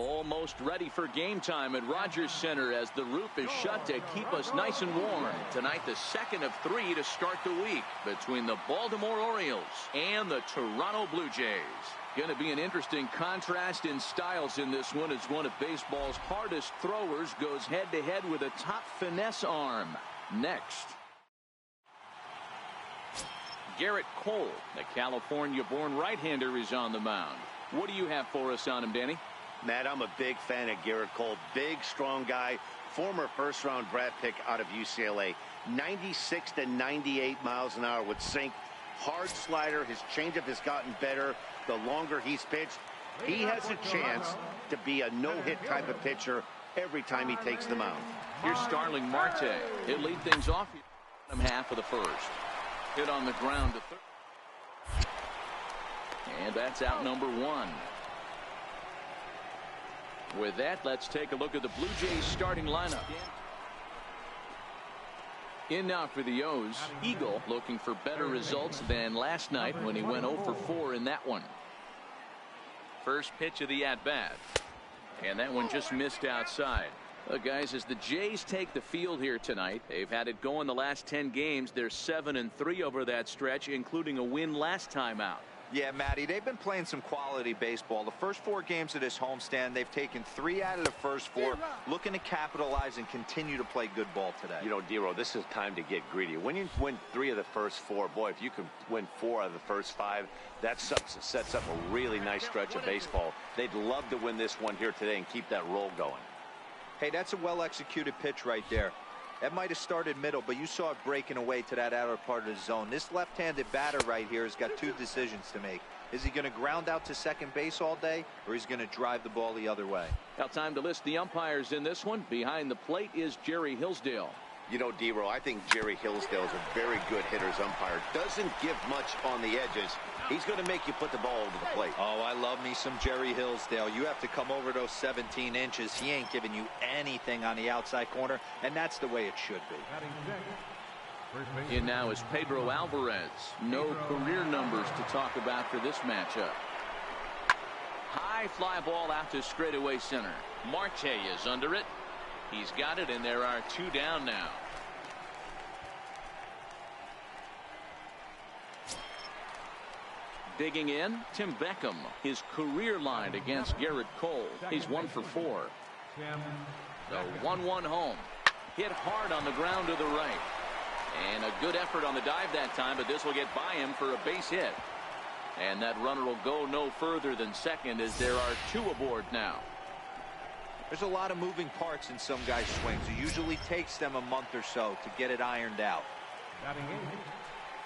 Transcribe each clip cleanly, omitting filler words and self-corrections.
Almost ready for game time at Rogers Center as the roof is shut to keep us nice and warm. Tonight, the second of 3 to start the week between the Baltimore Orioles and the Toronto Blue Jays. Going to be an interesting contrast in styles in this one as one of baseball's hardest throwers goes head-to-head with a top finesse arm. Next, Garrett Cole, the California-born right-hander, is on the mound. What do you have for us on him, Danny? Matt, I'm a big fan of Garrett Cole. Big, strong guy. Former first-round draft pick out of UCLA. 96 to 98 miles an hour with sink. Hard slider. His changeup has gotten better the longer he's pitched. He has a chance to be a no-hit type of pitcher every time he takes the mound. Here's Starling Marte. He'll lead things off in half of the first. Hit on the ground to third. And that's out number 1. With that, let's take a look at the Blue Jays starting lineup. In now for the O's, Eagle, looking for better results than last night when he went 0 for 4 in that one. First pitch of the at-bat. And that one just missed outside. Guys, as the Jays take the field here tonight, they've had it going the last 10 games. They're 7-3 over that stretch, including a win last time out. Yeah, Matty, they've been playing some quality baseball. The first 4 games of this homestand, they've taken 3 out of the first 4, looking to capitalize and continue to play good ball today. You know, Dero, this is time to get greedy. When you win 3 of the first 4, boy, if you can win 4 out of the first 5, that sets up a really nice stretch of baseball. They'd love to win this one here today and keep that roll going. Hey, that's a well-executed pitch right there. That might have started middle, but you saw it breaking away to that outer part of the zone. This left-handed batter right here has got 2 decisions to make. Is he going to ground out to second base all day, or is he going to drive the ball the other way? Now time to list the umpires in this one. Behind the plate is Jerry Hillsdale. You know, Dero, I think Jerry Hillsdale is a very good hitter's umpire. Doesn't give much on the edges. He's going to make you put the ball over the plate. Oh, I love me some Jerry Hillsdale. You have to come over those 17 inches. He ain't giving you anything on the outside corner, and that's the way it should be. In now is Pedro Alvarez. No career numbers to talk about for this matchup. High fly ball out to straightaway center. Marte is under it. He's got it, and there are 2 down now. Digging in, Tim Beckham. His career line against Garrett Cole. He's 1 for 4. The 1-1 home. Hit hard on the ground to the right. And a good effort on the dive that time, but this will get by him for a base hit. And that runner will go no further than second as there are 2 aboard now. There's a lot of moving parts in some guys' swings. It usually takes them a month or so to get it ironed out.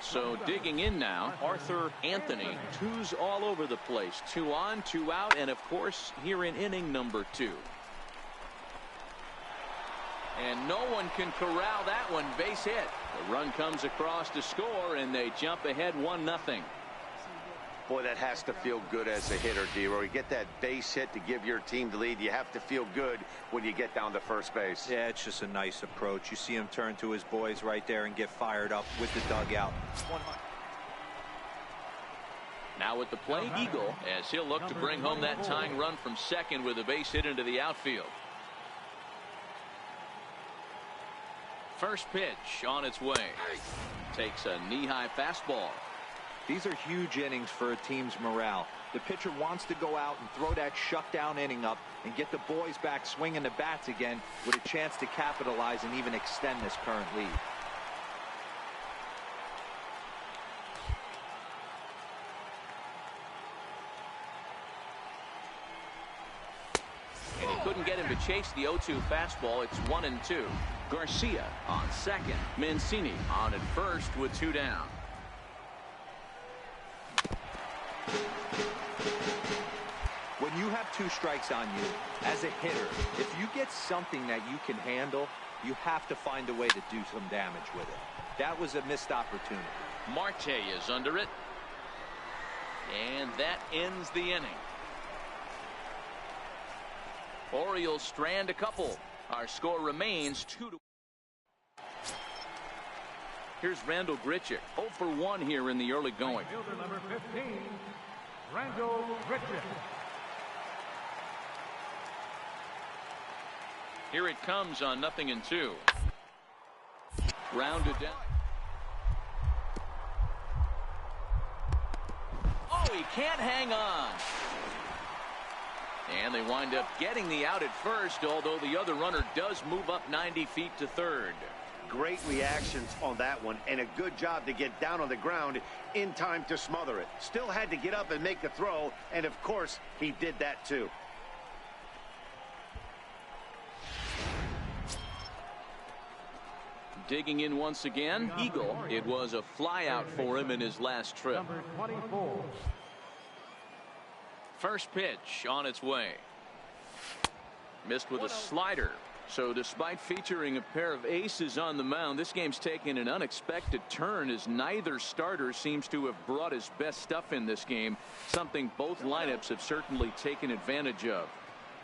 So digging in now, Arthur Anthony. 2s all over the place. 2 on, 2 out, and of course here in inning number 2. And no one can corral that one. Base hit. The run comes across to score, and they jump ahead 1-0. Boy, that has to feel good as a hitter, Dero. You get that base hit to give your team the lead. You have to feel good when you get down to first base. Yeah, it's just a nice approach. You see him turn to his boys right there and get fired up with the dugout. Now at the plate, Eagle, as he'll look to bring home that tying run from second with a base hit into the outfield. First pitch on its way. Takes a knee-high fastball. These are huge innings for a team's morale. The pitcher wants to go out and throw that shutdown inning up and get the boys back swinging the bats again with a chance to capitalize and even extend this current lead. And he couldn't get him to chase the 0-2 fastball. It's 1-2. Garcia on second. Mancini on at first with 2 down. When you have 2 strikes on you, as a hitter, if you get something that you can handle, you have to find a way to do some damage with it. That was a missed opportunity. Marte is under it. And that ends the inning. Orioles strand a couple. Our score remains 2-1. Here's Randall Grichuk, 0 for 1 here in the early going. Fielder number 15, Randall Grichuk. Here it comes on 0-2. Rounded down. Oh, he can't hang on. And they wind up getting the out at first, although the other runner does move up 90 feet to third. Great reactions on that one, and a good job to get down on the ground in time to smother it. Still had to get up and make the throw, and of course, he did that too. Digging in once again, Eagle. It was a fly out for him in his last trip. Number 24. First pitch on its way. Missed with a slider. So despite featuring a pair of aces on the mound, this game's taken an unexpected turn as neither starter seems to have brought his best stuff in this game, something both lineups have certainly taken advantage of.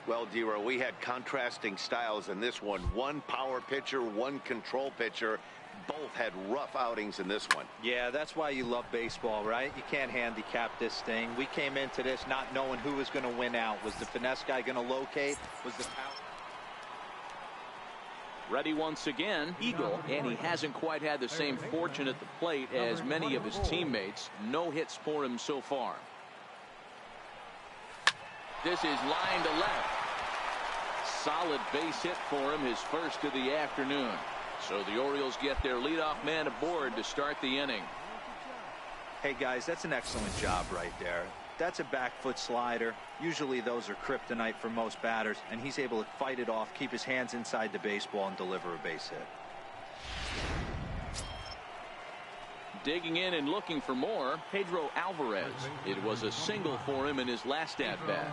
Well, Dero, we had contrasting styles in this one. One power pitcher, one control pitcher. Both had rough outings in this one. Yeah, that's why you love baseball, right? You can't handicap this thing. We came into this not knowing who was going to win out. Was the finesse guy going to locate? Was the power? Ready once again, Eagle, and he hasn't quite had the same fortune at the plate as many of his teammates. No hits for him so far. This is line to left. Solid base hit for him, his first of the afternoon. So the Orioles get their leadoff man aboard to start the inning. Hey guys, that's an excellent job right there. That's a back foot slider. Usually those are kryptonite for most batters, and he's able to fight it off, keep his hands inside the baseball, and deliver a base hit. Digging in and looking for more, Pedro Alvarez. It was a single for him in his last at-bat.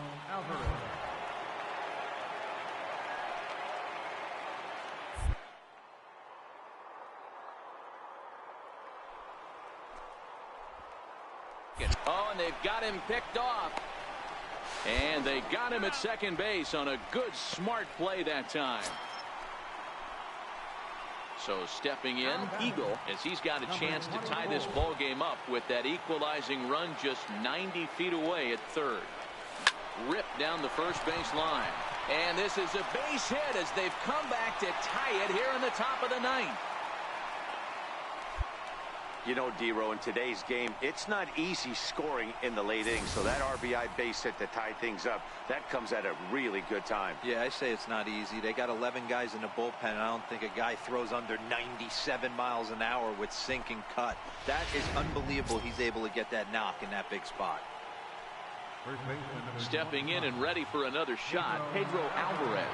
Oh, and they've got him picked off. And they got him at second base on a good, smart play that time. So stepping in, Eagle, as he's got a chance to tie this ball game up with that equalizing run just 90 feet away at third. Ripped down the first base line. And this is a base hit as they've come back to tie it here in the top of the ninth. You know, Dero, in today's game, it's not easy scoring in the late innings, so that RBI base hit to tie things up, that comes at a really good time. Yeah, I say it's not easy. They got 11 guys in the bullpen, and I don't think a guy throws under 97 miles an hour with sink and cut. That is unbelievable he's able to get that knock in that big spot. Stepping in and ready for another shot, Pedro Alvarez.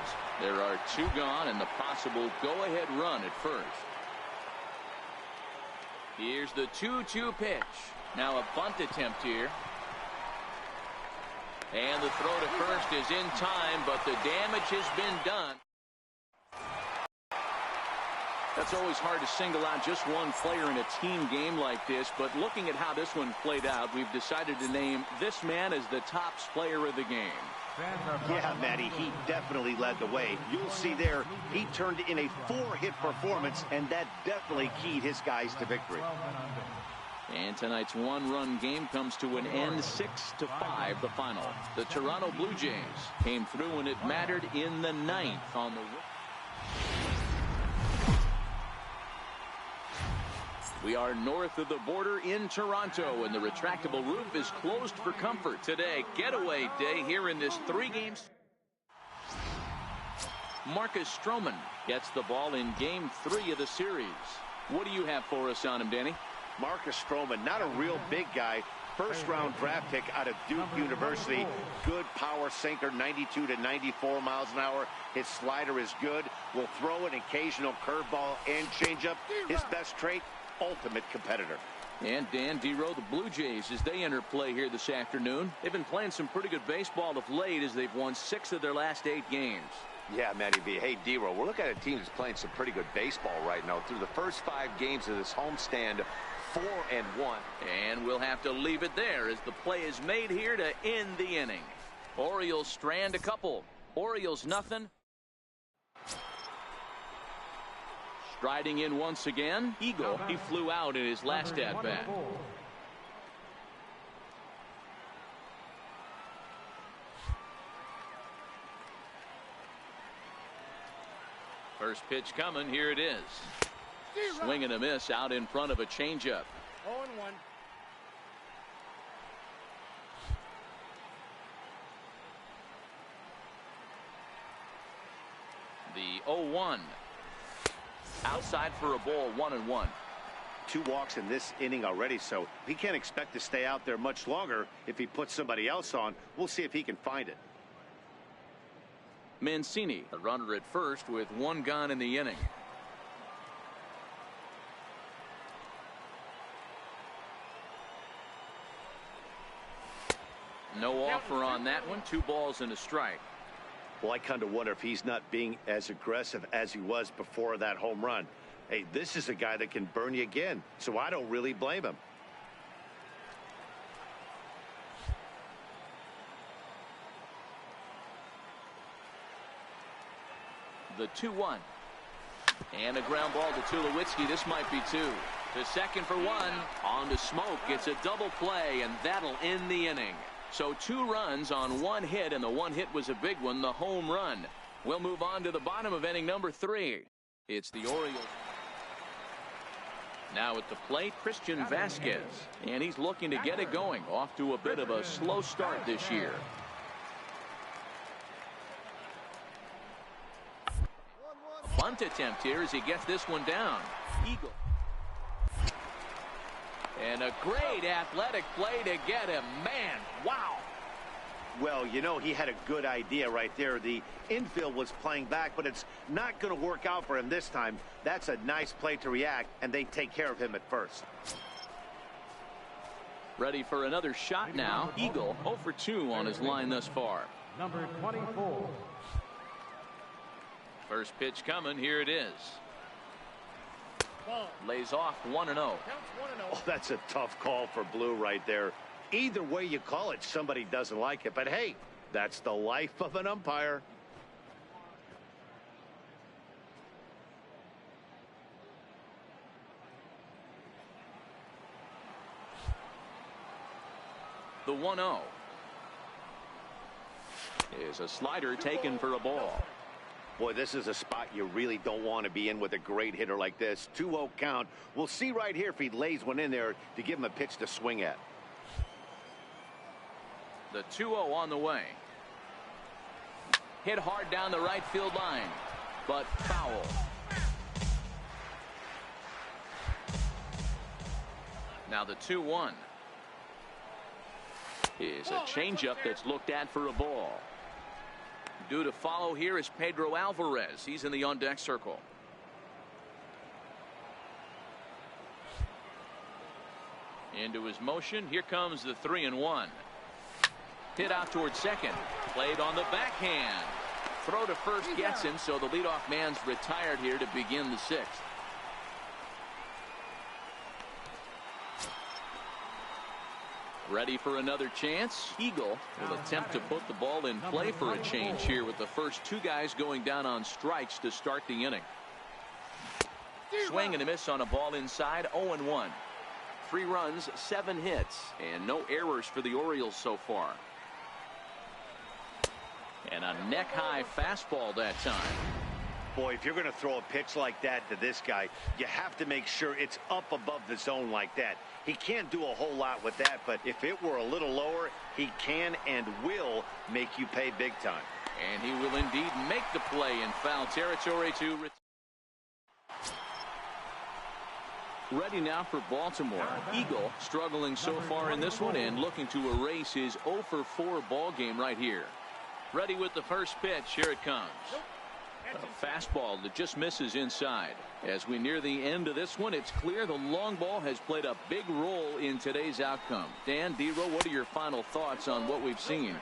There are two gone and the possible go-ahead run at first. Here's the 2-2 pitch. Now a bunt attempt here. And the throw to first is in time, but the damage has been done. That's always hard to single out just one player in a team game like this, but looking at how this one played out, we've decided to name this man as the tops player of the game. Yeah, Matty, he definitely led the way. You'll see there, he turned in a 4-hit performance, and that definitely keyed his guys to victory. And tonight's one-run game comes to an end, 6-5, the final. The Toronto Blue Jays came through when it mattered in the ninth on the... We are north of the border in Toronto, and the retractable roof is closed for comfort today. Getaway day here in this 3-game. Marcus Stroman gets the ball in game 3 of the series. What do you have for us on him, Danny? Marcus Stroman, not a real big guy. First-round draft pick out of Duke University. Good power sinker, 92 to 94 miles an hour. His slider is good. Will throw an occasional curveball and changeup. His best trait, ultimate competitor. And Dan Dero, the Blue Jays, as they enter play here this afternoon, they've been playing some pretty good baseball of late as they've won 6 of their last 8 games. Yeah, Matty B. Hey, Dero, we're looking at a team that's playing some pretty good baseball right now. Through the first 5 games of this homestand, 4-1. And we'll have to leave it there as the play is made here to end the inning. Orioles strand a couple. Orioles nothing. Striding in once again, Eagle. He flew out in his last at-bat. First pitch coming. Here it is. Swing and a miss out in front of a changeup. 0-1. The 0-1. Outside for a ball, 1-1. 2 walks in this inning already, so he can't expect to stay out there much longer. If he puts somebody else on, we'll see if he can find it. Mancini, a runner at first with 1 gone in the inning. No offer on that one. 2 balls and a strike. Well, I kind of wonder if he's not being as aggressive as he was before that home run. Hey, this is a guy that can burn you again, so I don't really blame him. The 2-1. And a ground ball to Tulowitzki. This might be 2. To second for 1. On to Smoke. It's a double play, and that'll end the inning. So 2 runs on 1 hit, and the 1 hit was a big one, the home run. We'll move on to the bottom of inning number 3. It's the Orioles. Now at the plate, Christian Vasquez. And he's looking to get it going. Off to a bit of a slow start this year. Bunt attempt here as he gets this one down. Eagle. And a great athletic play to get him. Man, wow. Well, you know, he had a good idea right there. The infield was playing back, but it's not going to work out for him this time. That's a nice play to react, and they take care of him at first. Ready for another shot now. Eagle 0 for 2 on his line thus far. Number 24. First pitch coming. Here it is. Ball. Lays off 1-0. Counts 1-0. Oh, that's a tough call for Blue right there. Either way you call it, somebody doesn't like it. But hey, that's the life of an umpire. The 1-0 is a slider taken for a ball. Boy, this is a spot you really don't want to be in with a great hitter like this. 2-0 count. We'll see right here if he lays one in there to give him a pitch to swing at. The 2-0 on the way. Hit hard down the right field line, but foul. Now the 2-1 is a changeup that's looked at for a ball. Due to follow here is Pedro Alvarez. He's in the on-deck circle. Into his motion. Here comes the 3-1. Hit out towards second. Played on the backhand. Throw to first gets him, so the leadoff man's retired here to begin the 6th. Ready for another chance. Eagle will attempt to put the ball in play for a change here with the first 2 guys going down on strikes to start the inning. Swing and a miss on a ball inside. 0-1. 3 runs, 7 hits, and no errors for the Orioles so far. And a neck-high fastball that time. Boy, if you're going to throw a pitch like that to this guy, you have to make sure it's up above the zone like that. He can't do a whole lot with that, but if it were a little lower, he can and will make you pay big time. And he will indeed make the play in foul territory to ready now for Baltimore. Eagle struggling so far in this one and looking to erase his 0 for 4 ball game right here. Ready with the first pitch. Here it comes. A fastball that just misses inside. As we near the end of this one, it's clear the long ball has played a big role in today's outcome. Dan, D-Row, what are your final thoughts on what we've seen?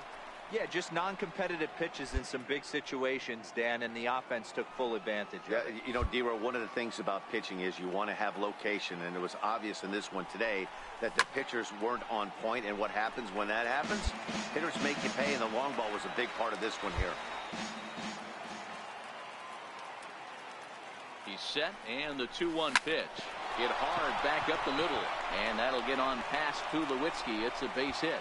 Yeah, just non-competitive pitches in some big situations, Dan, and the offense took full advantage. Yeah, you know, D-Row, one of the things about pitching is you want to have location, and it was obvious in this one today that the pitchers weren't on point, and what happens when that happens? Hitters make you pay, and the long ball was a big part of this one here. He's set, and the 2-1 pitch. Hit hard back up the middle, and that'll get on past Tulowitzki. It's a base hit.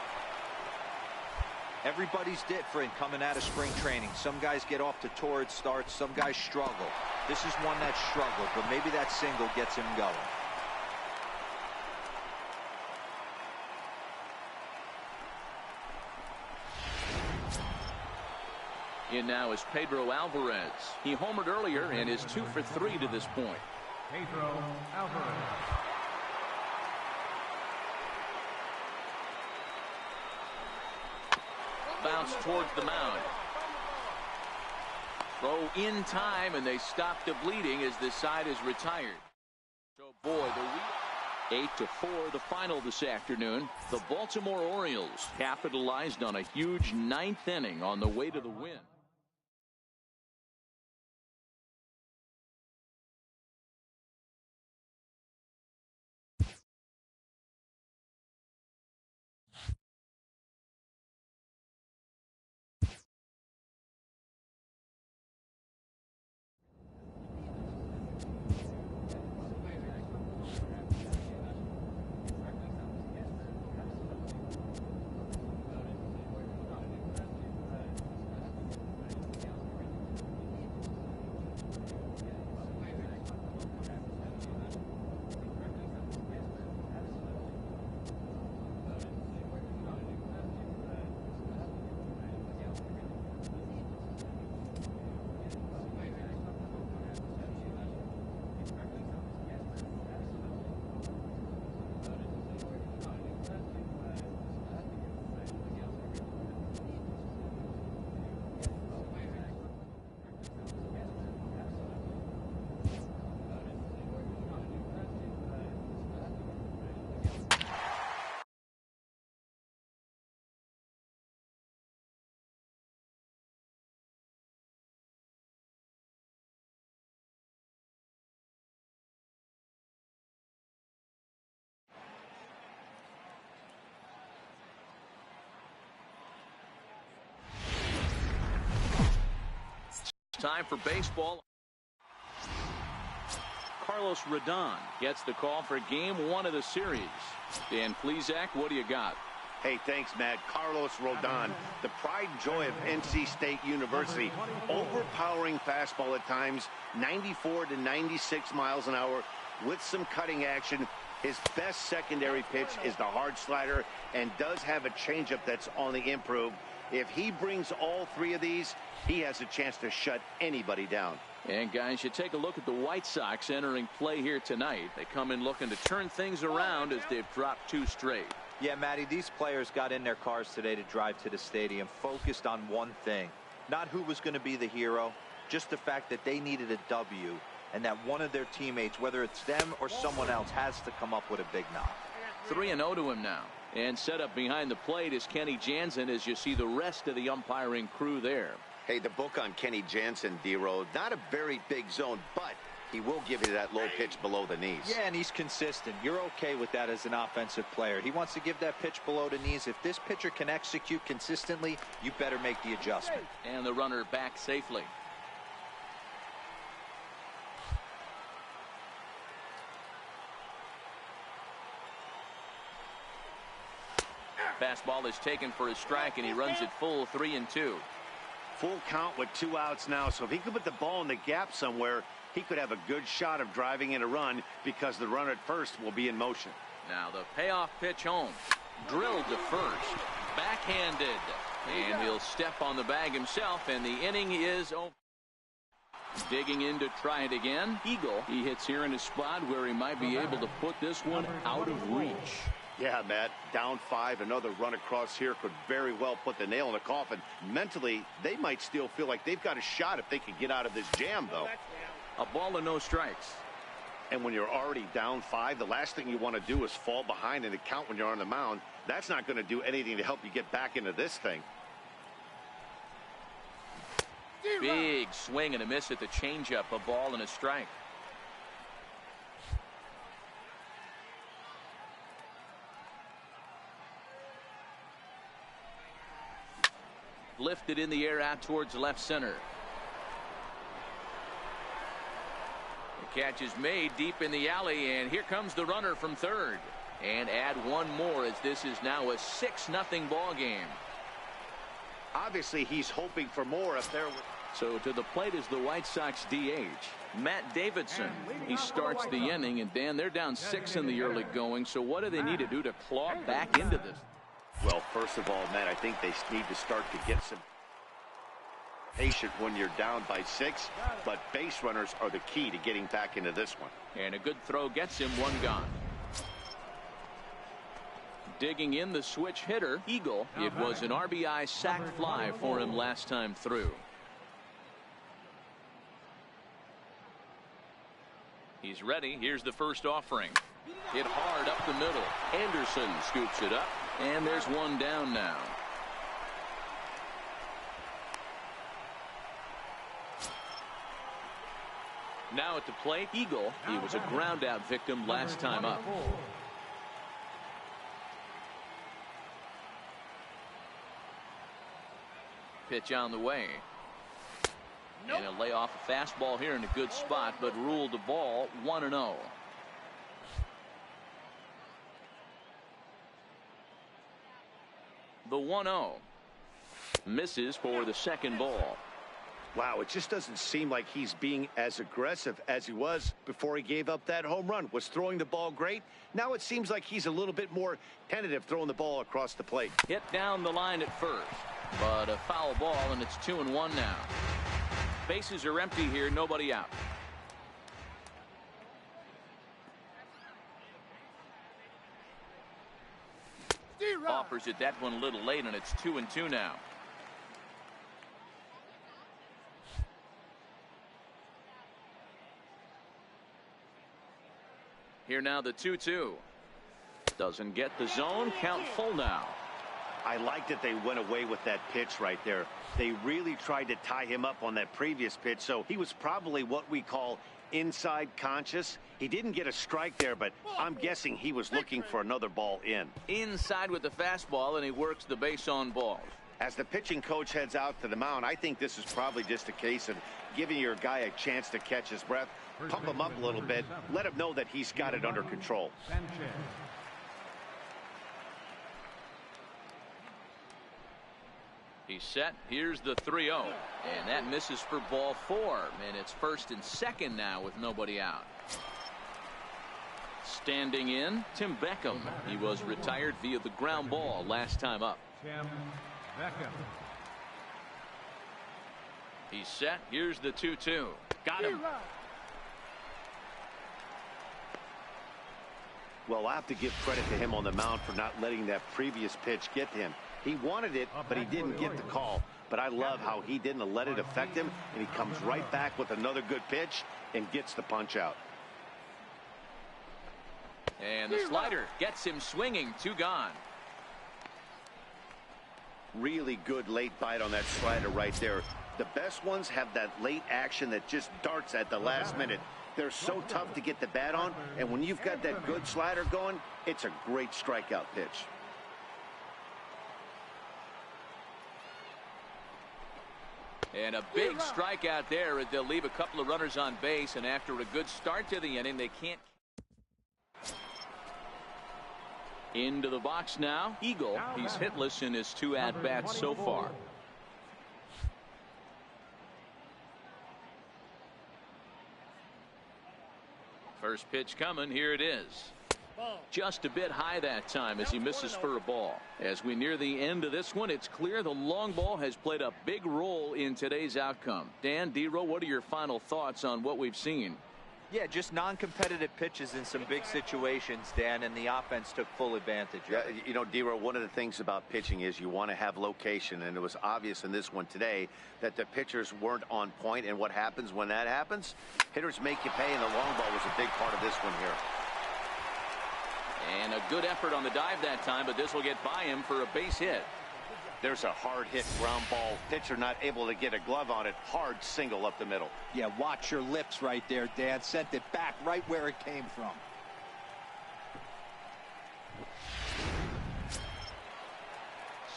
Everybody's different coming out of spring training. Some guys get off to torrid starts. Some guys struggle. This is one that struggled, but maybe that single gets him going. In now is Pedro Alvarez. He homered earlier and is 2 for 3 to this point. Pedro Alvarez. Bounce towards the mound. Throw in time, and they stop the bleeding as this side is retired. So, boy, the 8-4 the final this afternoon. The Baltimore Orioles capitalized on a huge 9th inning on the way to the win. Time for baseball. Carlos Rodon gets the call for game 1 of the series. Dan Plesac, what do you got? Hey, thanks, Matt. Carlos Rodon, the pride and joy of NC State University. Overpowering fastball at times, 94 to 96 miles an hour with some cutting action. His best secondary pitch is the hard slider and does have a changeup that's on the improve. If he brings all 3 of these, he has a chance to shut anybody down. And guys, you take a look at the White Sox entering play here tonight. They come in looking to turn things around as they've dropped 2 straight. Yeah, Matty, these players got in their cars today to drive to the stadium focused on one thing. Not who was going to be the hero, just the fact that they needed a W and that one of their teammates, whether it's them or someone else, has to come up with a big knock. 3-0 to him now. And set up behind the plate is Kenny Jansen as you see the rest of the umpiring crew there. Hey, the book on Kenny Jansen, D-Road, not a very big zone, but he will give you that low pitch below the knees. Yeah, and he's consistent. You're okay with that as an offensive player. He wants to give that pitch below the knees. If this pitcher can execute consistently, you better make the adjustment. And the runner back safely. Fastball is taken for a strike, and he runs it full 3-2. Full count with 2 outs now, so if he could put the ball in the gap somewhere, he could have a good shot of driving in a run because the runner at first will be in motion. Now the payoff pitch home. Drilled to first. Backhanded. And he'll step on the bag himself, and the inning is over. Digging in to try it again. Eagle. He hits here in a spot where he might be able to put this one out of reach. Yeah, Matt, down 5, another run across here could very well put the nail in the coffin. Mentally, they might still feel like they've got a shot if they could get out of this jam, though. A ball and no strikes. And when you're already down 5, the last thing you want to do is fall behind in the count when you're on the mound. That's not going to do anything to help you get back into this thing. Big swing and a miss at the changeup. A ball and a strike. Lifted in the air out towards left center. The catch is made deep in the alley, and here comes the runner from third. And add one more as this is now a 6-0 ball game. Obviously, he's hoping for more up there. So to the plate is the White Sox DH. Matt Davidson. He starts the inning, and Dan, they're down 6 in the early going. So what do they need to do to claw back into this? Well, first of all, Matt, I think they need to start to get some patient when you're down by 6, but base runners are the key to getting back into this one. And a good throw gets him 1 gone. Digging in the switch hitter, Eagle. It was an RBI sac fly for him last time through. He's ready. Here's the first offering. Hit hard up the middle. Anderson scoops it up, and there's 1 down now. Now at the plate, Eagle. He was a ground out victim last time up. Pitch on the way. And a layoff a fastball here in a good spot, but ruled the ball 1-0. The 1-0 misses for the second ball. Wow, it just doesn't seem like he's being as aggressive as he was before he gave up that home run. Was throwing the ball great. Now it seems like he's a little bit more tentative throwing the ball across the plate. Hit down the line at first, but a foul ball, and it's 2-1 now. Bases are empty here, nobody out. Offers it that one a little late, and it's 2-2 now. Here now the 2-2. Doesn't get the zone. Count full now. I like that they went away with that pitch right there. They really tried to tie him up on that previous pitch, so he was probably what we call inside conscious. He didn't get a strike there, but I'm guessing he was looking for another ball in. Inside with the fastball, and he works the base on balls. As the pitching coach heads out to the mound, I think this is probably just a case of giving your guy a chance to catch his breath, pump him up a little bit, let him know that he's got it under control. He's set. Here's the 3-0. And that misses for ball 4. And it's first and second now with nobody out. Standing in, Tim Beckham. He was retired via the ground ball last time up. Tim Beckham. He's set. Here's the 2-2. Got him. Well, I have to give credit to him on the mound for not letting that previous pitch get to him. He wanted it, but he didn't get the call. But I love how he didn't let it affect him, and he comes right back with another good pitch and gets the punch out. And the slider gets him swinging. 2 gone. Really good late bite on that slider right there. The best ones have that late action that just darts at the last minute. They're so tough to get the bat on, and when you've got that good slider going, it's a great strikeout pitch. And a big strikeout there. They'll leave a couple of runners on base, and after a good start to the inning, they can't. Into the box now, Eagle. He's hitless in his 2 at-bats so far. First pitch coming. Here it is. Just a bit high that time as he misses for a ball. As we near the end of this one, it's clear the long ball has played a big role in today's outcome. Dan, D-Row, what are your final thoughts on what we've seen? Yeah, just non-competitive pitches in some big situations, Dan, and the offense took full advantage of it. You know, D-Row, one of the things about pitching is you want to have location, and it was obvious in this one today that the pitchers weren't on point, and what happens when that happens? Hitters make you pay, and the long ball was a big part of this one here. And a good effort on the dive that time, but this will get by him for a base hit. There's a hard hit ground ball. Pitcher not able to get a glove on it. Hard single up the middle. Yeah, watch your lips right there, Dan. Sent it back right where it came from.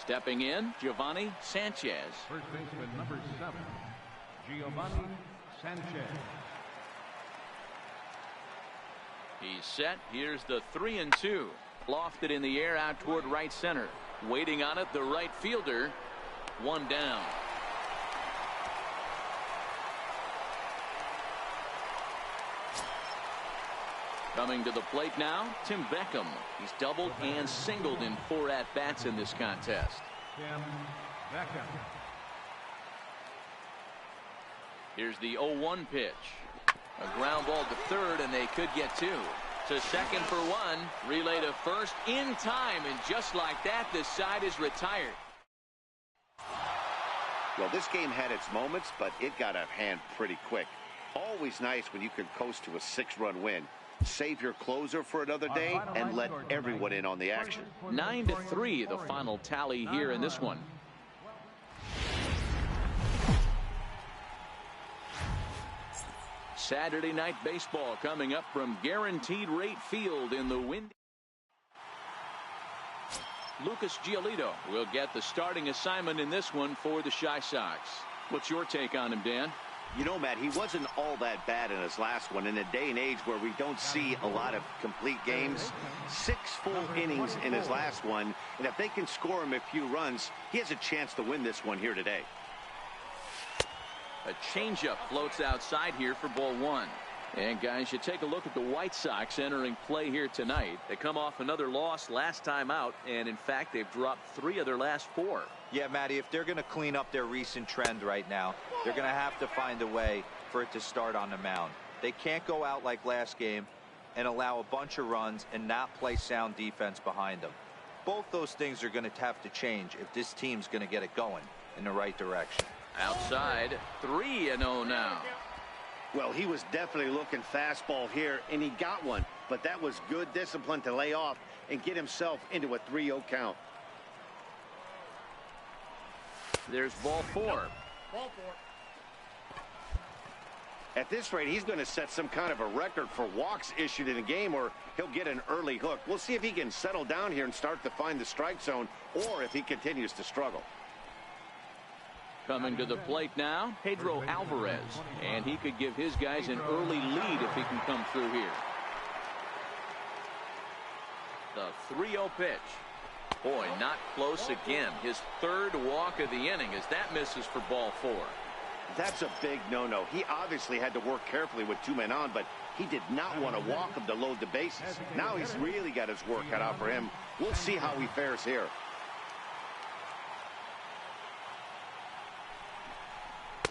Stepping in, Giovanni Sanchez. First baseman number 7, Giovanni Sanchez. He's set. Here's the 3-2. Lofted in the air out toward right center. Waiting on it, the right fielder. 1 down. Coming to the plate now, Tim Beckham. He's doubled and singled in 4 at-bats in this contest. Tim Beckham. Here's the 0-1 pitch. A ground ball to third, and they could get 2. To second for 1. Relay to first in time, and just like that, this side is retired. Well, this game had its moments, but it got out of hand pretty quick. Always nice when you can coast to a 6-run win. Save your closer for another day and let everyone in on the action. 9-3, the final tally here in this one. Saturday night baseball coming up from Guaranteed Rate Field in the wind. Lucas Giolito will get the starting assignment in this one for the Chi Sox. What's your take on him, Dan? You know, Matt, he wasn't all that bad in his last one. In a day and age where we don't see a lot of complete games, 6 full innings in his last one, and if they can score him a few runs, he has a chance to win this one here today. A changeup floats outside here for ball 1. And guys, you take a look at the White Sox entering play here tonight. They come off another loss last time out, and in fact they've dropped 3 of their last 4. Yeah, Matty, if they're going to clean up their recent trend right now, they're going to have to find a way for it to start on the mound. They can't go out like last game and allow a bunch of runs and not play sound defense behind them. Both those things are going to have to change if this team's going to get it going in the right direction. Outside, 3-0 now. Well, he was definitely looking fastball here, and he got one. But that was good discipline to lay off and get himself into a 3-0 count. There's ball 4. At this rate, he's going to set some kind of a record for walks issued in a game, or he'll get an early hook. We'll see if he can settle down here and start to find the strike zone, or if he continues to struggle. Coming to the plate now, Pedro Alvarez. And he could give his guys an early lead if he can come through here. The 3-0 pitch. Boy, not close again. His 3rd walk of the inning as that misses for ball 4. That's a big no-no. He obviously had to work carefully with 2 men on, but he did not want to walk him to load the bases. Now he's really got his work cut out for him. We'll see how he fares here.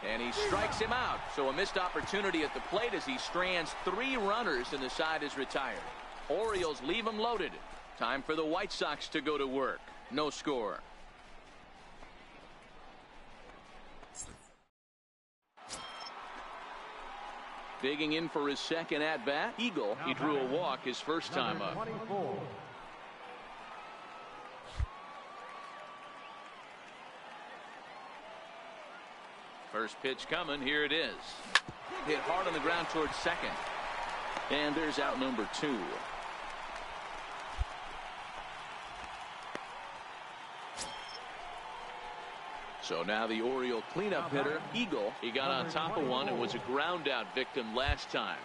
And he strikes him out. So a missed opportunity at the plate as he strands 3 runners and the side is retired. Orioles leave him loaded. Time for the White Sox to go to work. No score. Digging in for his 2nd at-bat, Eagle. He drew a walk his first time up. 24. First pitch coming. Here it is. Hit hard on the ground towards second. And there's out number 2. So now the Oriole cleanup hitter, Eagle. He got on top of one and was a ground out victim last time.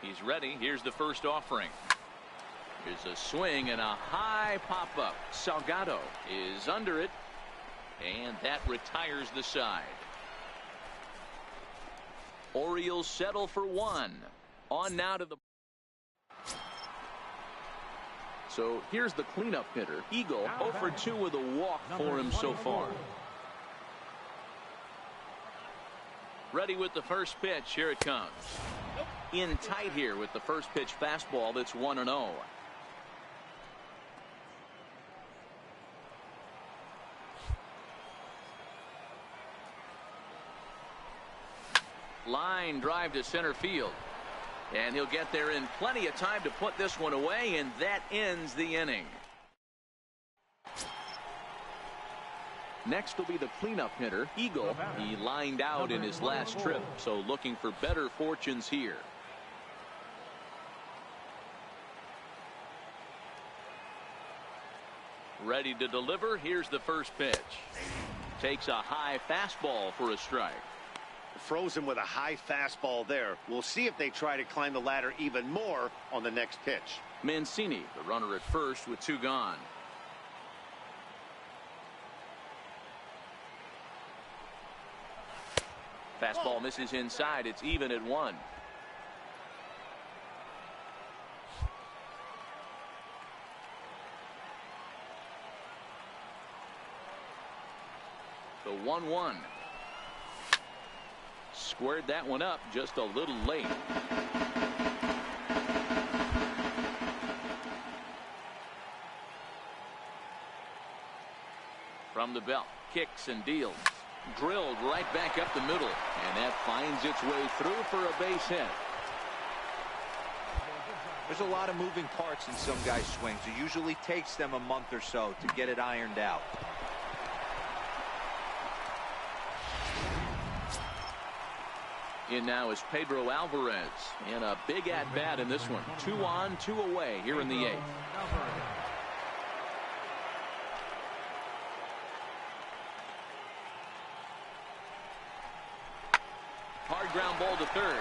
He's ready. Here's the first offering. Here's a swing and a high pop-up. Salgado is under it, and that retires the side. Orioles settle for 1. On now to the... So here's the cleanup hitter, Eagle. 0 for 2 with a walk for him so far. Ready with the first pitch. Here it comes. In tight here with the first pitch fastball that's 1-0. Line drive to center field. And he'll get there in plenty of time to put this one away, and that ends the inning. Next will be the cleanup hitter, Eagle. He lined out in his last trip, so looking for better fortunes here. Ready to deliver. Here's the first pitch. Takes a high fastball for a strike. Frozen with a high fastball there. We'll see if they try to climb the ladder even more on the next pitch. Mancini, the runner at first with 2 gone. Fastball misses inside. It's even at 1. The 1-1. Squared that one up just a little late. From the belt, kicks and deals. Drilled right back up the middle, and that finds its way through for a base hit. There's a lot of moving parts in some guys' swings. It usually takes them a month or so to get it ironed out. In now is Pedro Alvarez, and a big at-bat in this one. 2 on, 2 away here in the 8th. Hard ground ball to third,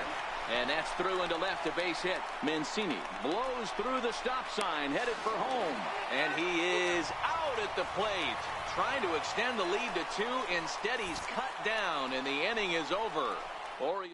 and that's through into left, a base hit. Mancini blows through the stop sign, headed for home, and he is out at the plate, trying to extend the lead to 2. Instead, he's cut down, and the inning is over. Orioles.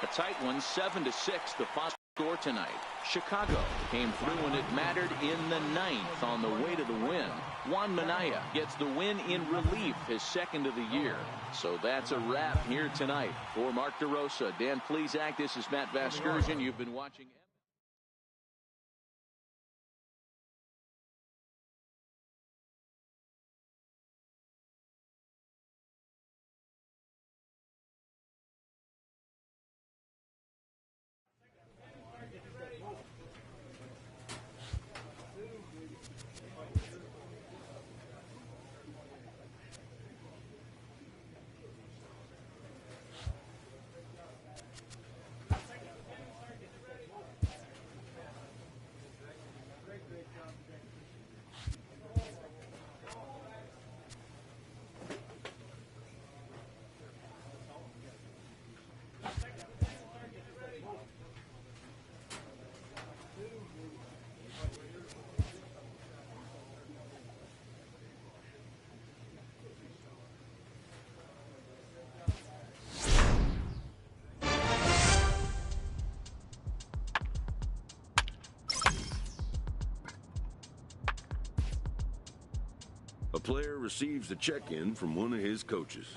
A tight one, 7-6, the final score tonight. Chicago came through when it mattered in the 9th on the way to the win. Juan Minaya gets the win in relief, his 2nd of the year. So that's a wrap here tonight. For Mark DeRosa, Dan Plesac, this is Matt Vasgersian. You've been watching. A player receives a check-in from one of his coaches.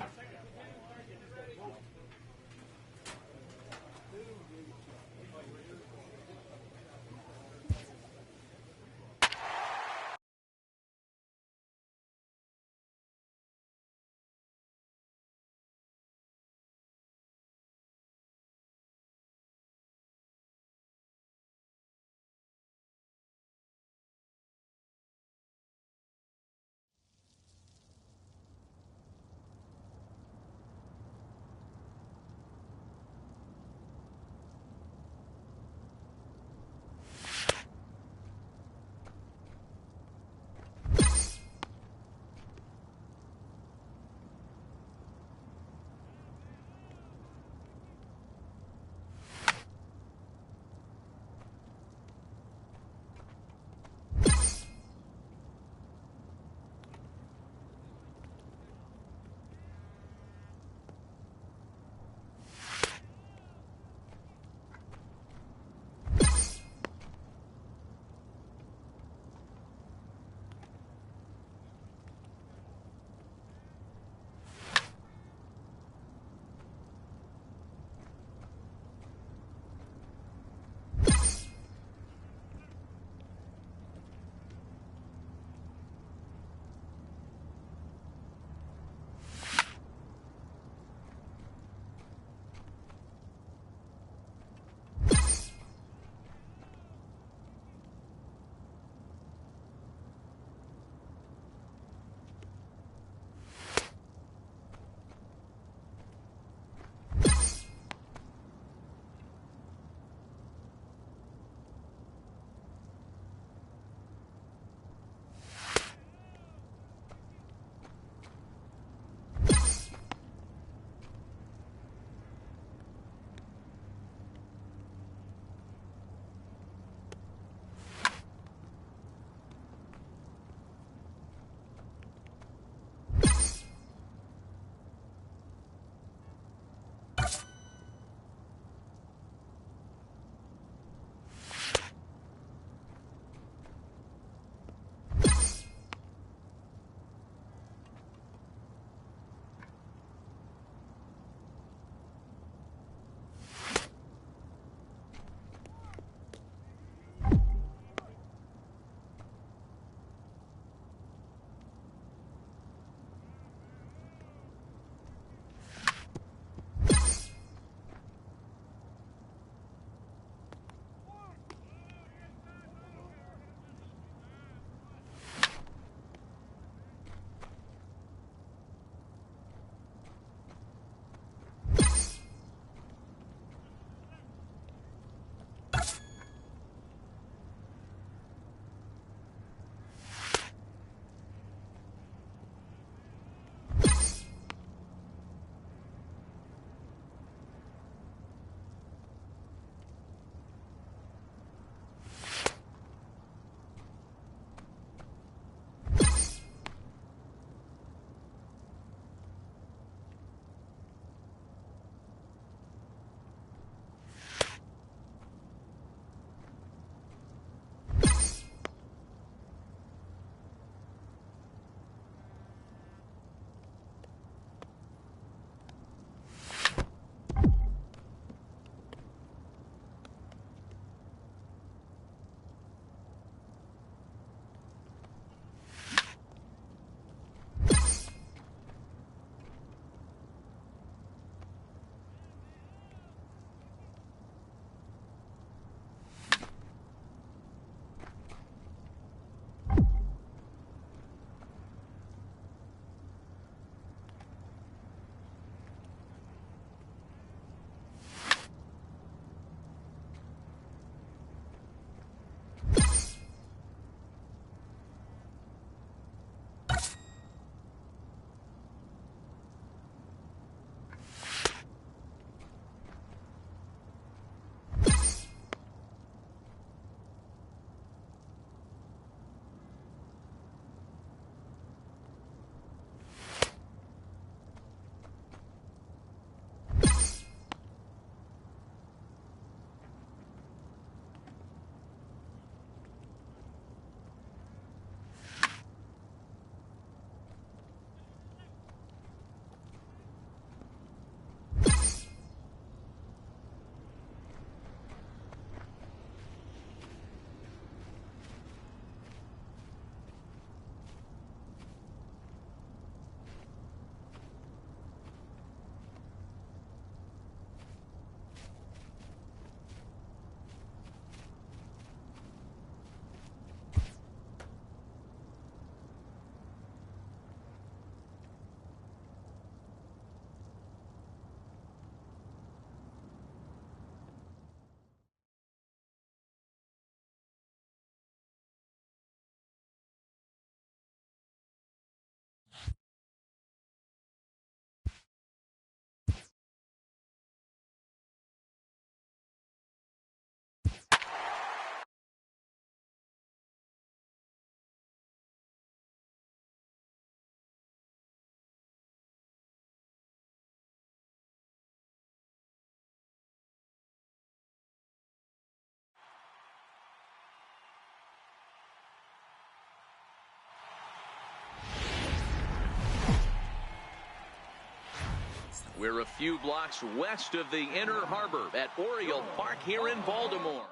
We're a few blocks west of the Inner Harbor at Oriole Park here in Baltimore.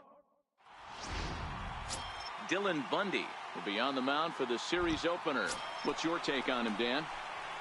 Dylan Bundy will be on the mound for the series opener. What's your take on him, Dan?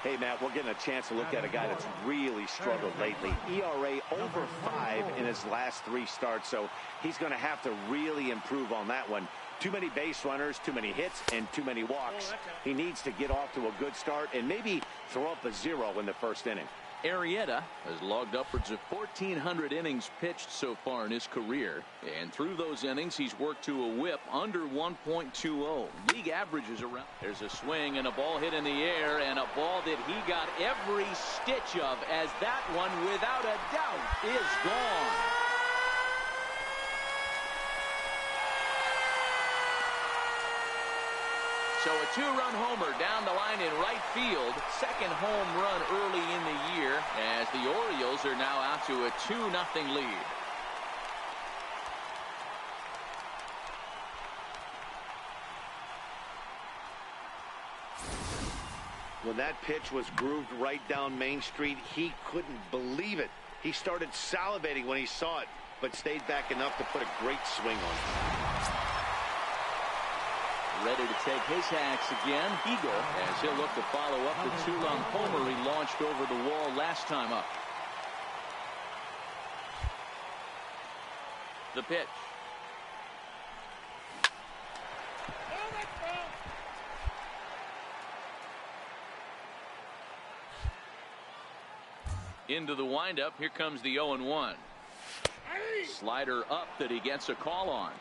Hey, Matt, we're getting a chance to look at a guy that's really struggled lately. ERA over 5 in his last 3 starts, so he's going to have to really improve on that one. Too many base runners, too many hits, and too many walks. He needs to get off to a good start and maybe throw up a 0 in the first inning. Arrieta has logged upwards of 1,400 innings pitched so far in his career. And through those innings, he's worked to a whip under 1.20. League averages around. There's a swing and a ball hit in the air, and a ball that he got every stitch of, as that one, without a doubt, is gone. So a 2-run homer down the line in right field. Second home run early in the year, as the Orioles are now out to a 2-0 lead. When that pitch was grooved right down Main Street, he couldn't believe it. He started salivating when he saw it, but stayed back enough to put a great swing on it. Ready to take his hacks again. Eagle, as he'll look to follow up the 2-run homer he launched over the wall last time up. The pitch. Into the windup. Here comes the 0-1. Slider up that he gets a call on.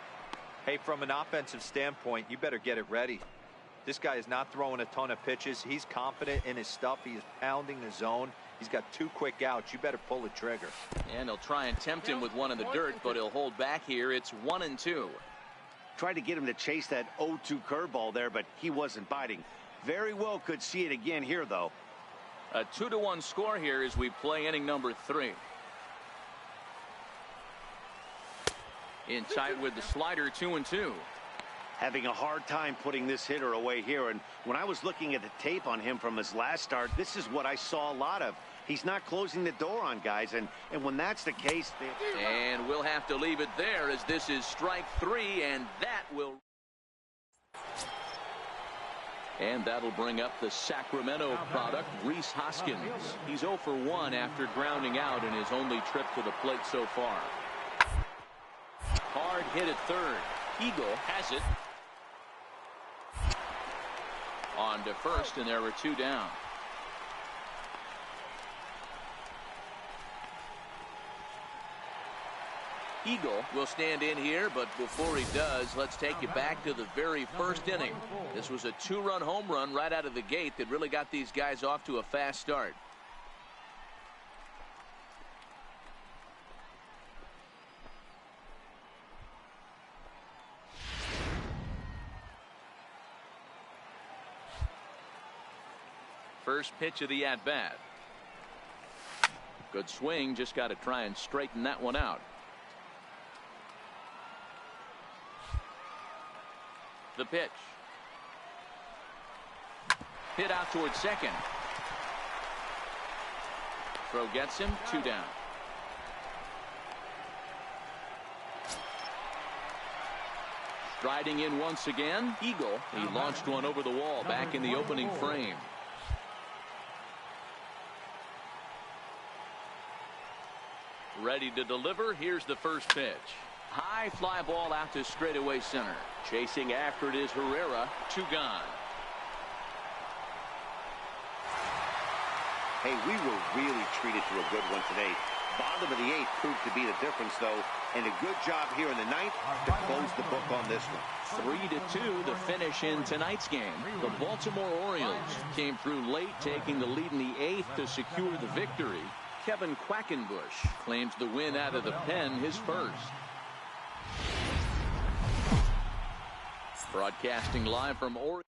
Hey, from an offensive standpoint, you better get it ready. This guy is not throwing a ton of pitches. He's confident in his stuff. He is pounding the zone. He's got 2 quick outs. You better pull the trigger. And he'll try and tempt him with one in the dirt, but he'll hold back here. It's 1-2. Tried to get him to chase that 0-2 curveball there, but he wasn't biting. Very well could see it again here, though. A 2-1 score here as we play inning number 3. In tight with the slider, 2-2. Having a hard time putting this hitter away here, and when I was looking at the tape on him from his last start, this is what I saw a lot of. He's not closing the door on guys, and when that's the case... And we'll have to leave it there, as this is strike 3, and that will... And that'll bring up the Sacramento product, Rhys Hoskins. He's 0 for 1 after grounding out in his only trip to the plate so far. Hard hit at third. Eagle has it. On to first, and there were 2 down. Eagle will stand in here, but before he does, let's take you back to the very first inning. This was a 2-run home run right out of the gate that really got these guys off to a fast start. First pitch of the at-bat. Good swing, just got to try and straighten that one out. The pitch. Hit out towards second. Throw gets him, 2 down. Striding in once again, Eagle. He launched one over the wall back in the opening frame. Ready to deliver. Here's the first pitch. High fly ball out to straightaway center. Chasing after it is Herrera. 2 gone. Hey, we were really treated to a good one today. Bottom of the 8th proved to be the difference, though, and a good job here in the 9th to close the book on this one. 3-2 the finish in tonight's game. The Baltimore Orioles came through late, taking the lead in the 8th to secure the victory. Kevin Quackenbush claims the win out of the pen, his first. Broadcasting live from Oregon.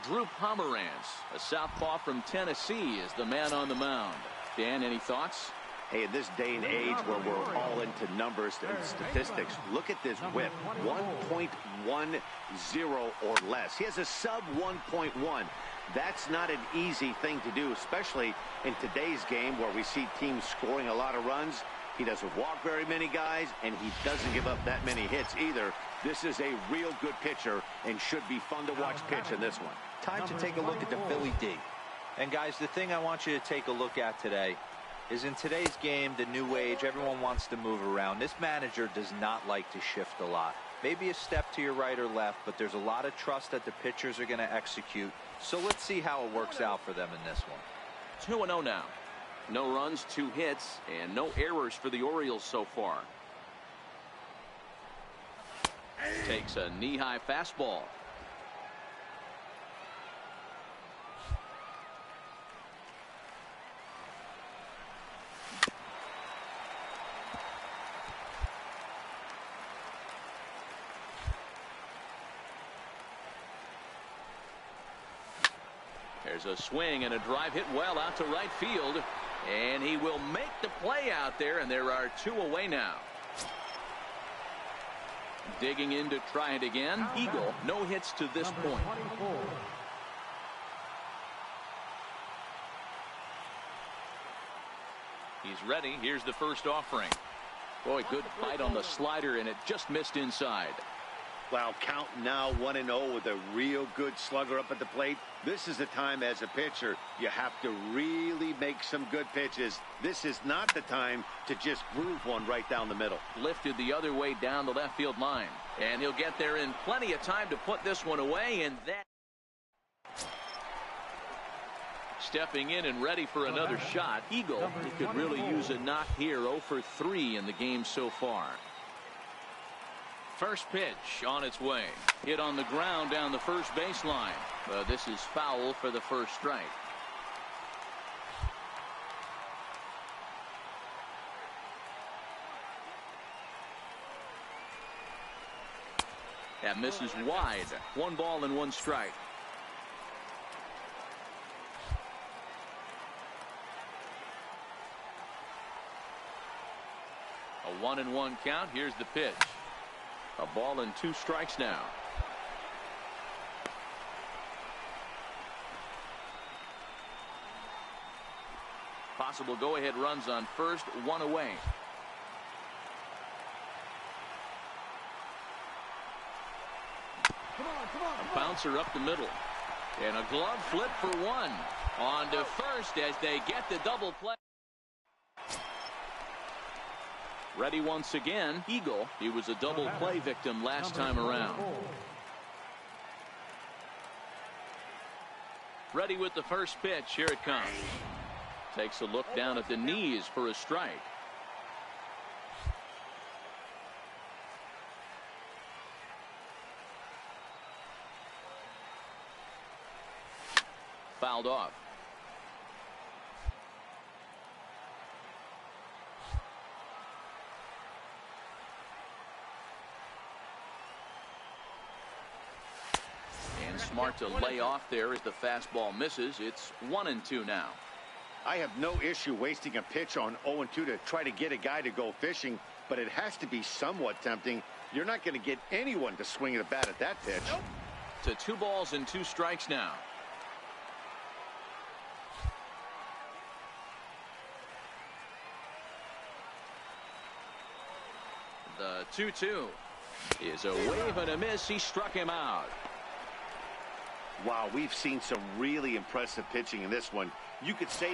Drew Pomeranz, a southpaw from Tennessee, is the man on the mound. Dan, any thoughts? Hey, in this day and age where we're all into numbers and statistics, look at this whip. 1.10 or less. He has a sub 1.1. That's not an easy thing to do, especially in today's game where we see teams scoring a lot of runs. He doesn't walk very many guys, and he doesn't give up that many hits either. This is a real good pitcher and should be fun to watch pitch in this one. Time to take a look at the Philly D. And guys, the thing I want you to take a look at today is in today's game, the new age, everyone wants to move around. This manager does not like to shift a lot. Maybe a step to your right or left, but there's a lot of trust that the pitchers are going to execute. So let's see how it works out for them in this one. 2-0 now. No runs, 2 hits, and no errors for the Orioles so far. Takes a knee-high fastball. There's a swing and a drive hit well out to right field. And he will make the play out there, and there are 2 away now. Digging in to try it again. Eagle, no hits to this point. He's ready. Here's the first offering. Boy, good bite on the slider, and it just missed inside. Wow, count now 1-0 with a real good slugger up at the plate. This is the time as a pitcher you have to really make some good pitches. This is not the time to just groove one right down the middle. Lifted the other way down the left field line. And he'll get there in plenty of time to put this one away, and that. Stepping in and ready for another shot. Eagle, he could really use a knock here. 0 for 3 in the game so far. First pitch on its way. Hit on the ground down the first baseline. This is foul for the first strike. That misses wide. 1 ball and 1 strike. A 1-1 count. Here's the pitch. A ball and 2 strikes now. Possible go-ahead runs on first, 1 away. A bouncer up the middle. And a glove flip for 1. On to first as they get the double play. Ready once again. Eagle. He was a double play victim last time around. Ready with the first pitch. Here it comes. Takes a look down at the knees for a strike. Fouled off. Smart to lay off there as the fastball misses. It's 1-2 now. I have no issue wasting a pitch on 0-2 to try to get a guy to go fishing, but it has to be somewhat tempting. You're not going to get anyone to swing the bat at that pitch. Nope. To 2 balls and 2 strikes now. The 2-2 is a wave and a miss. He struck him out. Wow, we've seen some really impressive pitching in this one. You could say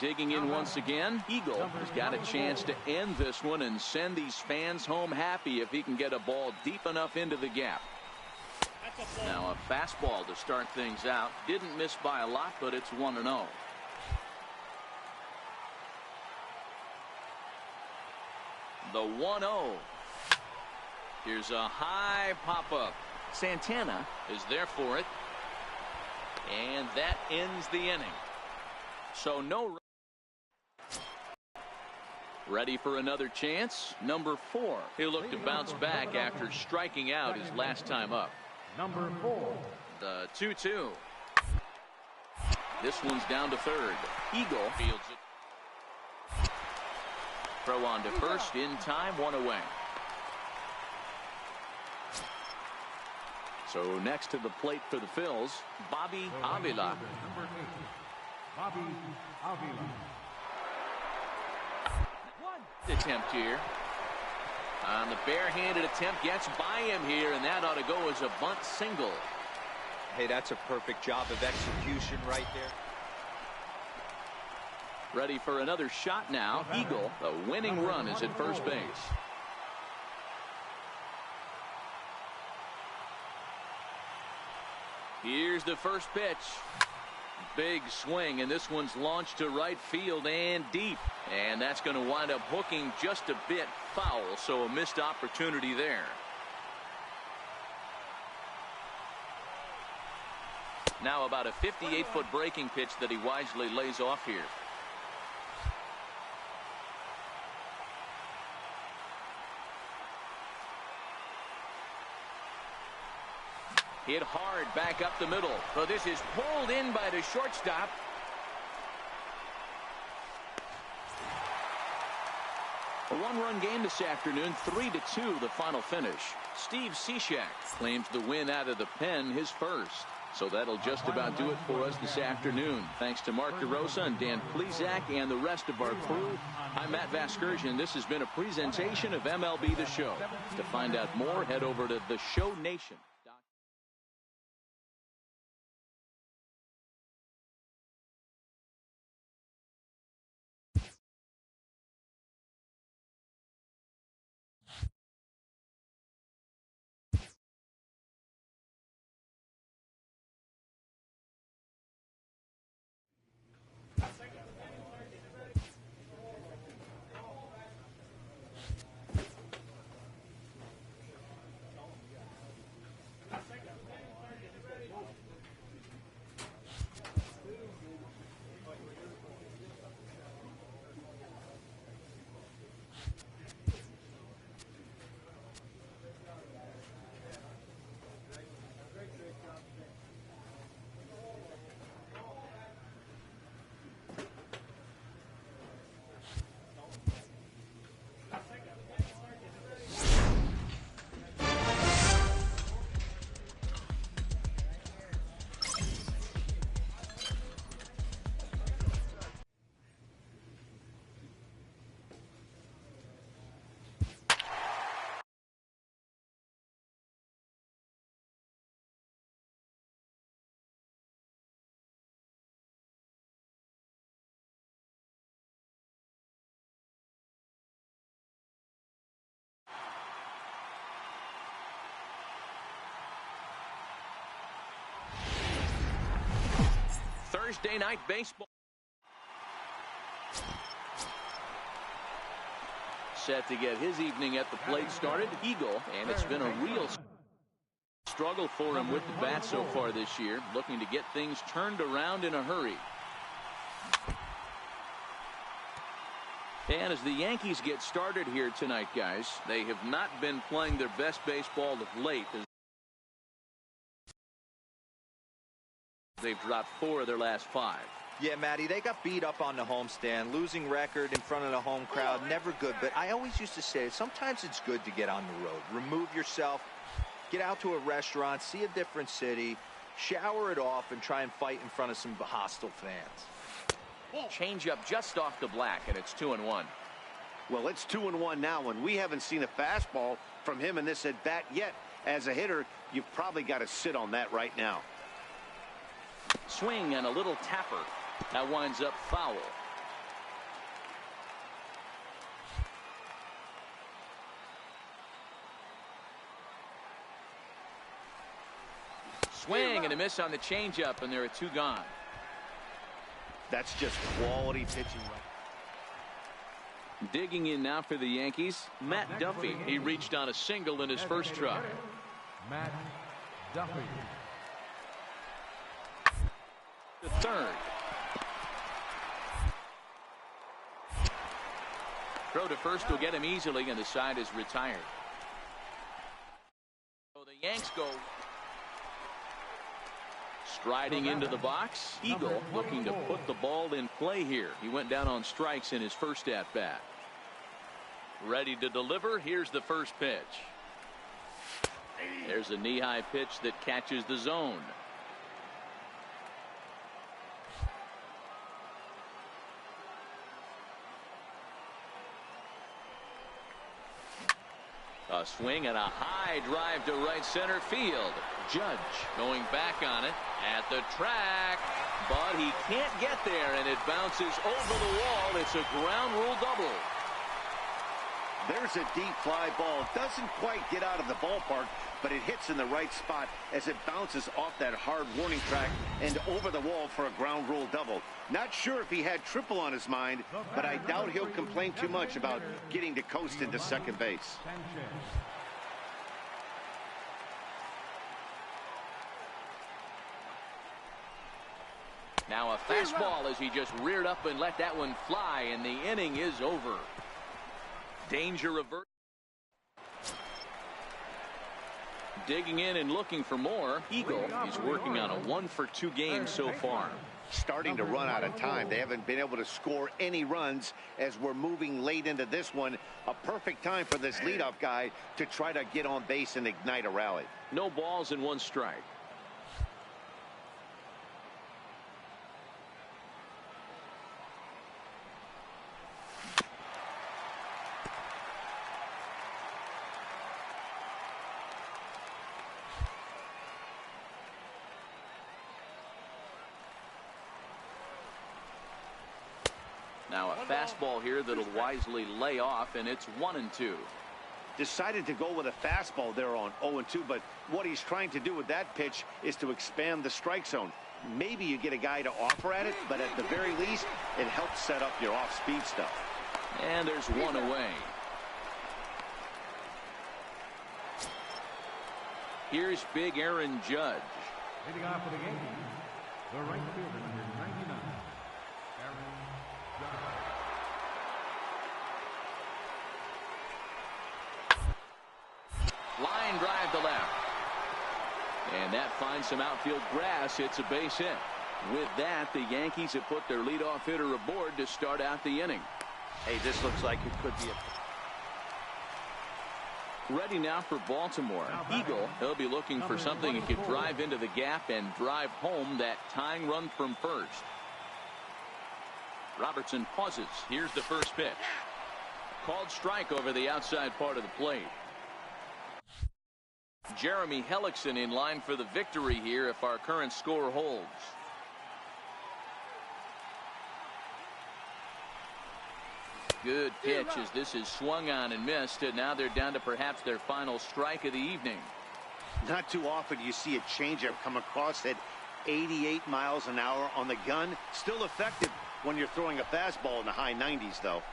digging in once again. Eagle has got a chance to end this one and send these fans home happy if he can get a ball deep enough into the gap. Now a fastball to start things out. Didn't miss by a lot, but it's 1-0. The 1-0. Here's a high pop-up. Santana is there for it. And that ends the inning. So no. Ready for another chance. Number 4. He'll look to bounce back after striking out his last time up. Number 4. The 2-2. This one's down to third. Eagle fields it. Throw on to first in time. 1 away. So next to the plate for the Phils, Bobby Avila. Number 8, Bobby Avila. Attempt here. On the barehanded attempt, gets by him here, and that ought to go as a bunt single. Hey, that's a perfect job of execution right there. Ready for another shot now. Eagle, the winning run is at first base. Here's the first pitch. Big swing, and this one's launched to right field and deep. And that's going to wind up hooking just a bit foul, so a missed opportunity there. Now about a 58-foot breaking pitch that he wisely lays off here. Hit hard back up the middle. So this is pulled in by the shortstop. A one-run game this afternoon, 3-2 the final finish. Steve Cishek claims the win out of the pen, his first. So that'll just about do it for us this afternoon. Thanks to Mark DeRosa and Dan Plesac and the rest of our crew. I'm Matt Vasgersian. This has been a presentation of MLB The Show. To find out more, head over to The Show Nation. Thursday night baseball. Set to get his evening at the plate started. Eagle, and it's been a real struggle for him with the bat so far this year. Looking to get things turned around in a hurry. And as the Yankees get started here tonight, guys, they have not been playing their best baseball of late. They've dropped 4 of their last 5. Yeah, Matty, they got beat up on the homestand. Losing record in front of the home crowd, never good. But I always used to say, sometimes it's good to get on the road. Remove yourself, get out to a restaurant, see a different city, shower it off, and try and fight in front of some hostile fans. Change up just off the black, and it's 2-1. Well, it's 2-1 now, and we haven't seen a fastball from him in this at-bat yet. As a hitter, you've probably got to sit on that right now. Swing and a little tapper. That winds up foul. Swing and a miss on the changeup, and there are 2 gone. That's just quality pitching. Digging in now for the Yankees, Matt Duffy. He reached on a single in his first try. Matt Duffy. The third. Throw to first will get him easily, and the side is retired. So the Yanks go striding into the box. Eagle looking to put the ball in play here. He went down on strikes in his first at-bat. Ready to deliver. Here's the first pitch. There's a knee-high pitch that catches the zone. A swing and a high drive to right center field. Judge going back on it at the track, but he can't get there, and it bounces over the wall. It's a ground rule double. There's a deep fly ball. Doesn't quite get out of the ballpark, but it hits in the right spot as it bounces off that hard warning track and over the wall for a ground rule double. Not sure if he had triple on his mind, but I doubt he'll complain too much about getting to coast into second base. Now a fastball as he just reared up and let that one fly, and the inning is over. Danger revert. Digging in and looking for more. Eagle, he's working on a 1-for-2 game so far. Starting to run out of time. They haven't been able to score any runs as we're moving late into this one. A perfect time for this leadoff guy to try to get on base and ignite a rally. No balls and 1 strike. Now a fastball here that'll wisely lay off, and it's 1-2. Decided to go with a fastball there on 0-2, but what he's trying to do with that pitch is to expand the strike zone. Maybe you get a guy to offer at it, but at the very least, it helps set up your off-speed stuff. And there's 1 away. Here's big Aaron Judge. Hitting off for the game, the right fielder, number 99, Aaron Judge. Line drive to left. And that finds some outfield grass. It's a base hit. With that, the Yankees have put their leadoff hitter aboard to start out the inning. Hey, this looks like it could be a... Ready now for Baltimore. Eagle, he'll be looking for something he could drive into the gap and drive home that tying run from first. Robertson pauses. Here's the first pitch. Called strike over the outside part of the plate. Jeremy Hellickson in line for the victory here if our current score holds. Good pitch as this is swung on and missed, and now they're down to perhaps their final strike of the evening. Not too often you see a changeup come across at 88 miles an hour on the gun. Still effective when you're throwing a fastball in the high 90s, though.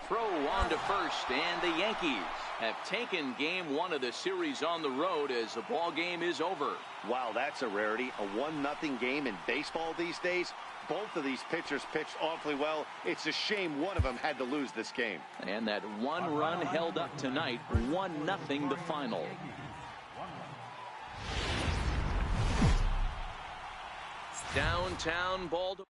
Throw on to first, and the Yankees have taken game 1 of the series on the road as the ball game is over. Wow, that's a rarity. A 1-0 game in baseball these days. Both of these pitchers pitched awfully well. It's a shame one of them had to lose this game. And that 1 run held up tonight. 1-0 the final. Downtown Baltimore.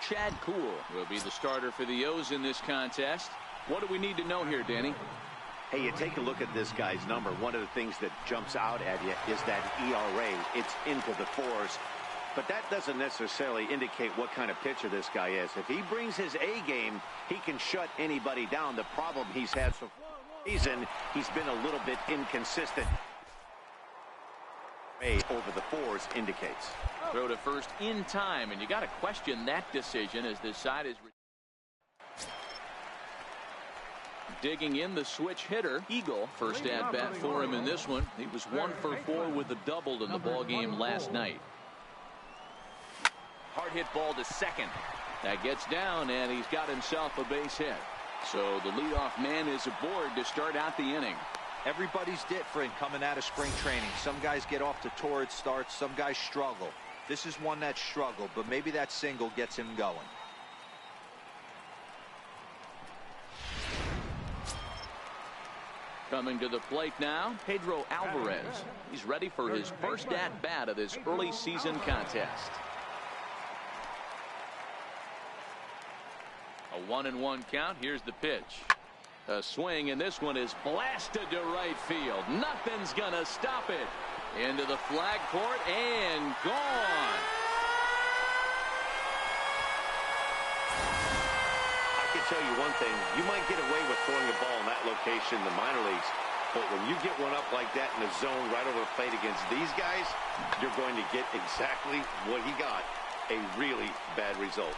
Chad Kuhl will be the starter for the O's in this contest. What do we need to know here, Danny? Hey, you take a look at this guy's number. One of the things that jumps out at you is that ERA. It's into the 4s. But that doesn't necessarily indicate what kind of pitcher this guy is. If he brings his A game, he can shut anybody down. The problem he's had so far this season, he's been a little bit inconsistent. Over the 4s indicates. Throw to first in time, and you got to question that decision as this side is digging in. The switch hitter Eagle, first at bat for him in this one. He was 1 for 4 with a double in the ball game last night. Hard hit ball to second. That gets down, and he's got himself a base hit. So the leadoff man is aboard to start out the inning. Everybody's different coming out of spring training. Some guys get off to torrid starts. Some guys struggle. This is one that struggled, but maybe that single gets him going. Coming to the plate now, Pedro Alvarez. He's ready for his first at-bat of this early season contest. A 1-1 count. Here's the pitch. A swing, and this one is blasted to right field. Nothing's gonna stop it. Into the flag court and gone. I can tell you one thing. You might get away with throwing a ball in that location in the minor leagues, but when you get one up like that in the zone right over the plate against these guys, you're going to get exactly what he got, a really bad result.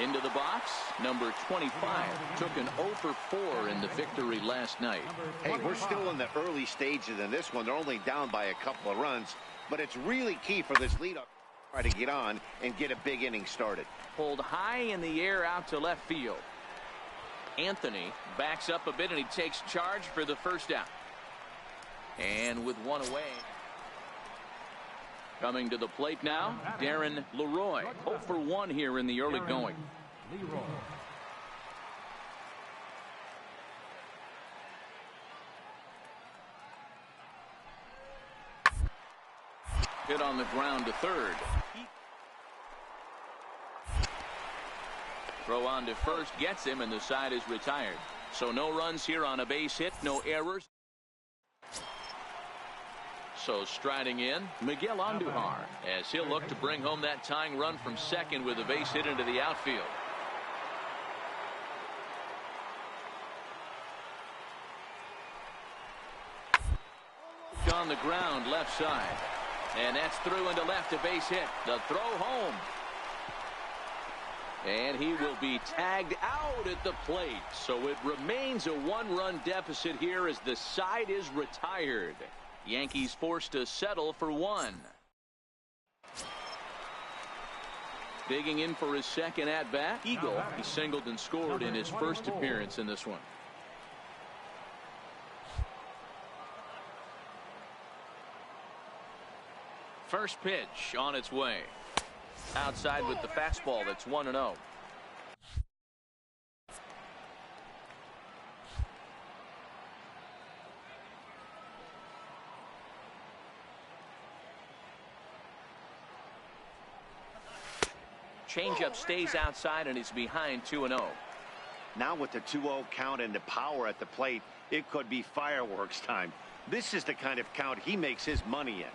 Into the box, number 25 took an 0 for 4 in the victory last night. Hey, we're still in the early stages in this one. They're only down by a couple of runs, but it's really key for this leadoff to try to get on and get a big inning started. Pulled high in the air out to left field. Anthony backs up a bit, and he takes charge for the first out. And with one away. Coming to the plate now, Darren Leroy. 0 for 1 here in the early going. Leroy. Hit on the ground to third. Throw on to first gets him, and the side is retired. So no runs here on a base hit, no errors. So striding in, Miguel Andujar, as he'll look to bring home that tying run from second with a base hit into the outfield. On the ground left side, and that's through into left, a base hit. The throw home, and he will be tagged out at the plate. So it remains a 1-run deficit here as the side is retired. Yankees forced to settle for 1. Digging in for his second at-bat, Eagle. He singled and scored in his first appearance in this one. First pitch on its way. Outside with the fastball. That's 1-0. Changeup stays outside, and he's behind 2-0. Now with the 2-0 count and the power at the plate, it could be fireworks time. This is the kind of count he makes his money in.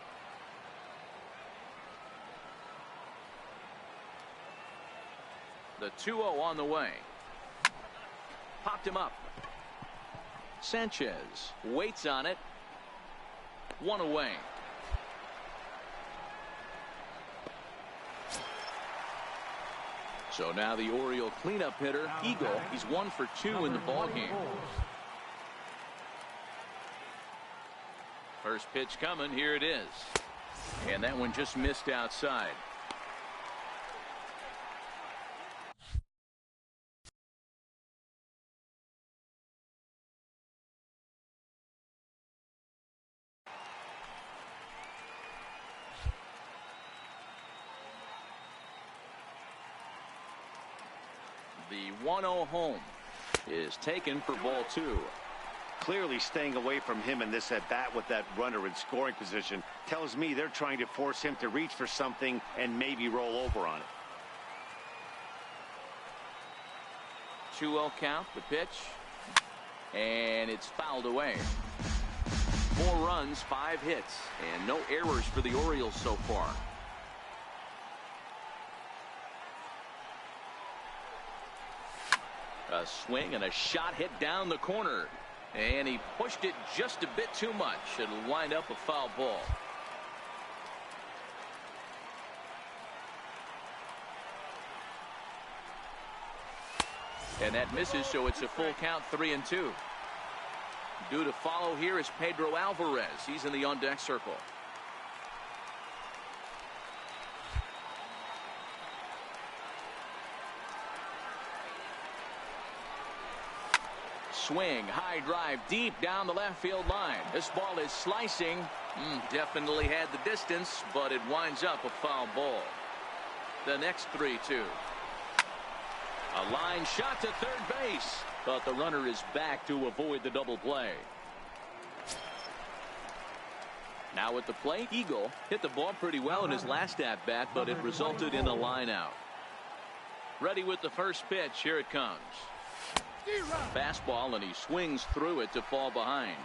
The 2-0 on the way. Popped him up. Sanchez waits on it. 1 away. So now the Oriole cleanup hitter, Eagle. He's 1 for 2 in the ballgame. First pitch coming. Here it is. And that one just missed outside. The 1-0 home is taken for ball 2. Clearly staying away from him in this at-bat with that runner in scoring position tells me they're trying to force him to reach for something and maybe roll over on it. 2-0 count, the pitch, and it's fouled away. 4 runs, 5 hits, and no errors for the Orioles so far. A swing and a shot hit down the corner, and he pushed it just a bit too much. It'll wind up a foul ball. And that misses, so it's a full count, 3-2. Due to follow here is Pedro Alvarez. He's in the on-deck circle. Swing, high drive, deep down the left field line. This ball is slicing. Definitely had the distance, but it winds up a foul ball. The next 3-2. A line shot to third base, but the runner is back to avoid the double play. Now at the plate, Eagle hit the ball pretty well in his last at-bat, but it resulted in a line out. Ready with the first pitch. Here it comes. Fastball, and he swings through it to fall behind.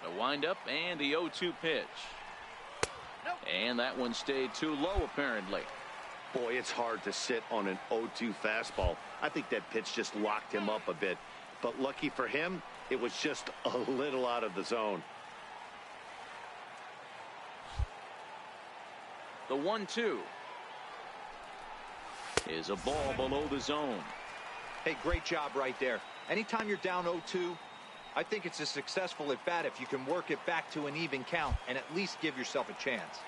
The windup and the 0-2 pitch. And that one stayed too low, apparently. Boy, it's hard to sit on an 0-2 fastball. I think that pitch just locked him up a bit. But lucky for him, it was just a little out of the zone. The 1-2 is a ball below the zone. Hey, great job right there. Anytime you're down 0-2, I think it's a successful at bat if you can work it back to an even count and at least give yourself a chance.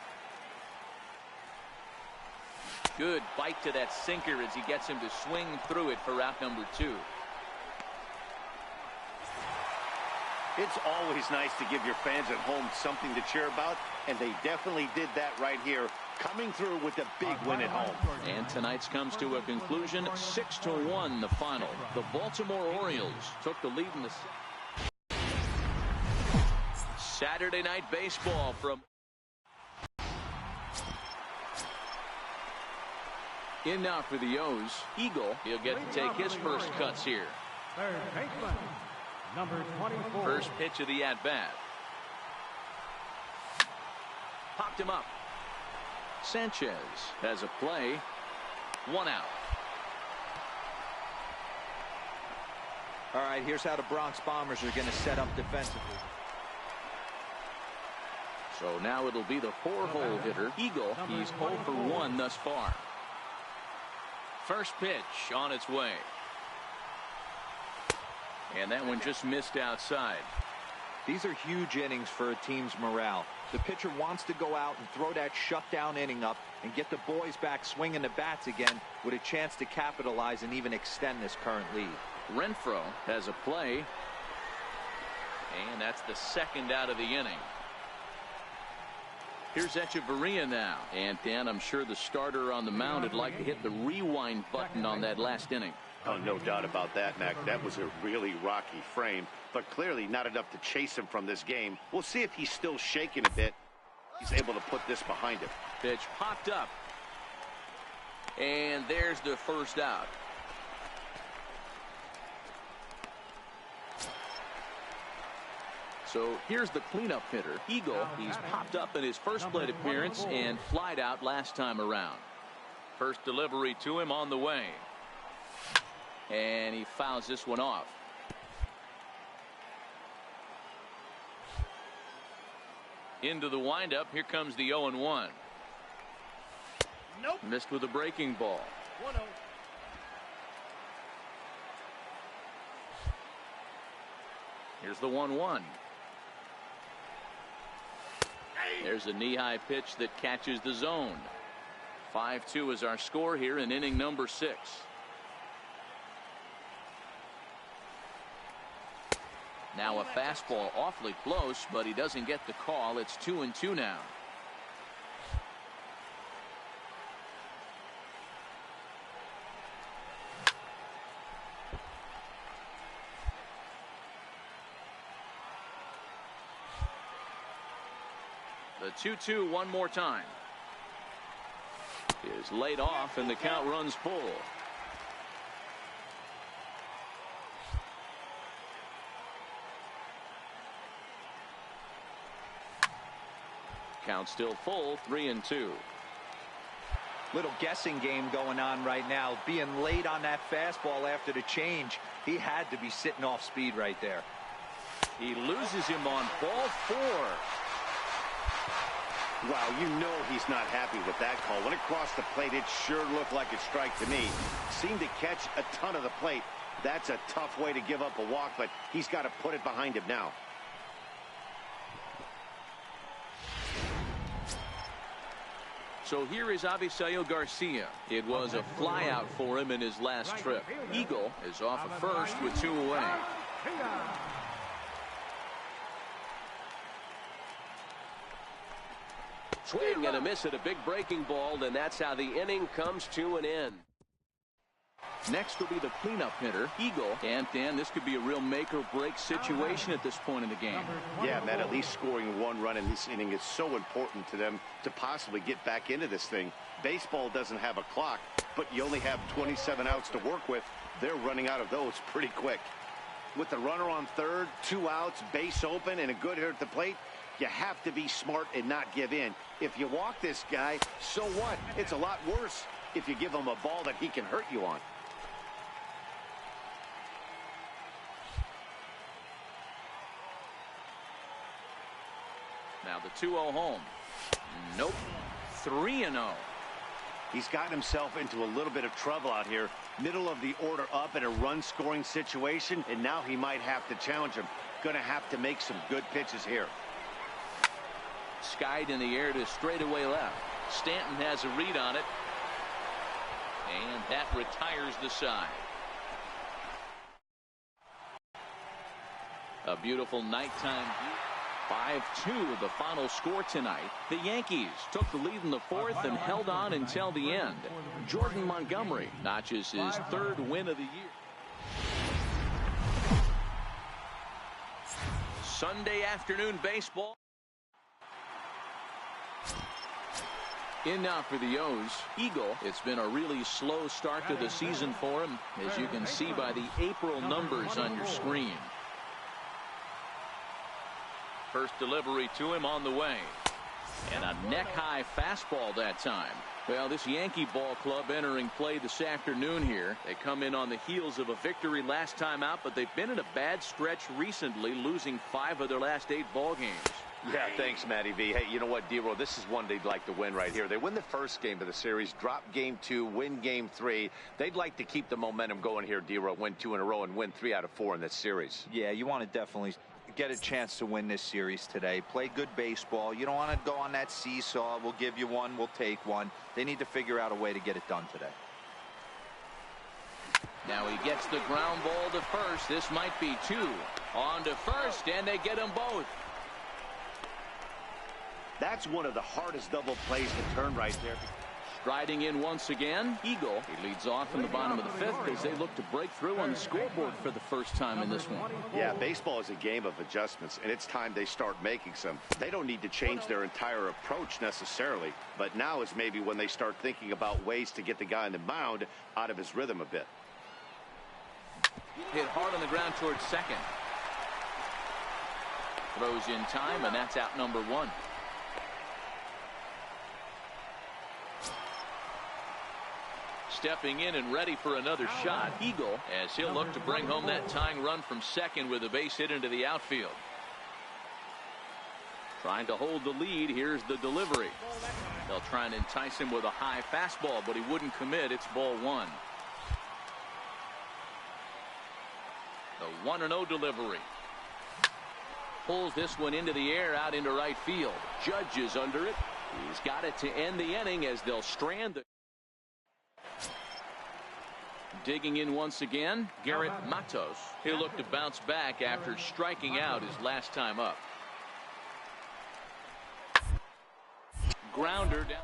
Good bite to that sinker as he gets him to swing through it for out number 2. It's always nice to give your fans at home something to cheer about, and they definitely did that right here, coming through with a big win at home. And tonight's comes to a conclusion, 6-1 the final. The Baltimore Orioles took the lead in the Saturday Night Baseball from in now for the O's. Eagle, he'll get to take his first cuts here. Third baseman, number 24. First pitch of the at-bat. Popped him up. Sanchez has a play. 1 out. All right, here's how the Bronx Bombers are going to set up defensively. So now it'll be the 4-hole hitter, Eagle. He's 0 for 1 thus far. First pitch on its way. And that one just missed outside. These are huge innings for a team's morale. The pitcher wants to go out and throw that shutdown inning up and get the boys back swinging the bats again with a chance to capitalize and even extend this current lead. Renfroe has a play. And that's the second out of the inning. Here's Echeverria now. And Dan, I'm sure the starter on the mound would like to hit the rewind button on that last inning. Oh, no doubt about that, Mac. That was a really rocky frame, but clearly not enough to chase him from this game. We'll see if he's still shaking a bit. He's able to put this behind him. Pitch popped up. And there's the first out. So here's the cleanup hitter, Eagle. He's popped up in his first plate appearance and flied out last time around. First delivery to him on the way. And he fouls this one off. Into the windup. Here comes the 0-1. Nope. Missed with a breaking ball. 1-0. Here's the 1-1. There's a knee-high pitch that catches the zone. 5-2 is our score here in inning number 6. Now a fastball awfully close, but he doesn't get the call. It's 2-2 now. The 2-2 one more time. Is laid off and the count runs full. Count still full, 3-2. Little guessing game going on right now. Being late on that fastball after the change, he had to be sitting off speed right there. He loses him on ball 4. Wow, you know he's not happy with that call. When it crossed the plate, it sure looked like a strike to me. Seemed to catch a ton of the plate. That's a tough way to give up a walk, but he's got to put it behind him now. So here is Avisail Garcia. It was a flyout for him in his last trip. Eagle is off at first with 2 away. Swing and a miss at a big breaking ball, and that's how the inning comes to an end. Next will be the cleanup hitter, Eagle. And Dan, this could be a real make or break situation at this point in the game. Yeah, Matt, at least scoring one run in this inning is so important to them to possibly get back into this thing. Baseball doesn't have a clock, but you only have 27 outs to work with. They're running out of those pretty quick. With the runner on third, 2 outs, base open, and a good hitter at the plate, you have to be smart and not give in. If you walk this guy, so what? It's a lot worse if you give him a ball that he can hurt you on. Now the 2-0 home. Nope. 3-0. He's gotten himself into a little bit of trouble out here. Middle of the order up in a run-scoring situation, and now he might have to challenge him. Going to have to make some good pitches here. Skied in the air to straightaway left. Stanton has a read on it. And that retires the side. A beautiful nighttime view. 5-2 the final score tonight. The Yankees took the lead in the fourth and held on until the end. Jordan Montgomery notches his 3rd win of the year. Sunday afternoon baseball. In now for the O's, Eagle. It's been a really slow start to the season for him, as you can see by the April numbers on your screen. First delivery to him on the way. And a neck-high fastball that time. Well, this Yankee ball club entering play this afternoon here. They come in on the heels of a victory last time out, but they've been in a bad stretch recently, losing 5 of their last 8 ball games. Yeah, thanks, Matty V. Hey, you know what, D-Roll? This is one they'd like to win right here. They win the first game of the series, drop game 2, win game 3. They'd like to keep the momentum going here, D-Roll, win 2 in a row and win 3 out of 4 in this series. Yeah, you want to definitely get a chance to win this series today. Play good baseball. You don't want to go on that seesaw. We'll give you one, we'll take one. They need to figure out a way to get it done today. Now he gets the ground ball to first. This might be 2. On to first, and they get them both. That's one of the hardest double plays to turn right there. Striding in once again, Eagle. He leads off in the bottom of the 5th as they look to break through on the scoreboard for the first time in this one. Yeah, baseball is a game of adjustments, and it's time they start making some. They don't need to change their entire approach necessarily, but now is maybe when they start thinking about ways to get the guy on the mound out of his rhythm a bit. Hit hard on the ground towards second. Throws in time, and that's out number 1. Stepping in and ready for another shot, Eagle, as he'll look to bring home that tying run from second with a base hit into the outfield. Trying to hold the lead. Here's the delivery. They'll try and entice him with a high fastball, but he wouldn't commit. It's ball 1. The 1-0 delivery. Pulls this one into the air out into right field. Judge is under it. He's got it to end the inning as they'll strand the. Digging in once again, Garrett Matos. He'll look to bounce back after striking out his last time up. Grounder down.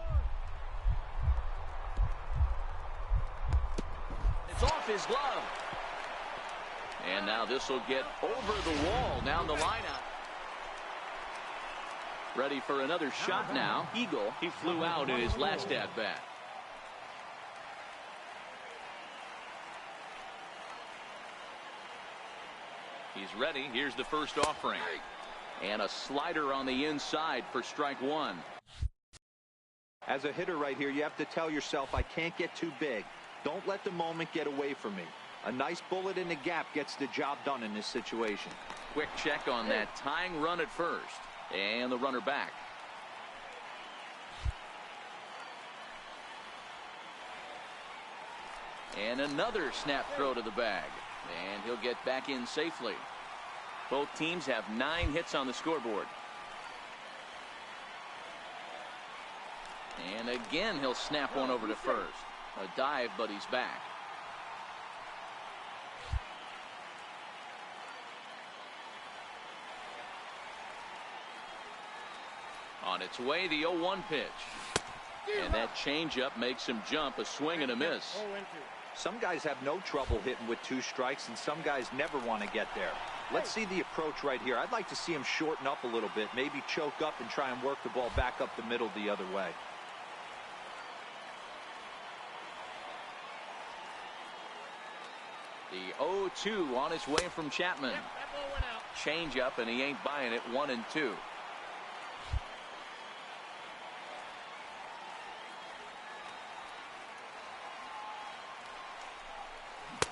It's off his glove. And now this will get over the wall down the lineout. Ready for another shot now. Eagle, he flew out in his last at-bat. He's ready. Here's the first offering. And a slider on the inside for strike 1. As a hitter right here, you have to tell yourself, I can't get too big. Don't let the moment get away from me. A nice bullet in the gap gets the job done in this situation. Quick check on that tying run at first. And the runner back. And another snap throw to the bag. And he'll get back in safely. Both teams have 9 hits on the scoreboard. And again, he'll snap one over to first. A dive, but he's back. On its way, the 0-1 pitch. And that changeup makes him jump, a swing and a miss. Some guys have no trouble hitting with 2 strikes, and some guys never want to get there. Let's see the approach right here. I'd like to see him shorten up a little bit, maybe choke up and try and work the ball back up the middle the other way. The 0-2 on his way from Chapman. Change up, and he ain't buying it. 1-2.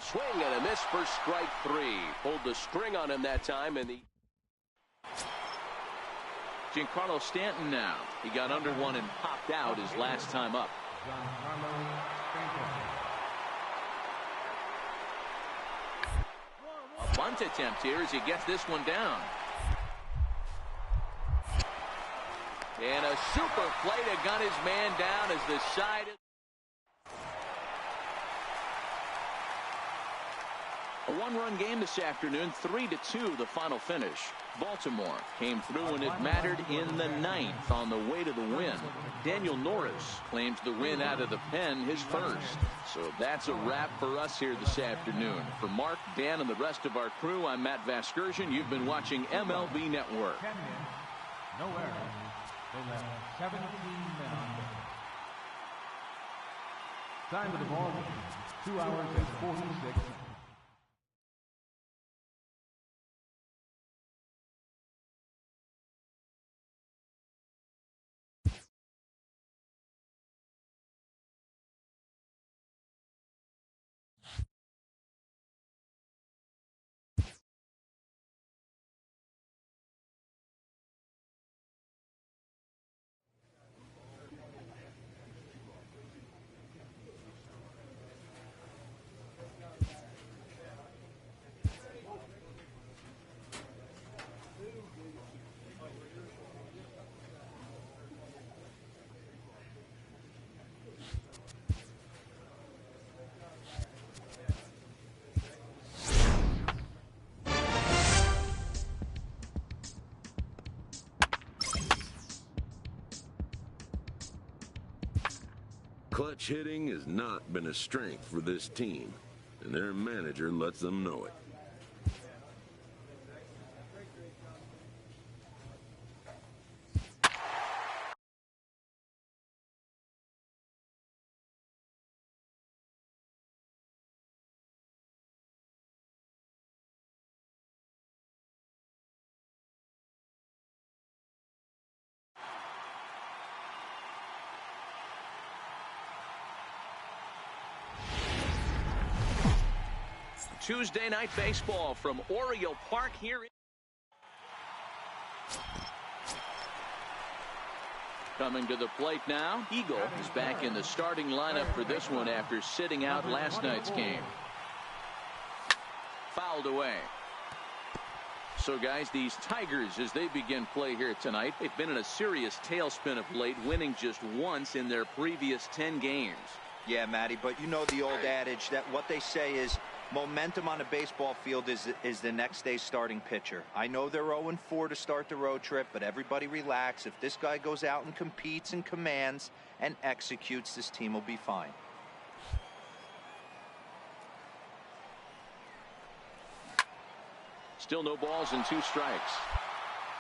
Swing and a miss for strike 3. Pulled the string on him that time, and the Giancarlo Stanton now. He got under one and popped out his last time up. A bunt attempt here as he gets this one down. And a super play to gun his man down as the side is. A 1-run game this afternoon, 3-2 the final finish. Baltimore came through when it mattered in the 9th on the way to the win. Daniel Norris claims the win out of the pen, his first. So that's a wrap for us here this afternoon. For Mark, Dan, and the rest of our crew, I'm Matt Vasgersian. You've been watching MLB Network. 10 men, no errors. They left 17 men on base. Time of the ball game, 2 hours and 46 minutes. Clutch hitting has not been a strength for this team, and their manager lets them know it. Tuesday night baseball from Oriole Park here. Coming to the plate now, Eagle is back in the starting lineup for this one after sitting out last night's game. Fouled away. So guys, these Tigers, as they begin play here tonight, they've been in a serious tailspin of late, winning just once in their previous 10 games. Yeah, Matty, but you know the old adage that what they say is momentum on a baseball field is the next day's starting pitcher. I know they're 0-4 to start the road trip, but everybody relax. If this guy goes out and competes and commands and executes, this team will be fine. Still no balls and 2 strikes.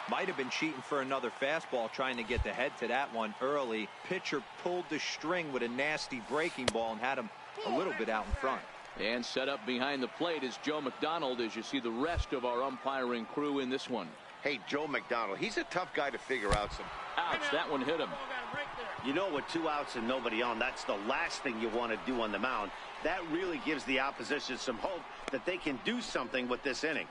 Might have been cheating for another fastball, trying to get the head to that one early. Pitcher pulled the string with a nasty breaking ball and had him a little bit out in front. And set up behind the plate is Joe McDonald as you see the rest of our umpiring crew in this one. Hey, Joe McDonald, he's a tough guy to figure out some. Ouch, that one hit him. You know, with 2 outs and nobody on, that's the last thing you want to do on the mound. That really gives the opposition some hope that they can do something with this inning.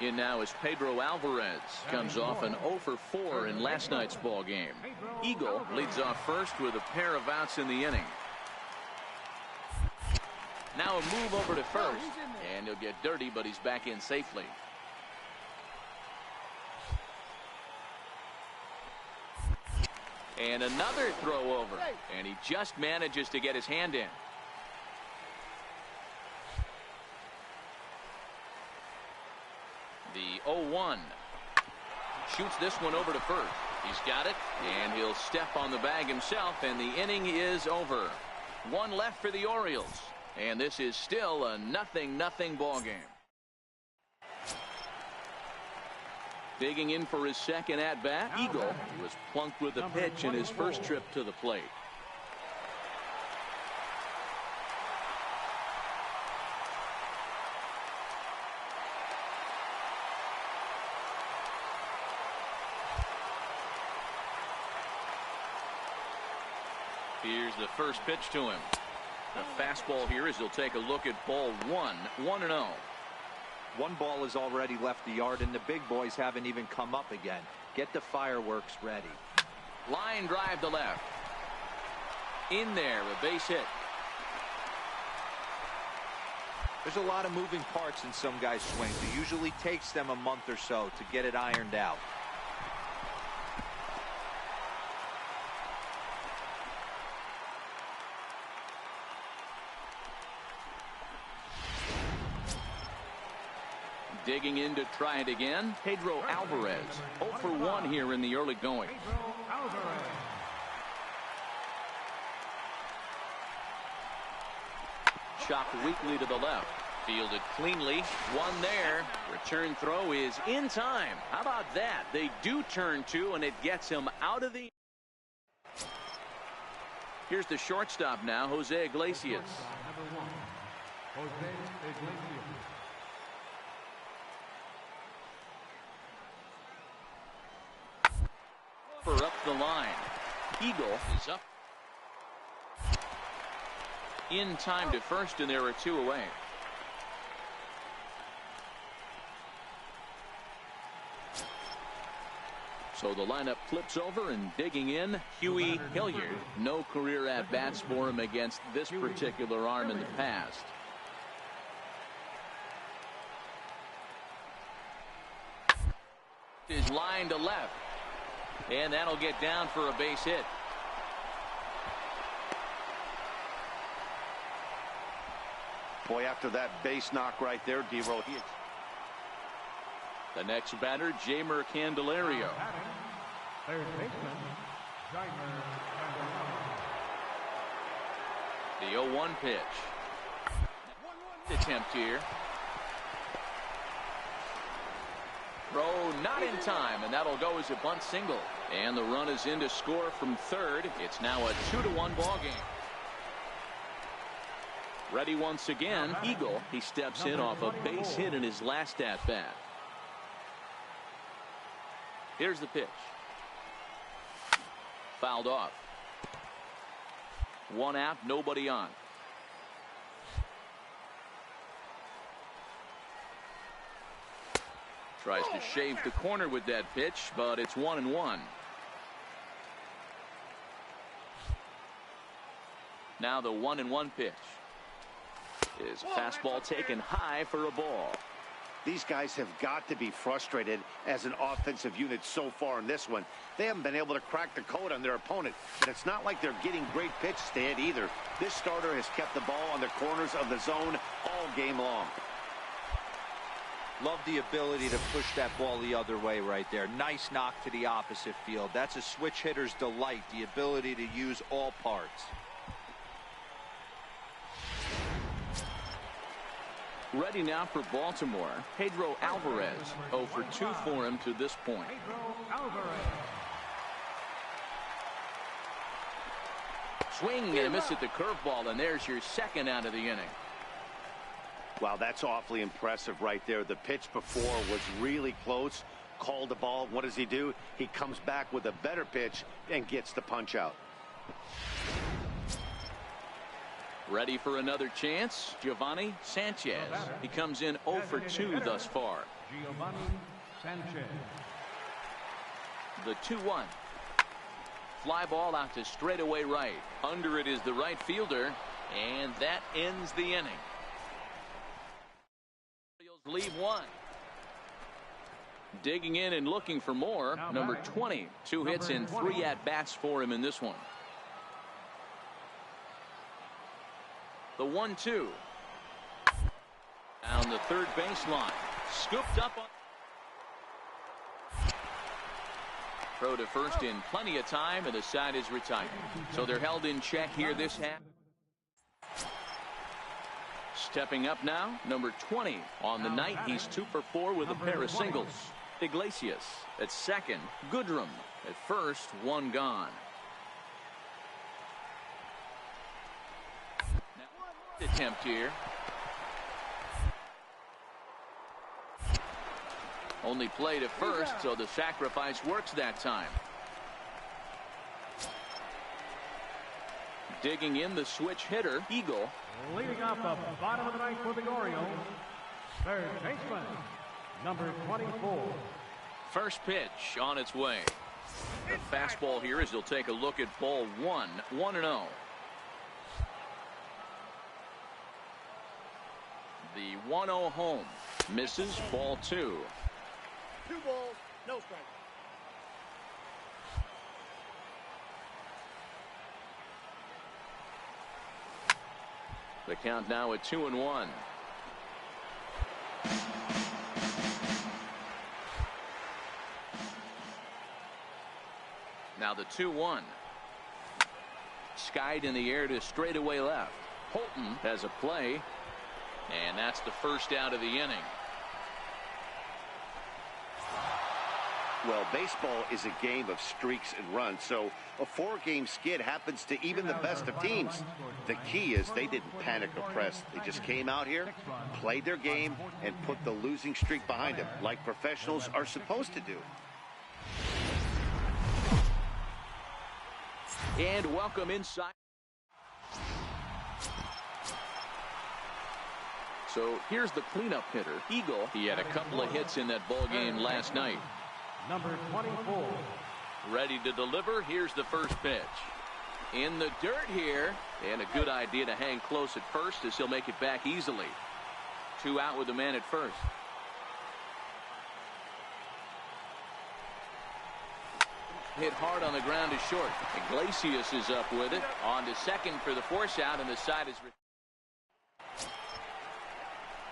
In now is Pedro Alvarez. Comes off an 0-for-4 in last night's ball game. Eagle leads off first with a pair of outs in the inning. Now a move over to first, and he'll get dirty, but he's back in safely. And another throw over, and he just manages to get his hand in. The 0-1. Shoots this one over to first. He's got it, and he'll step on the bag himself, and the inning is over. One left for the Orioles. And this is still a 0-0 ball game. Digging in for his second at-bat, Eagle was plunked with a pitch in his first trip to the plate. Here's the first pitch to him. The fastball here as he'll take a look at ball one. 1-0. One ball has already left the yard, and the big boys haven't even come up again. Get the fireworks ready. Line drive to left. In there, a base hit. There's a lot of moving parts in some guys' swings. It usually takes them a month or so to get it ironed out. Digging in to try it again, Pedro Alvarez. 0 for 1 here in the early going. Chopped weakly to the left. Fielded cleanly. One there. Return throw is in time. How about that? They do turn two, and it gets him out of the... Here's the shortstop now, Jose Iglesias. For up the line. Eagle is up. In time to first, and there are two away. So the lineup flips over, and digging in, Huey Hilliard. No career at-bats for him against this particular arm in the past. Is line to left. And that'll get down for a base hit. Boy, after that base knock right there, D-Roll. The next batter, Jeimer Candelario. Third baseman, Jeimer Candelario. The 0-1 pitch. Attempt here. Throw not in time, and that'll go as a bunt single. And the run is in to score from third. It's now a 2-1 ball game. Ready once again, Eagle. He steps in off a base hit in his last at-bat. Here's the pitch. Fouled off. One out, nobody on. Tries to shave the corner with that pitch, but it's 1-1. Now the 1-1 pitch. Is fastball taken high for a ball. These guys have got to be frustrated as an offensive unit so far in this one. They haven't been able to crack the code on their opponent, but it's not like they're getting great pitches to hit either. This starter has kept the ball on the corners of the zone all game long. Love the ability to push that ball the other way right there. Nice knock to the opposite field. That's a switch hitter's delight, the ability to use all parts. Ready now for Baltimore, Pedro Alvarez. 0 for 2 for him to this point. Swing and a miss at the curveball, and there's your second out of the inning. Wow, that's awfully impressive right there. The pitch before was really close. Called the ball. What does he do? He comes back with a better pitch and gets the punch out. Ready for another chance, Giovanni Sanchez. He comes in 0 for 2 thus far. Giovanni Sanchez. The 2-1. Fly ball out to straightaway right. Under it is the right fielder, and that ends the inning. Leave one. Digging in and looking for more. Number 20. 2 hits and 3 at-bats for him in this one. The 1-2. Down the third baseline. Scooped up on. Throw to first in plenty of time, and the side is retired. So they're held in check here this half. Stepping up now, number 20. On the night, he's 2 for 4 with a pair of singles. Iglesias at second. Goodrum at first. One gone. Now, attempt here. Only played at first, so the sacrifice works that time. Digging in the switch hitter, Eagle. Leading off the bottom of the ninth for the Orioles, third baseman, number 24. First pitch on its way. The fastball here as he'll take a look at ball 1, 1-0. The 1-0 home. Misses ball 2. 2 balls, no strikes. The count now at 2-1. Now the 2-1. Skied in the air to straightaway left. Holton has a play, and that's the first out of the inning. Well, baseball is a game of streaks and runs, so a 4-game skid happens to even the best of teams. The key is they didn't panic or press. They just came out here, played their game, and put the losing streak behind them, like professionals are supposed to do. And welcome inside. So here's the cleanup hitter, Eagle. He had a couple of hits in that ball game last night. Number 24. Ready to deliver. Here's the first pitch. In the dirt here. And a good idea to hang close at first as he'll make it back easily. 2 out with the man at first. Hit hard on the ground is short. Iglesias is up with it. On to second for the force out, and the side is...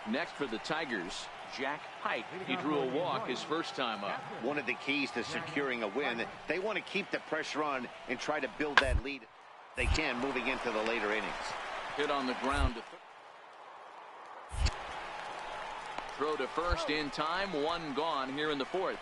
Next for the Tigers, Jack Pike. He drew a walk his first time up. One of the keys to securing a win, they want to keep the pressure on and try to build that lead they can moving into the later innings. Hit on the ground to throw to first in time. 1 gone here in the 4th.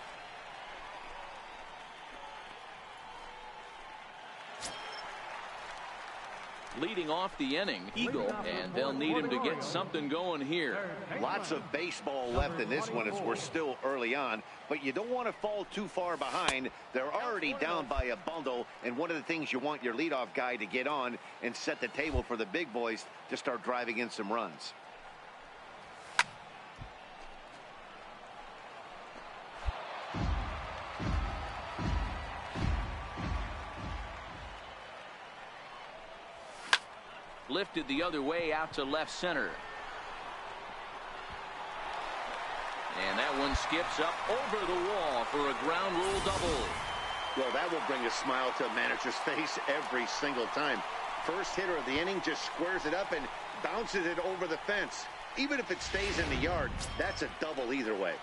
Leading off the inning, Eagle, and they'll need him to get something going here. Lots of baseball left in this one as we're still early on, but you don't want to fall too far behind. They're already down by a bundle, and one of the things you want your leadoff guy to get on and set the table for the big boys to start driving in some runs. Lifted the other way out to left center. And that one skips up over the wall for a ground rule double. Well, that will bring a smile to a manager's face every single time. First hitter of the inning just squares it up and bounces it over the fence. Even if it stays in the yard, that's a double either way.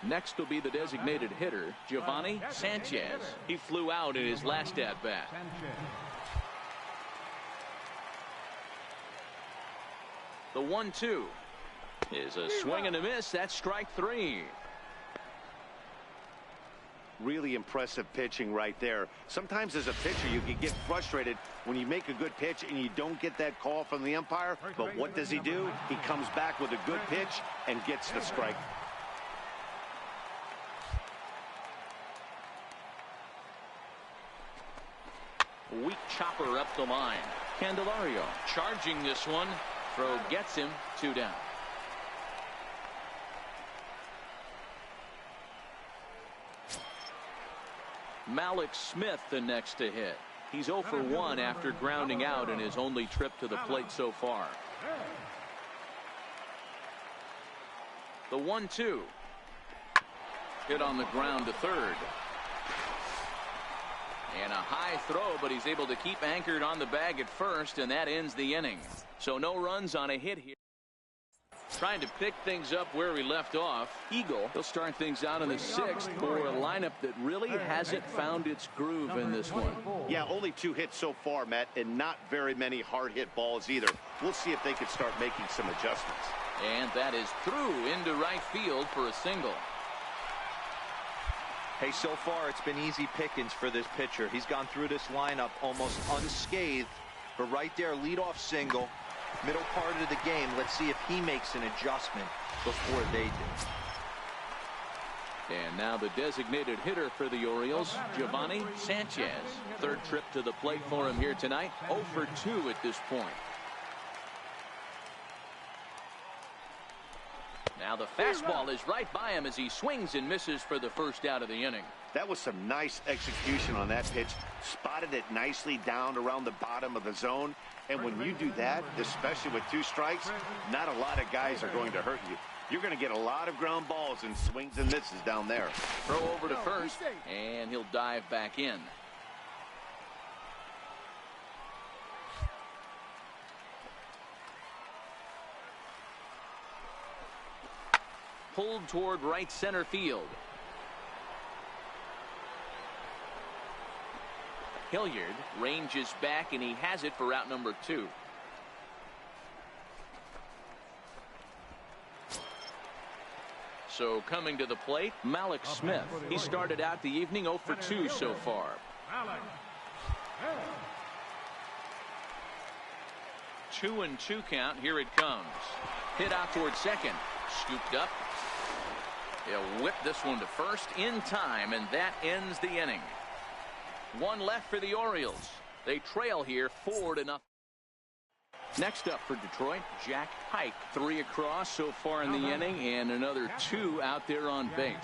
Next will be the designated hitter, Giovanni Sanchez. He flew out in his last at-bat. The 1-2 is a swing and a miss. That's strike 3. Really impressive pitching right there. Sometimes as a pitcher you can get frustrated when you make a good pitch and you don't get that call from the umpire. But what does he do? He comes back with a good pitch and gets the strike. Weak chopper up the line. Candelario charging this one. Throw gets him. 2 down. Malik Smith the next to hit. He's 0 for 1 after grounding out in his only trip to the plate so far. The 1-2. Hit on the ground to third. And a high throw, but he's able to keep anchored on the bag at first, and that ends the inning. So no runs on a hit here. Trying to pick things up where we left off. Eagle, he'll start things out in the 6th for a lineup that really hasn't found its groove in this one. Yeah, only 2 hits so far, Matt, and not very many hard hit balls either. We'll see if they can start making some adjustments. And that is through into right field for a single. Hey, so far it's been easy pickings for this pitcher. He's gone through this lineup almost unscathed. But right there, leadoff single. Middle part of the game. Let's see if he makes an adjustment before they do. And now the designated hitter for the Orioles, Giovanni Sanchez. 3rd trip to the plate for him here tonight. 0 for 2 at this point. Now the fastball is right by him as he swings and misses for the first out of the inning. That was some nice execution on that pitch. Spotted it nicely down around the bottom of the zone. And when you do that, especially with 2 strikes, not a lot of guys are going to hurt you. You're going to get a lot of ground balls and swings and misses down there. Throw over to first, and he'll dive back in. Pulled toward right center field. Hilliard ranges back, and he has it for out number 2. So coming to the plate, Malik Smith. He started out the evening 0 for 2 so far. 2-2 count. Here it comes. Hit out toward second. Scooped up. He'll whip this one to first in time, and that ends the inning. 1 left for the Orioles. They trail here 4-0. Next up for Detroit, Jack Pike. 3 across so far in the inning, and another 2 out there on base.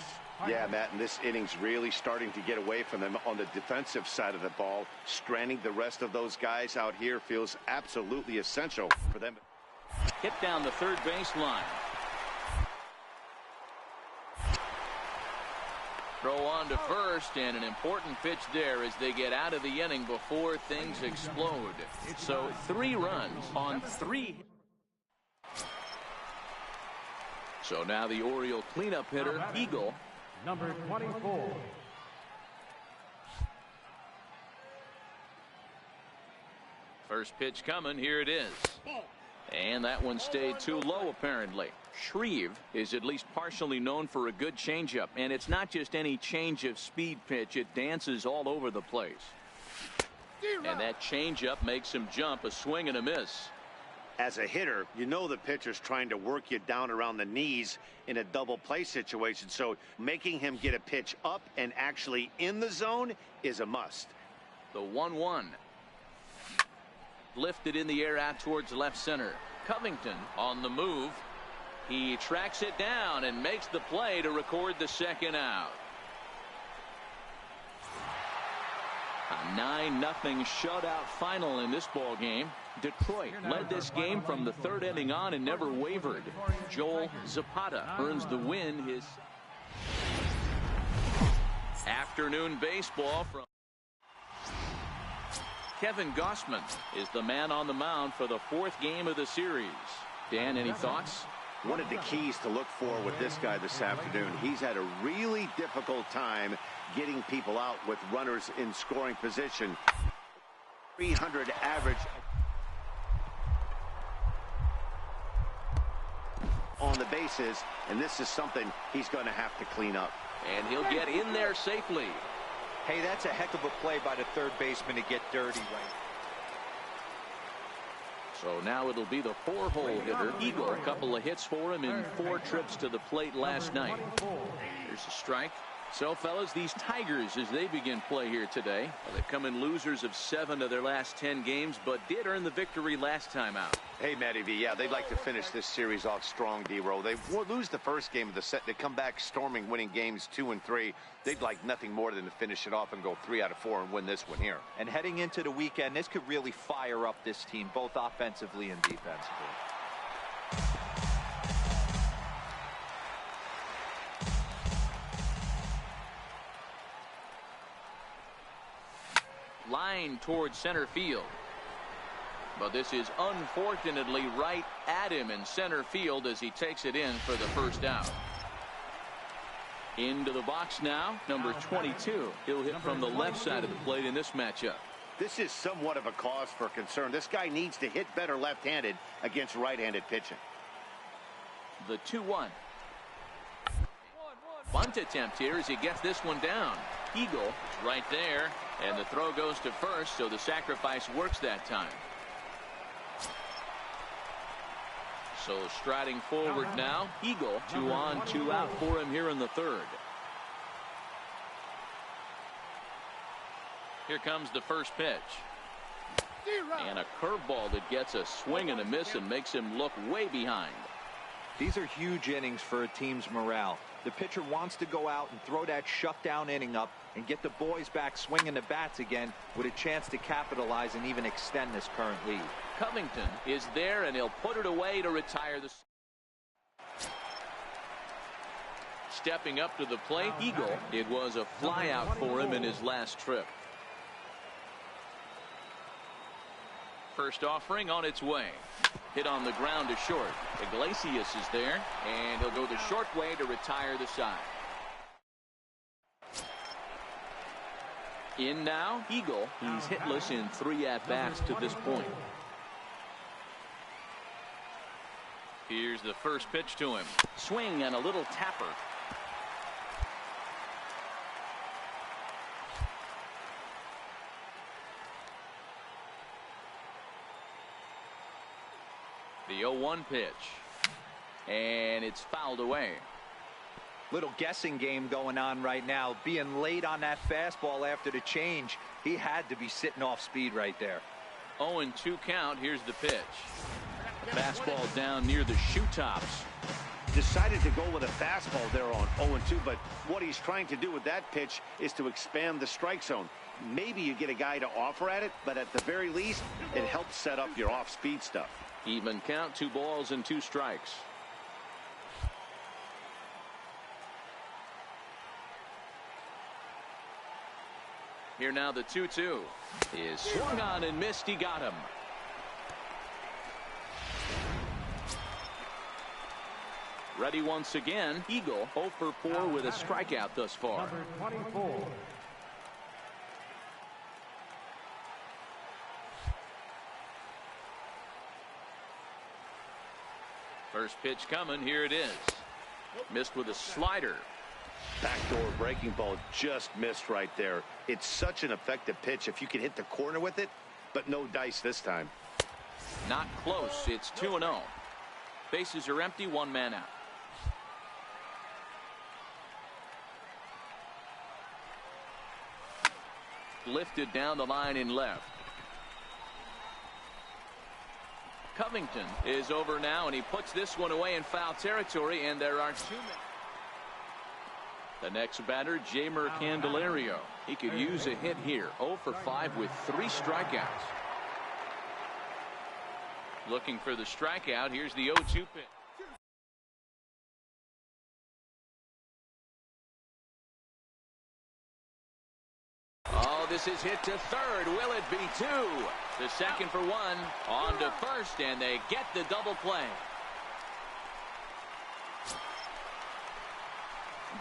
Yeah, Matt, and this inning's really starting to get away from them on the defensive side of the ball. Stranding the rest of those guys out here feels absolutely essential for them. Hit down the third base line. Throw on to first, and an important pitch there as they get out of the inning before things explode. So 3 runs on 3. So now the Oriole cleanup hitter, Eagle. Number 24. First pitch coming. Here it is. And that one stayed too low, apparently. Shreve is at least partially known for a good changeup, and it's not just any change of speed pitch. It dances all over the place. And that changeup makes him jump, a swing and a miss. As a hitter, you know the pitcher's trying to work you down around the knees in a double play situation, so making him get a pitch up and actually in the zone is a must. The 1-1. Lifted in the air out towards left center. Covington on the move. He tracks it down and makes the play to record the second out. A 9-0 shutout final in this ball game. Detroit led this game from the 3rd inning on and never wavered. Joel Zapata earns the win. His afternoon baseball from Kevin Gausman is the man on the mound for the 4th game of the series. Dan, any thoughts? One of the keys to look for with this guy this afternoon, he's had a really difficult time getting people out with runners in scoring position. 300 average on the bases, and this is something he's going to have to clean up. And he'll get in there safely. Hey, that's a heck of a play by the 3rd baseman to get dirty right. So now it'll be the 4-hole hitter, Eagle. A couple of hits for him in 4 trips to the plate last night. Here's a strike. So, fellas, these Tigers, as they begin play here today, they've come in losers of 7 of their last 10 games, but did earn the victory last time out. Hey, Matty V, yeah, they'd like to finish this series off strong, D-Row. They lose the first game of the set. They come back storming, winning games 2 and 3. They'd like nothing more than to finish it off and go 3 out of 4 and win this one here. And heading into the weekend, this could really fire up this team, both offensively and defensively. Line towards center field. But this is unfortunately right at him in center field as he takes it in for the first out. Into the box now, number 22. He'll hit from the left side of the plate in this matchup. This is somewhat of a cause for concern. This guy needs to hit better left-handed against right-handed pitching. The 2-1. Bunt attempt here as he gets this one down. Eagle right there, and the throw goes to first, so the sacrifice works that time. So striding forward now, Eagle. 2 on, 2 out for him here in the third. Here comes the first pitch. And a curveball that gets a swing and a miss and makes him look way behind. These are huge innings for a team's morale. The pitcher wants to go out and throw that shutdown inning up and get the boys back swinging the bats again with a chance to capitalize and even extend this current lead. Covington is there, and he'll put it away to retire the. Stepping up to the plate, Eagle. It was a fly out for him in his last trip. First offering on its way. Hit on the ground to short. Iglesias is there, and he'll go the short way to retire the side. In now, Eagle. He's hitless in 3 at-bats to this point. Here's the first pitch to him. Swing and a little tapper. The 0-1 pitch. And it's fouled away. Little guessing game going on right now. Being late on that fastball after the change. He had to be sitting off speed right there. 0-2 count. Here's the pitch. The fastball down near the shoe tops. Decided to go with a fastball there on 0-2, but what he's trying to do with that pitch is to expand the strike zone. Maybe you get a guy to offer at it, but at the very least, it helps set up your off-speed stuff. Even count, 2 balls and 2 strikes. Here now the 2-2 is swung on and missed. He got him. Ready once again. Eagle 0 for 4 with a strikeout thus far. Number 24. First pitch coming. Here it is. Missed with a slider. Backdoor breaking ball just missed right there. It's such an effective pitch if you can hit the corner with it, but no dice this time. Not close. It's 2-0. Bases are empty. 1 man out. Lifted down the line in left. Covington is over now, and he puts this one away in foul territory, and there are 2 men. The next batter, Jeimer Candelario. He could use a hit here. 0 for 5 with 3 strikeouts. Looking for the strikeout. Here's the 0-2 pitch. Oh, this is hit to third. Will it be 2? The second for 1. On to first, and they get the double play.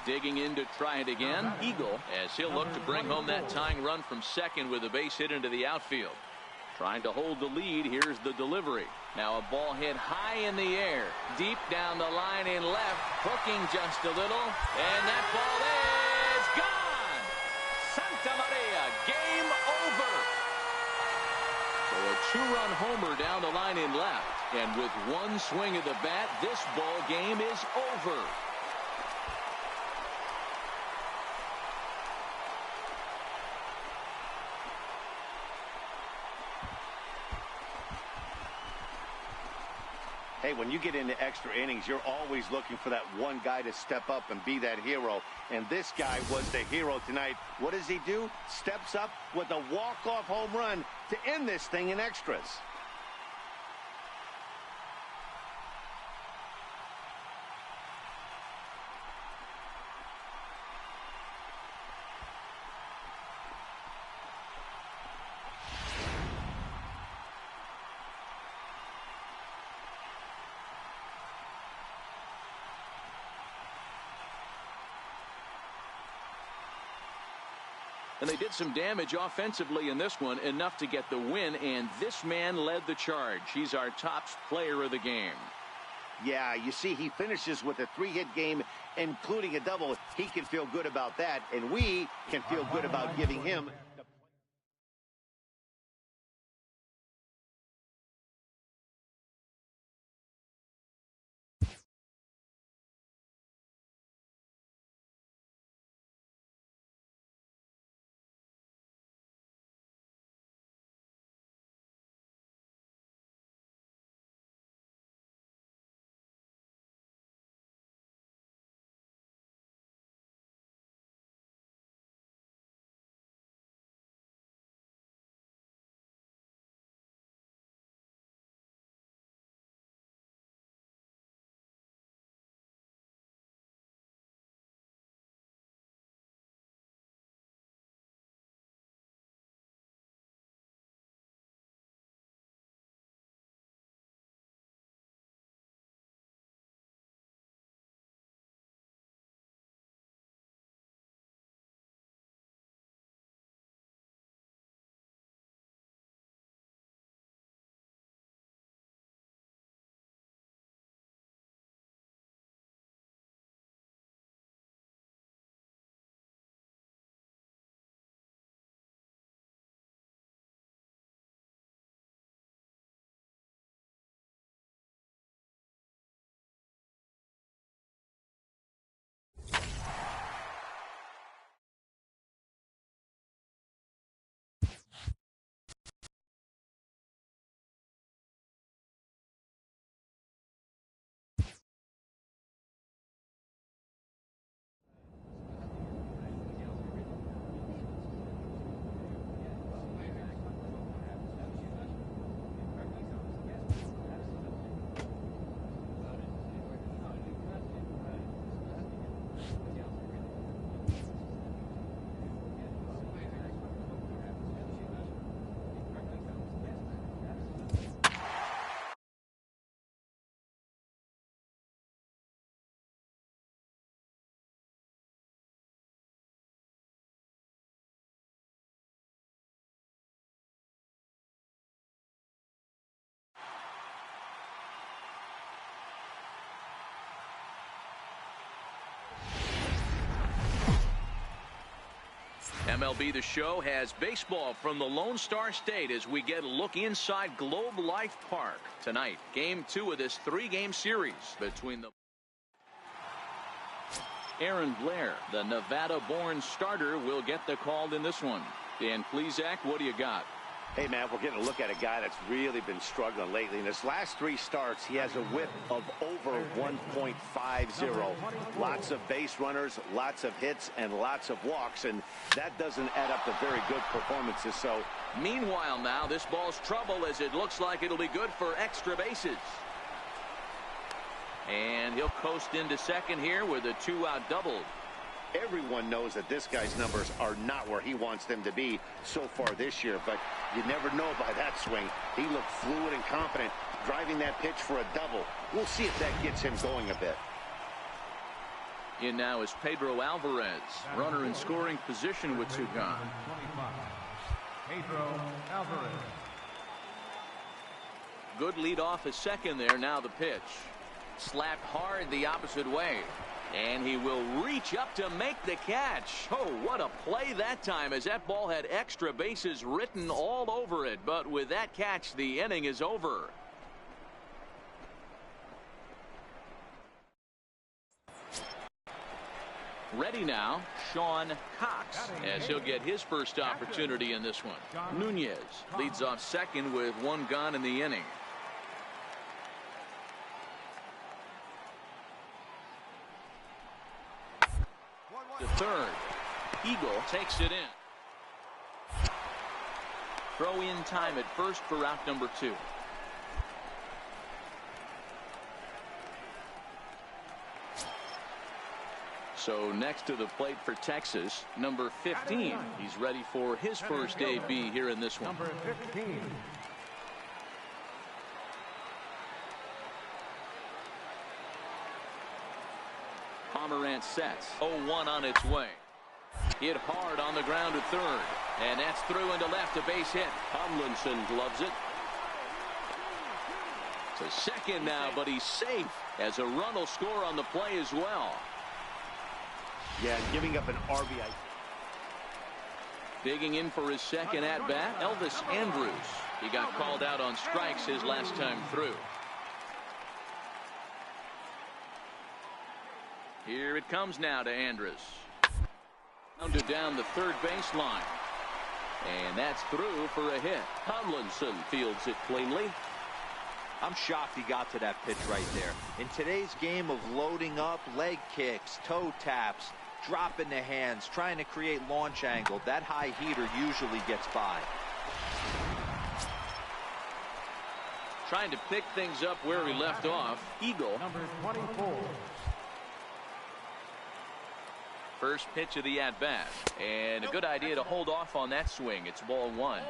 Digging in to try it again. Eagle, as he'll look to bring home that tying run from second with a base hit into the outfield. Trying to hold the lead. Here's the delivery. Now a ball hit high in the air. Deep down the line in left. Hooking just a little. And that ball is gone. Santa Maria. Game over. So a 2-run homer down the line in left. And with 1 swing of the bat, this ball game is over. Hey, when you get into extra innings, you're always looking for that one guy to step up and be that hero. And this guy was the hero tonight. What does he do? Steps up with a walk-off home run to end this thing in extras. And they did some damage offensively in this one, enough to get the win, and this man led the charge. He's our top player of the game. Yeah, you see, he finishes with a 3-hit game, including a double. He can feel good about that, and we can feel good about giving him MLB The Show has baseball from the Lone Star State as we get a look inside Globe Life Park. Tonight, Game 2 of this 3-game series between the Aaron Blair, the Nevada-born starter, will get the call in this one. Dan Plesac, what do you got? Hey, man, we're getting a look at a guy that's really been struggling lately. In his last 3 starts, he has a whip of over 1.50. Lots of base runners, lots of hits, and lots of walks, and that doesn't add up to very good performances. So, meanwhile now, this ball's trouble as it looks like it'll be good for extra bases. And he'll coast into second here with a 2-out double. Everyone knows that this guy's numbers are not where he wants them to be so far this year, but you never know by that swing. He looked fluid and confident, driving that pitch for a double. We'll see if that gets him going a bit. In now is Pedro Alvarez, runner in scoring position with 2 gone. Pedro Alvarez. Good lead off at second there. Now the pitch. Slapped hard the opposite way. And he will reach up to make the catch. Oh, what a play that time, as that ball had extra bases written all over it. But with that catch, the inning is over. Ready now, Sean Cox, as he'll get his first opportunity in this one. Nunez leads off second with 1 gone in the inning. To third. Eagle takes it in. Throw in time at first for out number 2. So next to the plate for Texas, number 15. He's ready for his first AB here in this one. Number 15. Pomerantz sets. 0-1 on its way. Hit hard on the ground to third. And that's through into left, a base hit. Tomlinson gloves it. To second now, but he's safe as a run will score on the play as well. Yeah, giving up an RBI. Digging in for his second at-bat, Elvis Andrus. He got called out on strikes his last time through. Here it comes now to Andrus. Rounded down the third baseline. And that's through for a hit. Tomlinson fields it cleanly. I'm shocked he got to that pitch right there. In today's game of loading up, leg kicks, toe taps, dropping the hands, trying to create launch angle, that high heater usually gets by. Trying to pick things up where he left off. Eagle. Number 24. First pitch of the at-bat. And a good idea to hold off on that swing. It's ball one.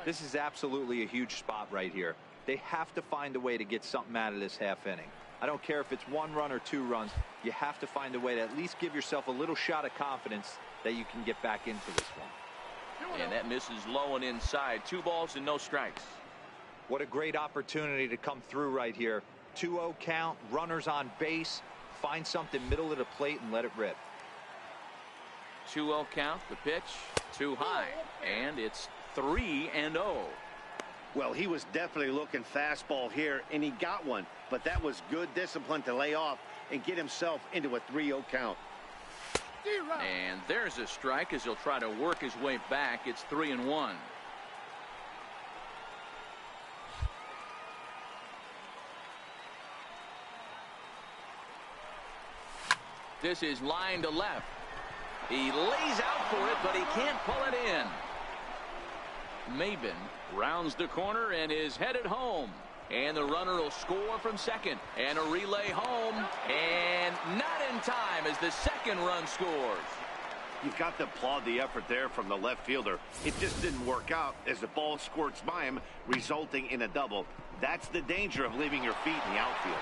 This is absolutely a huge spot right here. They have to find a way to get something out of this half inning. I don't care if it's 1 run or 2 runs. You have to find a way to at least give yourself a little shot of confidence that you can get back into this one. And that misses low and inside. 2 balls and no strikes. What a great opportunity to come through right here. 2-0 count, runners on base. Find something middle of the plate and let it rip. 2-0 count, the pitch too high, and it's 3-0. Well, he was definitely looking fastball here, and he got one. But that was good discipline to lay off and get himself into a 3-0 count. And there's a strike as he'll try to work his way back. It's 3-1. This is line to left. He lays out for it, but he can't pull it in. Maben rounds the corner and is headed home. And the runner will score from second. And a relay home. And not in time as the second run scores. You've got to applaud the effort there from the left fielder. It just didn't work out as the ball squirts by him, resulting in a double. That's the danger of leaving your feet in the outfield.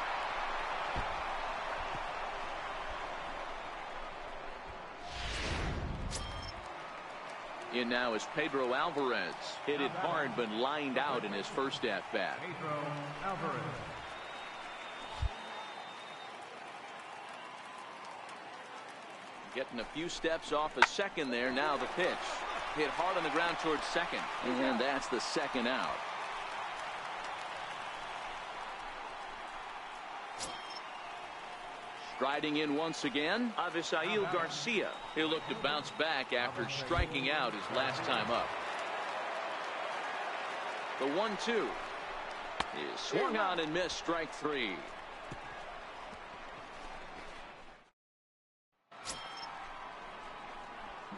In now is Pedro Alvarez. Hit it hard but lined out in his first at-bat. Pedro Alvarez. Getting a few steps off a second there. Now the pitch. Hit hard on the ground towards second. And that's the second out. Striding in once again, Avisail Garcia. He'll look to bounce back after striking out his last time up. The 1-2 is swung on and missed, strike 3.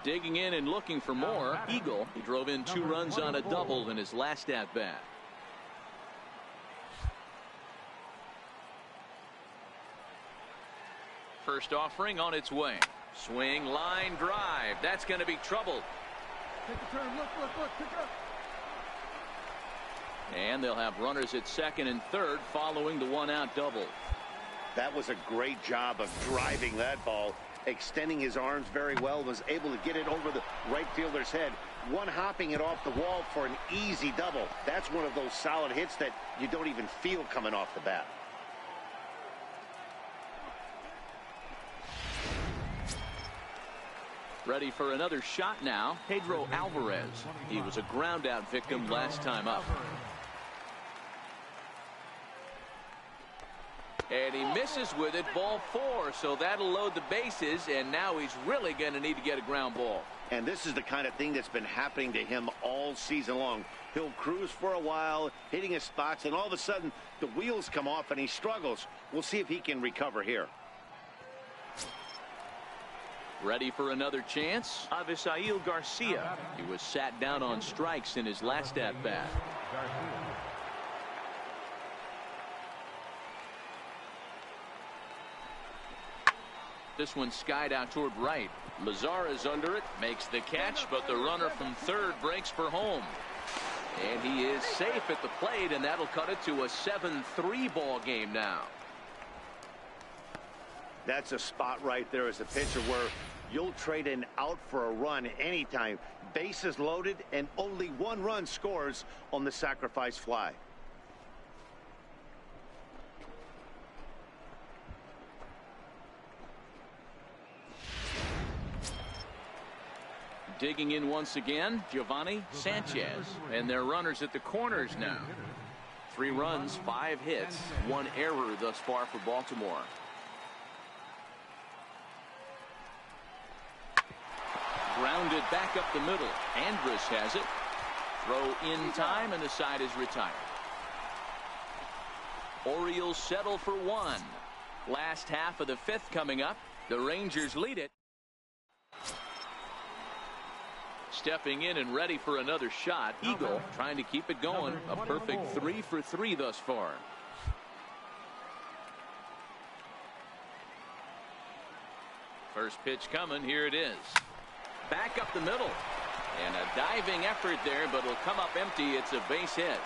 Digging in and looking for more. Eagle. He drove in 2 runs on a double in his last at-bat. First offering on its way. Swing, line, drive. That's going to be trouble. Take a turn. Look, pick up. And they'll have runners at second and third following the 1-out double. That was a great job of driving that ball, extending his arms very well, was able to get it over the right fielder's head, one-hopping it off the wall for an easy double. That's one of those solid hits that you don't even feel coming off the bat. Ready for another shot now. Pedro Alvarez. He was a ground-out victim last time up. And he misses with it, ball 4, so that'll load the bases, and now he's really going to need to get a ground ball. And this is the kind of thing that's been happening to him all season long. He'll cruise for a while, hitting his spots, and all of a sudden the wheels come off and he struggles. We'll see if he can recover here. Ready for another chance? Avisail Garcia. He was sat down on strikes in his last at-bat. This one skied out toward right. Lazar is under it, makes the catch, but the runner from third breaks for home. And he is safe at the plate, and that'll cut it to a 7-3 ball game now. That's a spot right there as a pitcher where You'll trade an out for a run anytime. Bases loaded and only one run scores on the sacrifice fly. Digging in once again, Giovanni Sanchez. And they're runners at the corners now. 3 runs, 5 hits, 1 error thus far for Baltimore. Grounded back up the middle. Andrus has it. Throw in time, and the side is retired. Orioles settle for 1. Last half of the 5th coming up. The Rangers lead it. Stepping in and ready for another shot. Eagle trying to keep it going. A perfect 3 for 3 thus far. First pitch coming. Here it is. Back up the middle. And a diving effort there, but it'll come up empty. It's a base hit.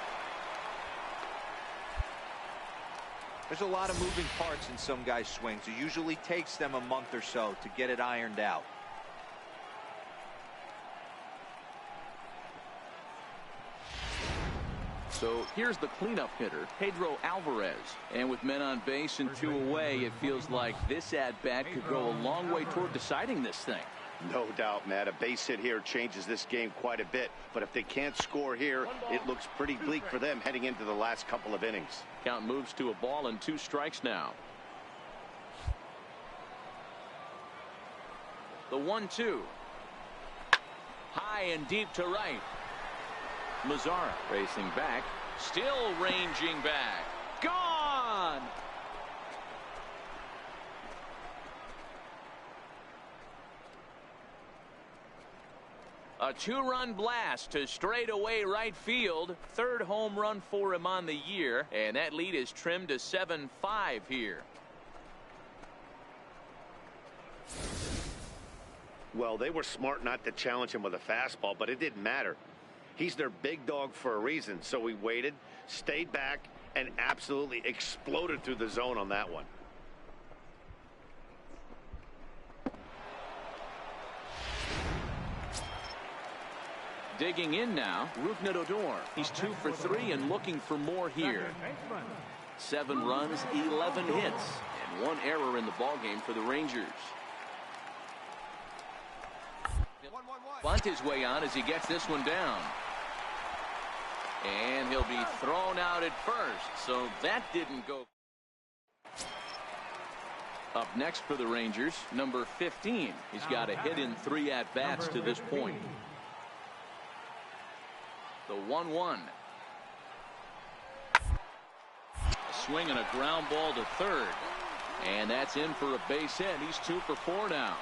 There's a lot of moving parts in some guys' swings. It usually takes them a month or so to get it ironed out. So here's the cleanup hitter, Pedro Alvarez. And with men on base and 2 away, it feels like this at-bat could go a long way toward deciding this thing. No doubt, Matt. A base hit here changes this game quite a bit. But if they can't score here, it looks pretty bleak for them heading into the last couple of innings. Count moves to a ball and 2 strikes now. The 1-2. High and deep to right. Mazzara racing back, still ranging back. Gone! A 2-run blast to straightaway right field. 3rd home run for him on the year, and that lead is trimmed to 7-5 here. Well, they were smart not to challenge him with a fastball, but it didn't matter. He's their big dog for a reason, so he waited, stayed back, and absolutely exploded through the zone on that one. Digging in now, Rougned Odor. He's 2 for 3 and looking for more here. 7 runs, 11 hits, and 1 error in the ballgame for the Rangers. Bunt his way on as he gets this one down. And he'll be thrown out at first, so that didn't go. Up next for the Rangers, number 15. He's got a hit in 3 at-bats to this point. The 1-1. Swing and a ground ball to 3rd. And that's in for a base hit. He's 2 for 4 now.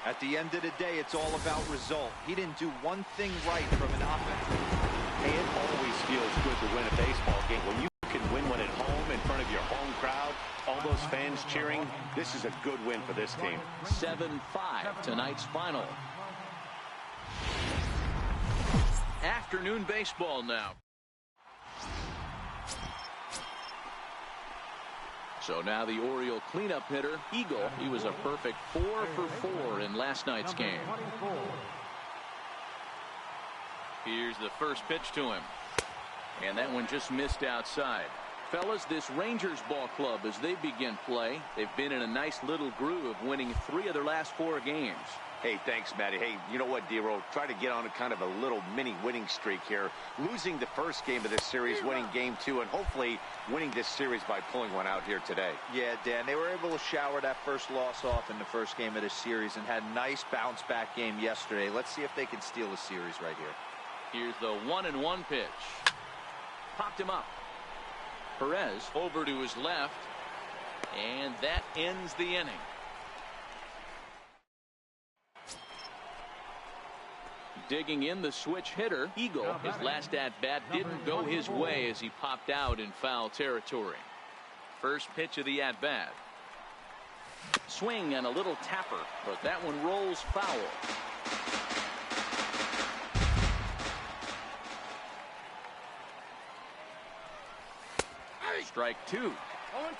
At the end of the day, it's all about result. He didn't do one thing right from an offense. Hey, it always feels good to win a baseball game. When you can win one at home in front of your home crowd, all those fans cheering, this is a good win for this team. 7-5, tonight's final. Afternoon baseball now. So now the Oriole cleanup hitter, Eagle. He was a perfect 4 for 4 in last night's game. Here's the first pitch to him. And that one just missed outside. Fellas, this Rangers ball club, as they begin play, they've been in a nice little groove, winning 3 of their last 4 games. Hey, thanks, Matty. Hey, you know what, D-Roll? Try to get on a kind of a little mini winning streak here. Losing the first game of this series, winning game 2, and hopefully winning this series by pulling one out here today. Yeah, Dan, they were able to shower that first loss off in the first game of this series and had a nice bounce-back game yesterday. Let's see if they can steal the series right here. Here's the 1-1 pitch. Popped him up. Perez over to his left, and that ends the inning. Digging in, the switch hitter, Eagle. His last at-bat didn't go his way as he popped out in foul territory. First pitch of the at-bat. Swing and a little tapper, but that one rolls foul. Strike 2.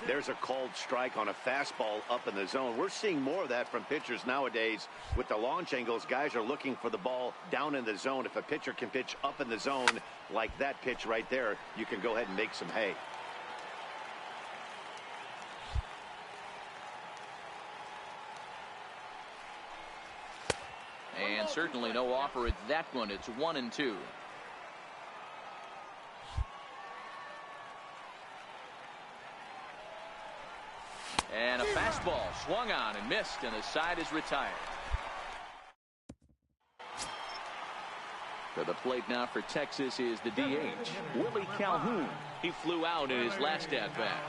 There's a called strike on a fastball up in the zone. We're seeing more of that from pitchers nowadays. With the launch angles, guys are looking for the ball down in the zone. If a pitcher can pitch up in the zone like that pitch right there, you can go ahead and make some hay. And certainly no offer at that one. It's 1-2. And a fastball swung on and missed, and the side is retired. To the plate now for Texas is the DH, Willie Calhoun. He flew out in his last at-bat.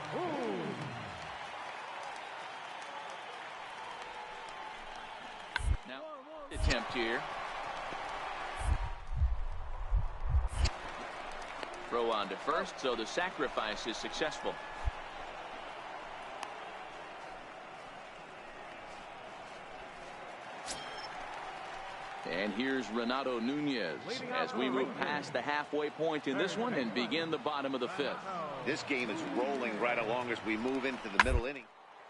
Now, attempt here. Throw on to first, so the sacrifice is successful. And here's Renato Nunez as we move past the halfway point in this one and begin the bottom of the fifth. This game is rolling right along as we move into the middle inning.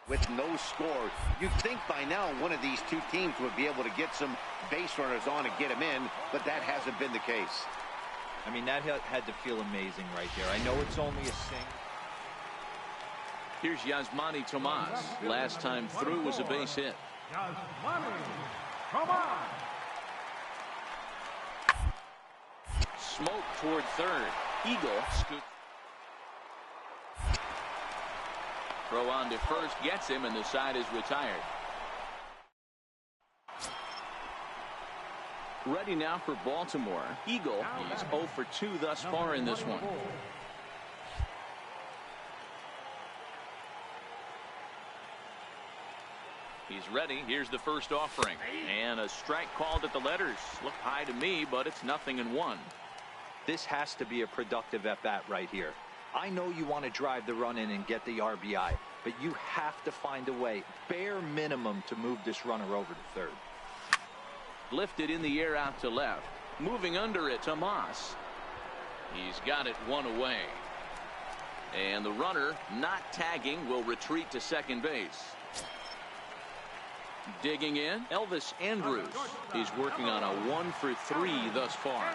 With no score, you'd think by now one of these two teams would be able to get some base runners on and get them in, but that hasn't been the case. I mean, that had to feel amazing right there. I know it's only a sing. Here's Yasmani Tomas. Last time through was a base hit. Yasmani Tomas. Smoke toward third. Eagle scoop. Throw on to first gets him, and the side is retired. Ready now for Baltimore. Eagle, he's 0 for 2 thus far in this one. He's ready. Here's the first offering. And a strike called at the letters. Looked high to me, but it's 0-1. This has to be a productive at-bat right here. I know you want to drive the run in and get the RBI, but you have to find a way, bare minimum, to move this runner over to third. Lifted in the air out to left. Moving under it, Tomas. He's got it one away. And the runner, not tagging, will retreat to second base. Digging in, Elvis Andrus. He's working on a 1 for 3 thus far.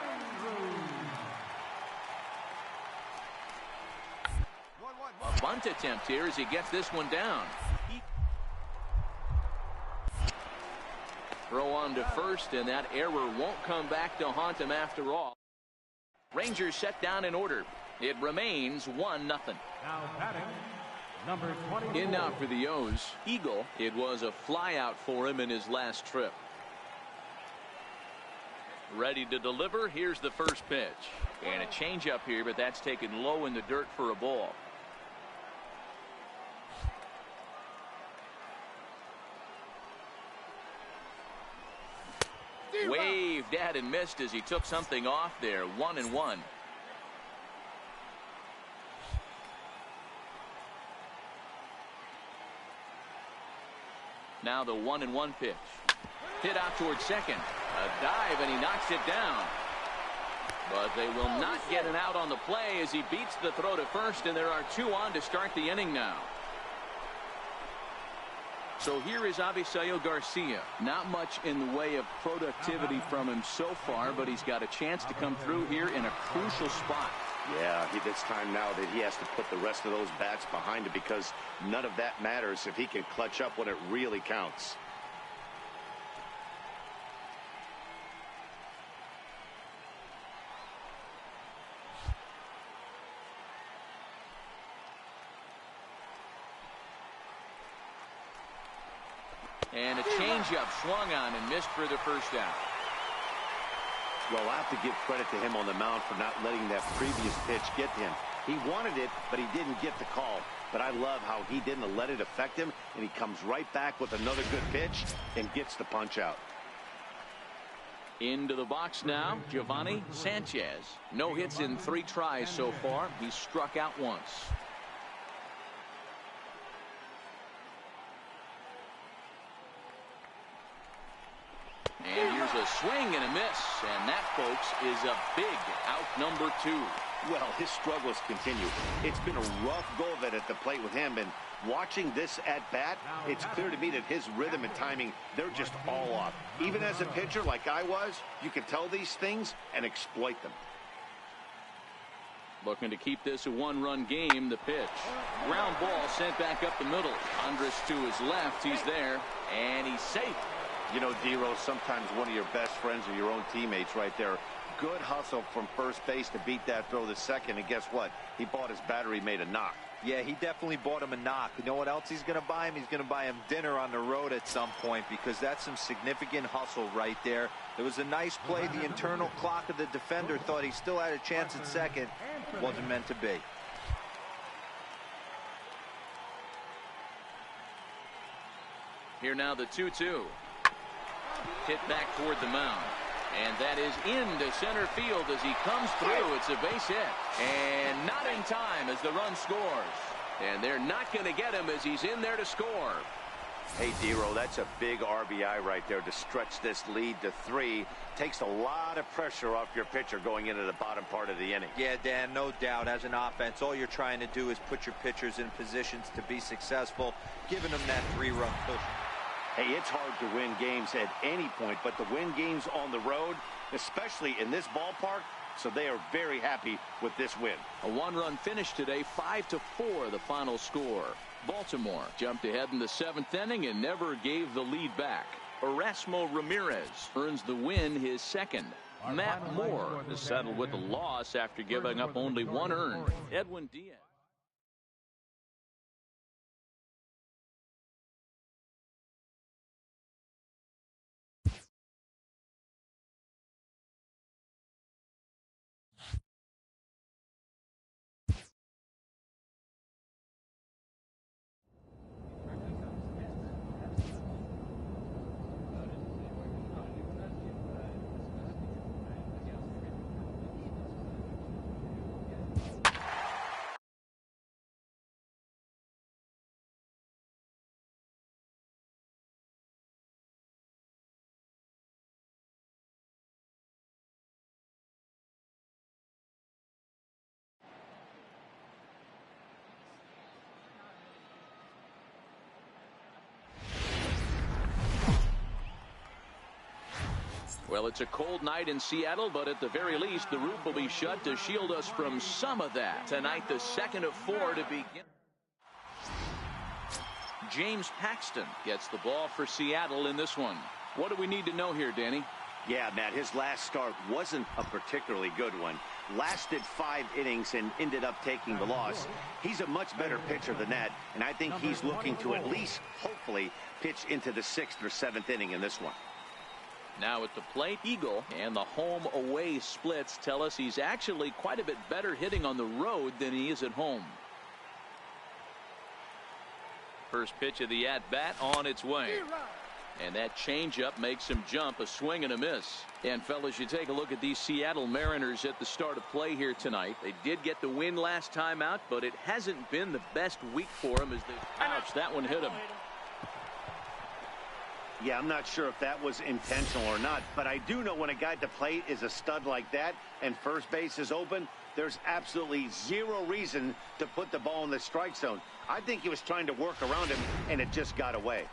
A bunt attempt here as he gets this one down. Throw on to first, and that error won't come back to haunt him after all. Rangers set down in order. It remains 1-0. Now batting, number 24. In now for the O's. Eagle, it was a flyout for him in his last trip. Ready to deliver. Here's the first pitch. And a changeup here, but that's taken low in the dirt for a ball. Waved at and missed as he took something off there. 1-1. Now the 1-1 pitch. Hit out towards second. A dive, and he knocks it down. But they will not get an out on the play as he beats the throw to first, and there are 2 on to start the inning now. So here is Avisail Garcia. Not much in the way of productivity from him so far, but he's got a chance to come through here in a crucial spot. Yeah, it's time now that he has to put the rest of those bats behind him, because none of that matters if he can clutch up when it really counts. And a changeup swung on and missed for the first out. Well, I have to give credit to him on the mound for not letting that previous pitch get to him. He wanted it, but he didn't get the call. But I love how he didn't let it affect him, and he comes right back with another good pitch and gets the punch out. Into the box now, Giovanni Sanchez. No hits in 3 tries so far. He's struck out once. And here's a swing and a miss. And that, folks, is a big out number 2. Well, his struggles continue. It's been a rough go of it at the plate with him, and watching this at-bat, it's clear to me that his rhythm and timing, they're just all off. Even as a pitcher like I was, you can tell these things and exploit them. Looking to keep this a one-run game. The pitch. Ground ball sent back up the middle. Andres to his left. He's there, and he's safe. You know, D-Rose, sometimes one of your best friends are your own teammates right there. Good hustle from first base to beat that throw to second, and guess what? He bought his battery made a knock. Yeah, he definitely bought him a knock. You know what else he's going to buy him? He's going to buy him dinner on the road at some point, because that's some significant hustle right there. It was a nice play. The internal clock of the defender thought he still had a chance at second. Wasn't meant to be. Here now the 2-2. Hit back toward the mound. And that is into center field as he comes through. It's a base hit. And not in time as the run scores. And they're not going to get him as he's in there to score. Hey, D-Ro, that's a big RBI right there to stretch this lead to 3. Takes a lot of pressure off your pitcher going into the bottom part of the inning. Yeah, Dan, no doubt. As an offense, all you're trying to do is put your pitchers in positions to be successful, giving them that 3-run push. Hey, it's hard to win games at any point, but to win games on the road, especially in this ballpark, so they are very happy with this win. A one-run finish today, 5-4 the final score. Baltimore jumped ahead in the 7th inning and never gave the lead back. Erasmo Ramirez earns the win, his second. Matt Moore is settled with a loss after giving up only 1 earned. Edwin Diaz. Well, it's a cold night in Seattle, but at the very least, the roof will be shut to shield us from some of that. Tonight, the 2nd of 4 to begin. James Paxton gets the ball for Seattle in this one. What do we need to know here, Danny? Yeah, Matt, his last start wasn't a particularly good one. Lasted 5 innings and ended up taking the loss. He's a much better pitcher than that, and I think he's looking to at least, hopefully, pitch into the 6th or 7th inning in this one. Now at the plate, Eagle, and the home-away splits tell us he's actually quite a bit better hitting on the road than he is at home. First pitch of the at-bat on its way. And that changeup makes him jump, a swing and a miss. And fellas, you take a look at these Seattle Mariners at the start of play here tonight. They did get the win last time out, but it hasn't been the best week for them as they ouch, that one hit him. Yeah, I'm not sure if that was intentional or not, but I do know when a guy at the plate is a stud like that and first base is open, there's absolutely zero reason to put the ball in the strike zone. I think he was trying to work around him, and it just got away.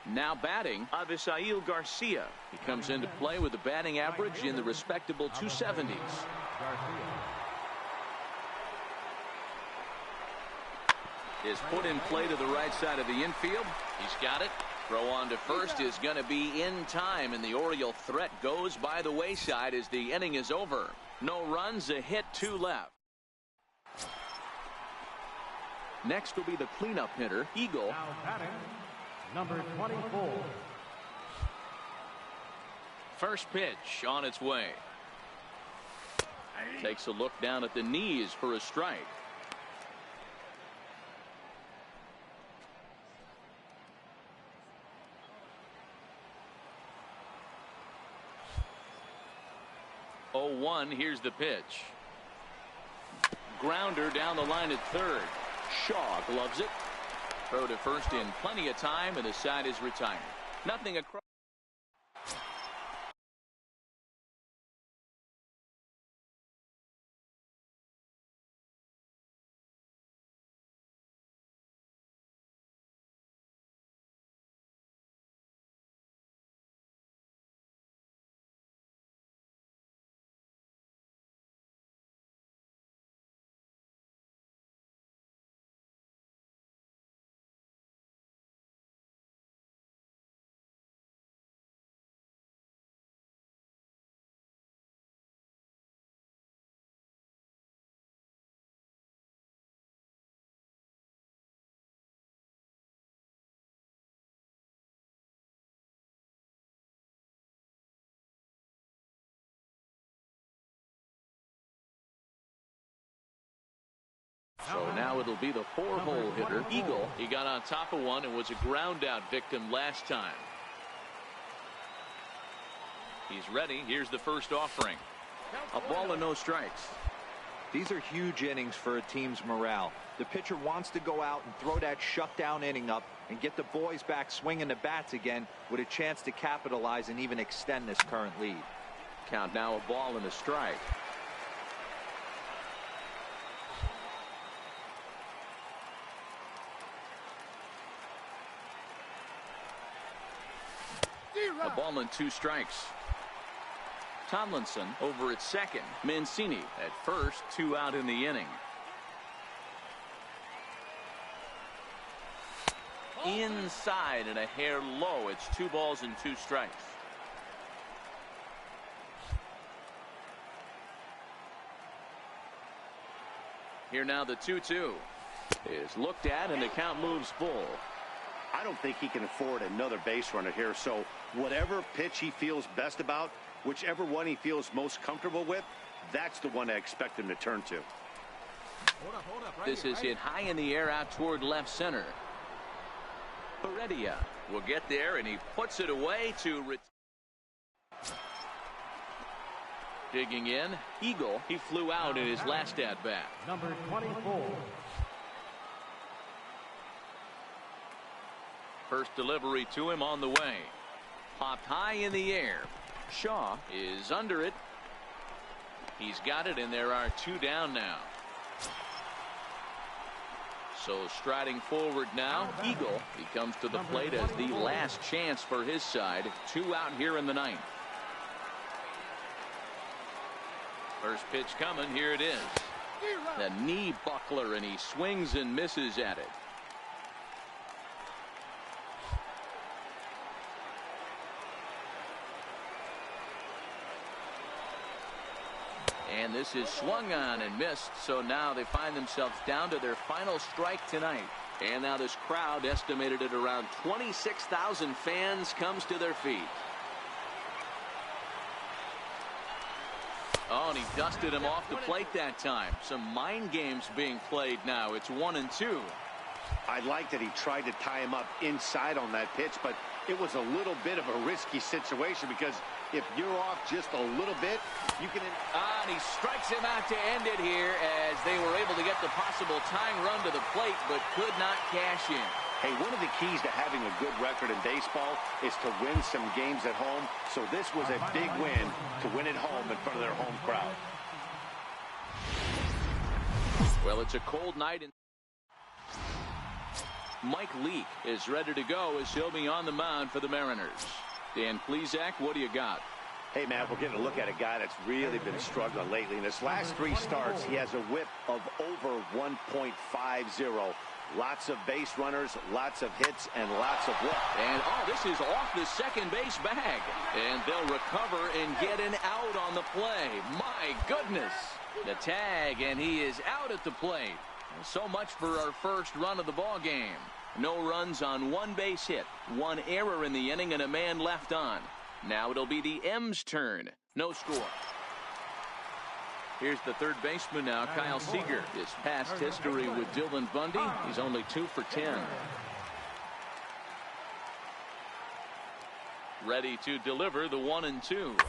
Now batting, Avisail Garcia. He comes into play with a batting average in the respectable 270s. Is put in play to the right side of the infield. He's got it. Throw on to first is going to be in time, and the Oriole threat goes by the wayside as the inning is over. No runs, a hit, 2 left. Next will be the cleanup hitter, Eagle. Now batting, number 24. First pitch on its way. Takes a look down at the knees for a strike. Oh, 1, here's the pitch. Grounder down the line at third. Shaw gloves it. Throw to first in plenty of time, and the side is retired. Nothing across. So now it'll be the 4-hole hitter, Eagle. He got on top of one and was a ground out victim last time. He's ready. Here's the first offering. A ball and no strikes. These are huge innings for a team's morale. The pitcher wants to go out and throw that shutdown inning up and get the boys back swinging the bats again with a chance to capitalize and even extend this current lead. Count now, a ball and a strike. A ball and 2 strikes. Tomlinson over at second. Mancini at first. 2 out in the inning. Inside and a hair low. It's 2 balls and 2 strikes. Here now the 2-2 is looked at and the count moves full. I don't think he can afford another base runner here, so whatever pitch he feels best about, whichever one he feels most comfortable with, that's the one I expect him to turn to. This is hit high in the air out toward left center. Heredia will get there and he puts it away to digging in. Eagle, he flew out in his last at bat. Number 24. First delivery to him on the way. Popped high in the air. Shaw is under it. He's got it, and there are 2 down now. So striding forward now, Eagle. He comes to the plate as the last chance for his side. 2 out here in the 9th. First pitch coming. Here it is. The knee buckler, and he swings and misses at it. And this is swung on and missed, so now they find themselves down to their final strike tonight. And now this crowd, estimated at around 26,000 fans, comes to their feet. Oh, and he dusted him off the plate that time. Some mind games being played now. It's 1-2. I like that he tried to tie him up inside on that pitch, but it was a little bit of a risky situation because if you're off just a little bit, you can... And he strikes him out to end it here as they were able to get the possible tying run to the plate, but could not cash in. Hey, one of the keys to having a good record in baseball is to win some games at home. So this was a big win to win at home in front of their home crowd. Well, it's a cold night. Mike Leake is ready to go as he'll be on the mound for the Mariners. Dan Plesac, what do you got? Hey, man, we're getting a look at a guy that's really been struggling lately. In his last 3 starts, he has a whip of over 1.50. Lots of base runners, lots of hits, and lots of whip. And, oh, this is off the second base bag. And they'll recover and get an out on the play. My goodness. The tag, and he is out at the plate. So much for our first run of the ball game. No runs on 1 base hit, 1 error in the inning, and a man left on. Now it'll be the M's turn. No score. Here's the third baseman now, Kyle Seager. His past history with Dylan Bundy, he's only 2 for 10. Ready to deliver the 1-2.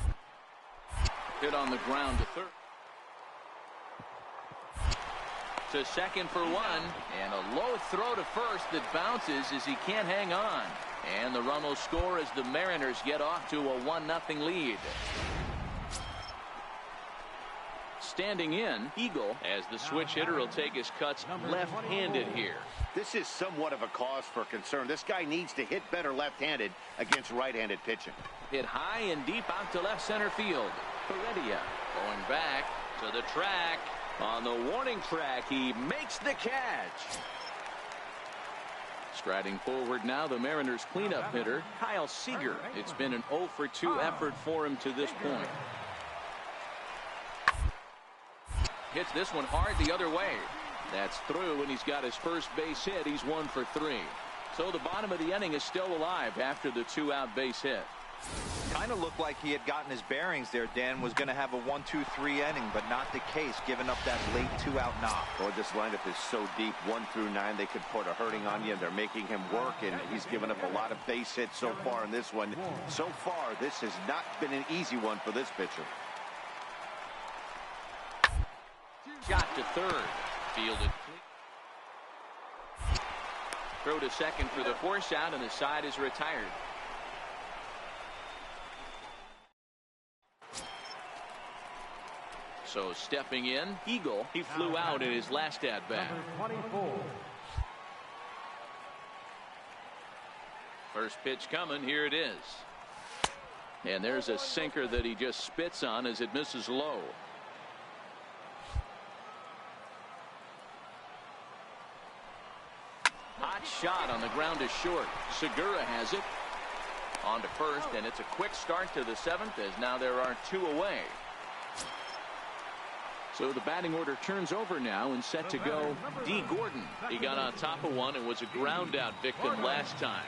Hit on the ground to third. To second for 1, and a low throw to first that bounces as he can't hang on. And the run will score as the Mariners get off to a 1-0 lead. Standing in, Eagle, as the switch hitter will take his cuts left-handed here. This is somewhat of a cause for concern. This guy needs to hit better left-handed against right-handed pitching. Hit high and deep out to left center field. Heredia going back to the track. On the warning track, he makes the catch. Striding forward now, the Mariners cleanup hitter, Kyle Seager. It's been an 0 for 2 effort for him to this point. Hits this one hard the other way. That's through, and he's got his first base hit. He's 1 for 3. So the bottom of the inning is still alive after the 2-out base hit. Kind of looked like he had gotten his bearings there, Dan. Was going to have a 1-2-3 inning, but not the case, giving up that late 2-out knock. Well, this lineup is so deep, 1 through 9, they could put a hurting on you. They're making him work, and he's given up a lot of base hits so far in this one. So far, this has not been an easy one for this pitcher. Shot to third. Fielded. Throw to second for the force out, and the side is retired. So stepping in, Eagle. He flew out in his last at-bat. Number 24. First pitch coming. Here it is. And there's a sinker that he just spits on as it misses low. Hot shot on the ground is short. Segura has it. On to first, and it's a quick start to the 7th as now there are 2 away. So the batting order turns over now and set to go D. Gordon. He got on top of one and was a ground out victim last time.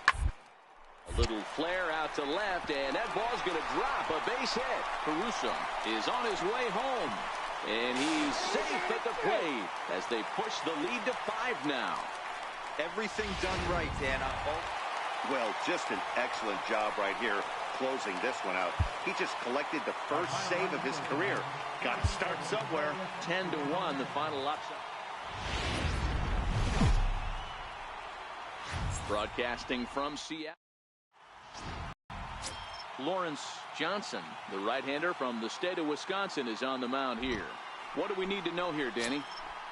A little flare out to left, and that ball's going to drop. A base hit. Caruso is on his way home, and he's safe at the plate as they push the lead to 5 now. Everything done right, Dan. Well, just an excellent job right here closing this one out. He just collected the first save of his career. Got to start somewhere. 10-1, the final upset. Broadcasting from Seattle, Lawrence Johnson, the right-hander from the state of Wisconsin, is on the mound here. What do we need to know here, Danny?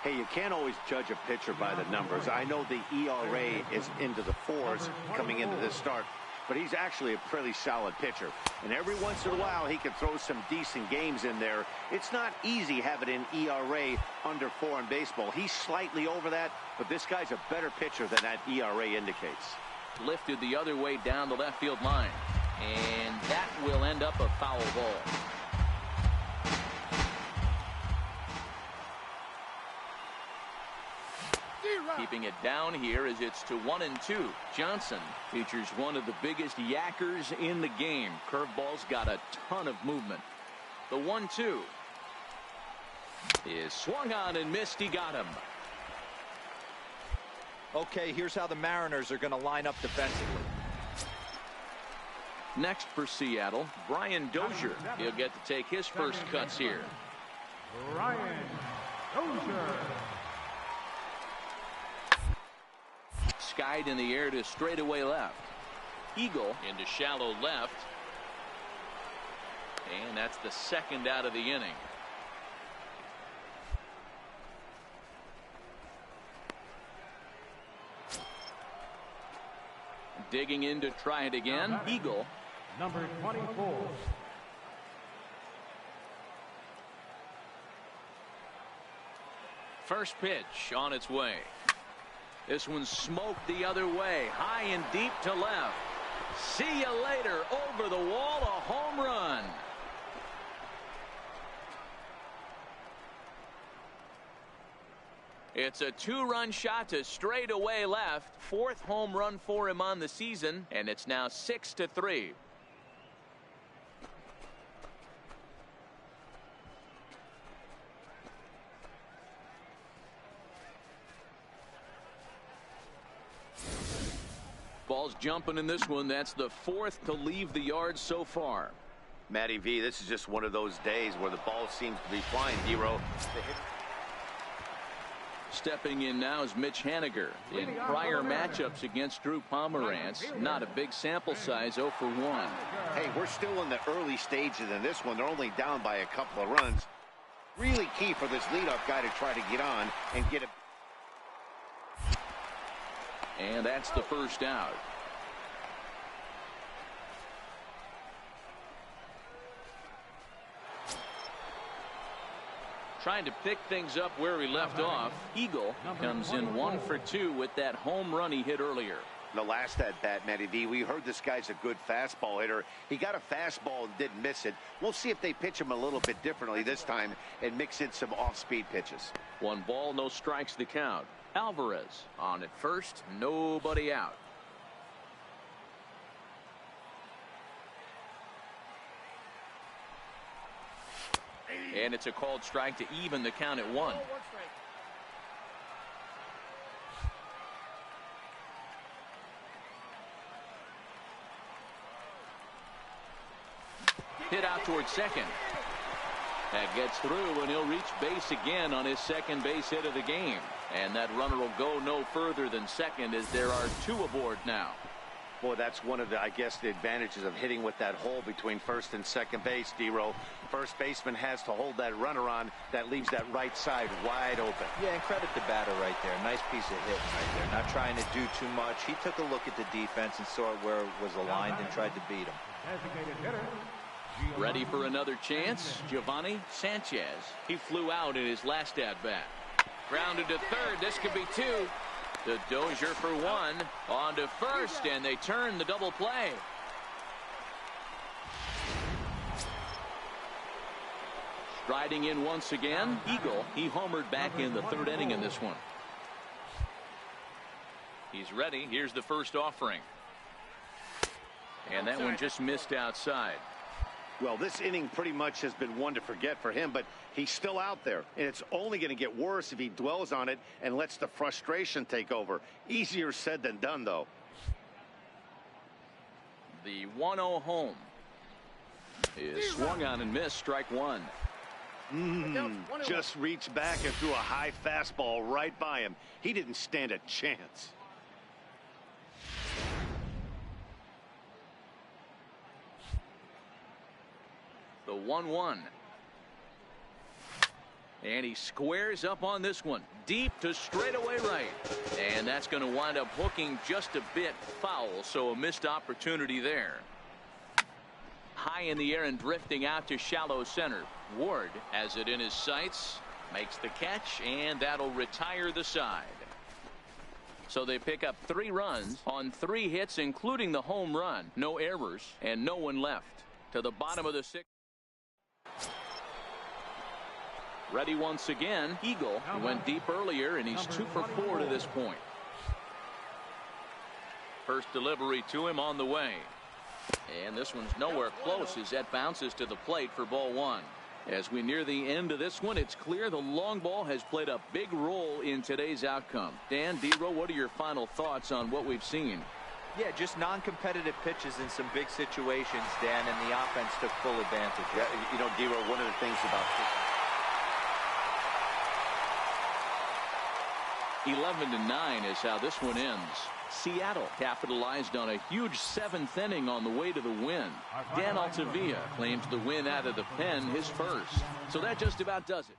Hey, you can't always judge a pitcher by the numbers. I know the ERA is into the 4s coming into this start, but he's actually a pretty solid pitcher. And every once in a while, he can throw some decent games in there. It's not easy having an ERA under 4 in baseball. He's slightly over that, but this guy's a better pitcher than that ERA indicates. Lifted the other way down the left field line, and that will end up a foul ball. Keeping it down here as it's to 1-2. Johnson features one of the biggest yackers in the game. Curveball's got a ton of movement. The 1-2 is swung on and missed. He got him. Okay, here's how the Mariners are going to line up defensively. Next for Seattle, Brian Dozier. He'll get to take his first cuts here. Brian Dozier. Skied in the air to straightaway left. Eagle into shallow left. And that's the second out of the inning. Digging in to try it again. Eagle. Number 24. First pitch on its way. This one smoked the other way, high and deep to left. See you later. Over the wall, a home run. It's a 2-run shot to straightaway left. 4th home run for him on the season, and it's now 6-3. Ball's jumping in this one. That's the 4th to leave the yard so far. Matty V, this is just one of those days where the ball seems to be flying, Dero. Stepping in now is Mitch Haniger. In prior matchups against Drew Pomerantz, not a big sample size, 0 for 1. Hey, we're still in the early stages in this one. They're only down by a couple of runs. Really key for this leadoff guy to try to get on and get it. And that's the first out. Trying to pick things up where he left off. Eagle comes in 1 for 2 with that home run he hit earlier. The last at bat, Matty V, we heard this guy's a good fastball hitter. He got a fastball and didn't miss it. We'll see if they pitch him a little bit differently this time and mix in some off-speed pitches. 1 ball, no strikes the count. Alvarez on at first, nobody out. And it's a called strike to even the count at 1. One strike. Hit out towards second. That gets through, and he'll reach base again on his second base hit of the game. And that runner will go no further than second, as there are 2 aboard now. Boy, that's one of the, I guess, the advantages of hitting with that hole between first and second base, D-Row. First baseman has to hold that runner on. That leaves that right side wide open. Yeah, and credit the batter right there. Nice piece of hitting right there. Not trying to do too much. He took a look at the defense and saw where it was aligned and tried to beat him. Designated hitter. Ready for another chance, Giovanni Sanchez. He flew out in his last at-bat. Grounded to third. This could be 2. The Dozier for 1. On to first, and they turn the double play. Striding in once again, Eagle. He homered back in the 3rd inning in this one. He's ready. Here's the first offering. And that one just missed outside. Well, this inning pretty much has been one to forget for him, but he's still out there, and it's only going to get worse if he dwells on it and lets the frustration take over. Easier said than done, though. The 1-0 home is swung on and missed. Strike 1. Just reached back and threw a high fastball right by him. He didn't stand a chance. The 1-1. And he squares up on this one. Deep to straightaway right. And that's going to wind up hooking just a bit foul. So a missed opportunity there. High in the air and drifting out to shallow center. Ward has it in his sights. Makes the catch, and that'll retire the side. So they pick up 3 runs on 3 hits, including the home run. No errors, and no one left. To the bottom of the 6th. Ready once again. Eagle. He went deep earlier, and he's 2 for 4 to this point. First delivery to him on the way. And this one's nowhere close as that bounces to the plate for ball 1. As we near the end of this one, it's clear the long ball has played a big role in today's outcome. Dan, D-Row, what are your final thoughts on what we've seen? Yeah, just non-competitive pitches in some big situations, Dan, and the offense took full advantage. Yeah, you know, D-Row, one of the things about 11-9 is how this one ends. Seattle capitalized on a huge 7th inning on the way to the win. Dan Altavilla claims the win out of the pen, his first. So that just about does it.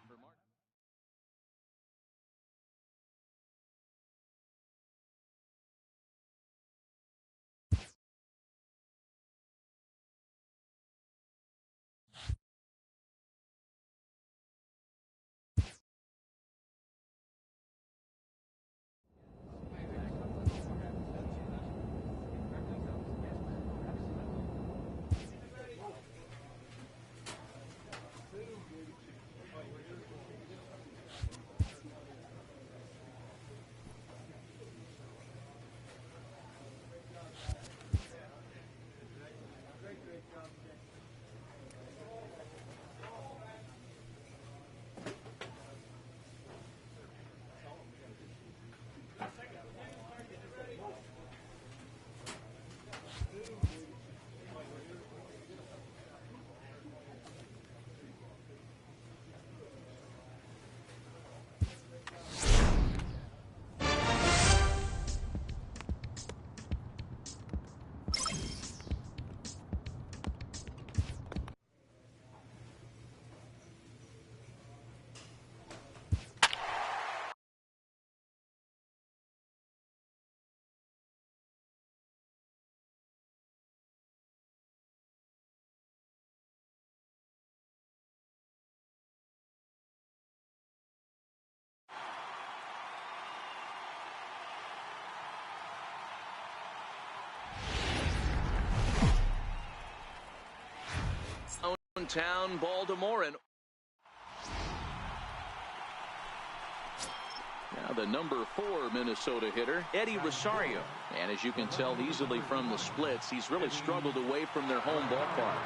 Downtown Baltimore, and now the number 4 Minnesota hitter, Eddie Rosario. And as you can tell easily from the splits, he's really struggled away from their home ballpark.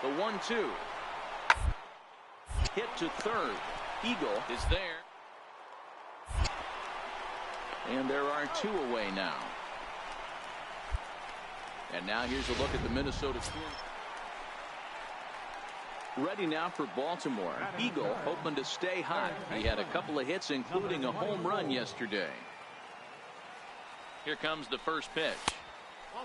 The 1-2. Hit to third. Eagle is there. And there are 2 away now. And now here's a look at the Minnesota Twins. Ready now for Baltimore. Eagle hoping to stay hot. He had a couple of hits, including a home run yesterday. Here comes the first pitch.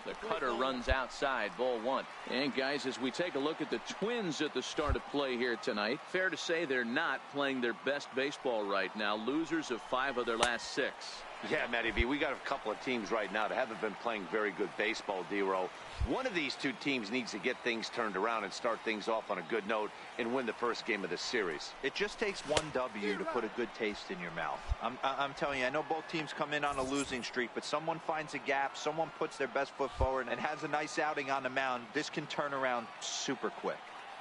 The cutter runs outside, ball 1. And guys, as we take a look at the Twins at the start of play here tonight, fair to say they're not playing their best baseball right now. Losers of 5 of their last 6. Yeah, Matty V, we got a couple of teams right now that haven't been playing very good baseball, D-Row. One of these 2 teams needs to get things turned around and start things off on a good note and win the first game of the series. It just takes 1 W to put a good taste in your mouth. I'm telling you, I know both teams come in on a losing streak, but someone finds a gap, someone puts their best foot forward and has a nice outing on the mound. This can turn around super quick.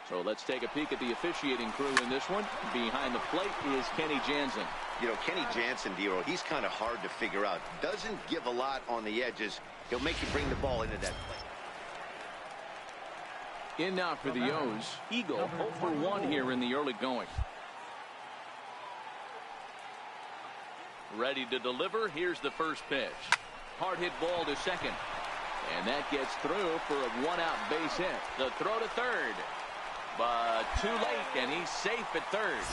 So let's take a peek at the officiating crew in this one. Behind the plate is Kenny Jansen. You know, Kenny Jansen, D-Row, he's kind of hard to figure out. Doesn't give a lot on the edges. He'll make you bring the ball into that plate. In now for the O's. Eagle 0 for 1 here in the early going. Ready to deliver. Here's the first pitch. Hard hit ball to second. And that gets through for a 1-out base hit. The throw to third. But too late, and he's safe at third.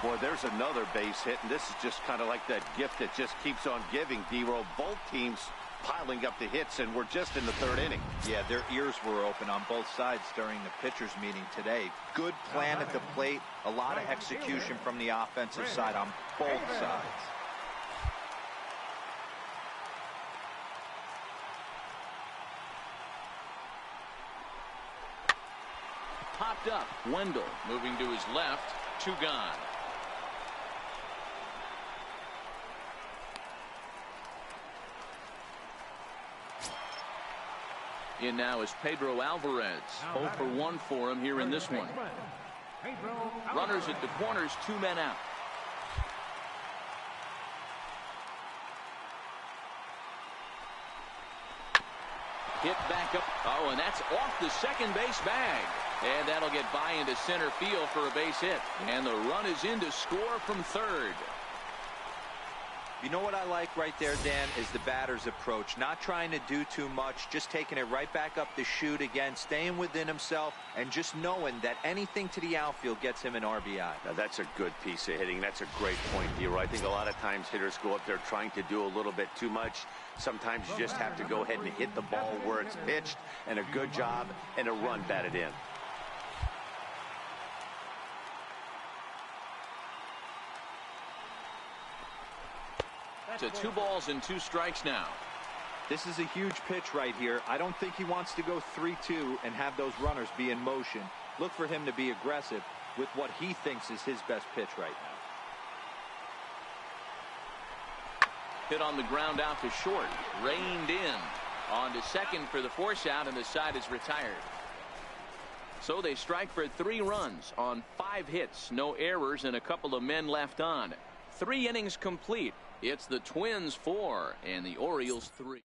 Boy, there's another base hit, and this is just kind of like that gift that just keeps on giving, D-Row. Both teams piling up the hits, and we're just in the 3rd inning. Yeah, their ears were open on both sides during the pitchers meeting today. Good plan at the plate, a lot of execution from the offensive side on both sides. Popped up. Wendell moving to his left. 2 gone. In now is Pedro Alvarez. 0 for 1 for him here in this one. Runners at the corners, 2 men out. Hit back up. Oh, and that's off the second base bag. And that'll get by into center field for a base hit. And the run is in to score from third. You know what I like right there, Dan, is the batter's approach. Not trying to do too much, just taking it right back up the chute again, staying within himself, and just knowing that anything to the outfield gets him an RBI. Now, that's a good piece of hitting. That's a great point, D-Row. I think a lot of times hitters go up there trying to do a little bit too much. Sometimes you just have to go ahead and hit the ball where it's pitched, and a good job, and a run batted in. To 2 balls and 2 strikes now. This is a huge pitch right here. I don't think he wants to go 3-2 and have those runners be in motion. Look for him to be aggressive with what he thinks is his best pitch right now. Hit on the ground out to short. Reined in. On to second for the force out, and the side is retired. So they strike for 3 runs on 5 hits. No errors and a couple of men left on. 3 innings complete. It's the Twins 4 and the Orioles 3.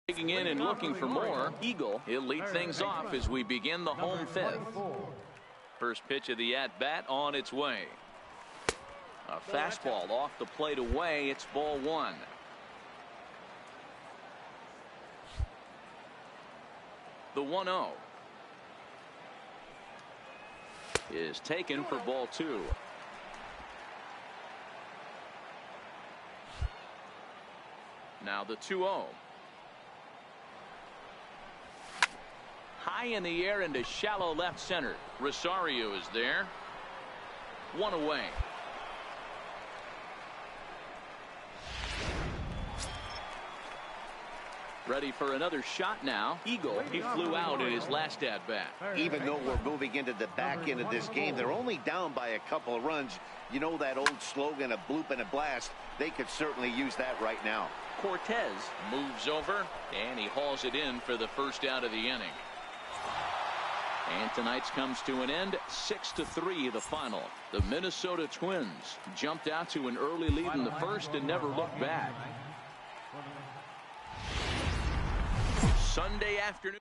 Digging in and looking for more. Eagle, he'll lead things off as we begin the home 5th. First pitch of the at-bat on its way. A fastball off the plate away. It's ball 1. The 1-0 is taken for ball 2. Now the 2-0. High in the air into shallow left center. Rosario is there. 1 away. Ready for another shot now. Eagle, he flew out in his last at-bat. Even though we're moving into the back end of this game, they're only down by a couple of runs. You know that old slogan, a bloop and a blast. They could certainly use that right now. Cortez moves over, and he hauls it in for the first out of the inning. And tonight's comes to an end, 6-3 the final. The Minnesota Twins jumped out to an early lead in the first and never looked back. Sunday afternoon.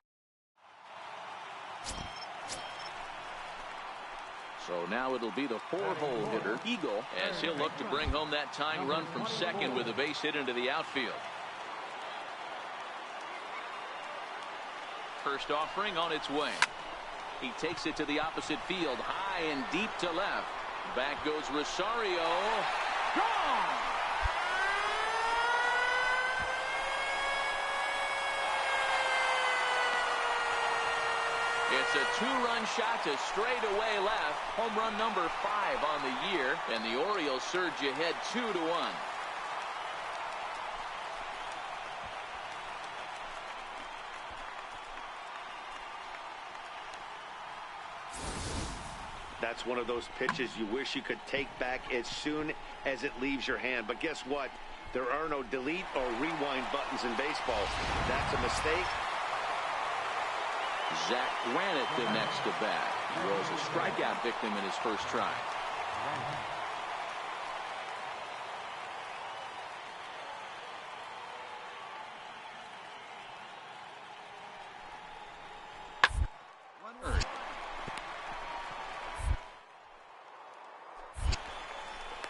So now it'll be the 4-hole hitter, Eagle, as he'll look to bring home that tying run from second with a base hit into the outfield. First offering on its way. He takes it to the opposite field, high and deep to left. Back goes Rosario. Gone! It's a two-run shot to straightaway left. Home run number 5 on the year, and the Orioles surge ahead 2-1. That's one of those pitches you wish you could take back as soon as it leaves your hand. But guess what? There are no delete or rewind buttons in baseball. That's a mistake. Zach Granite the next to bat. He was a strikeout victim in his first try.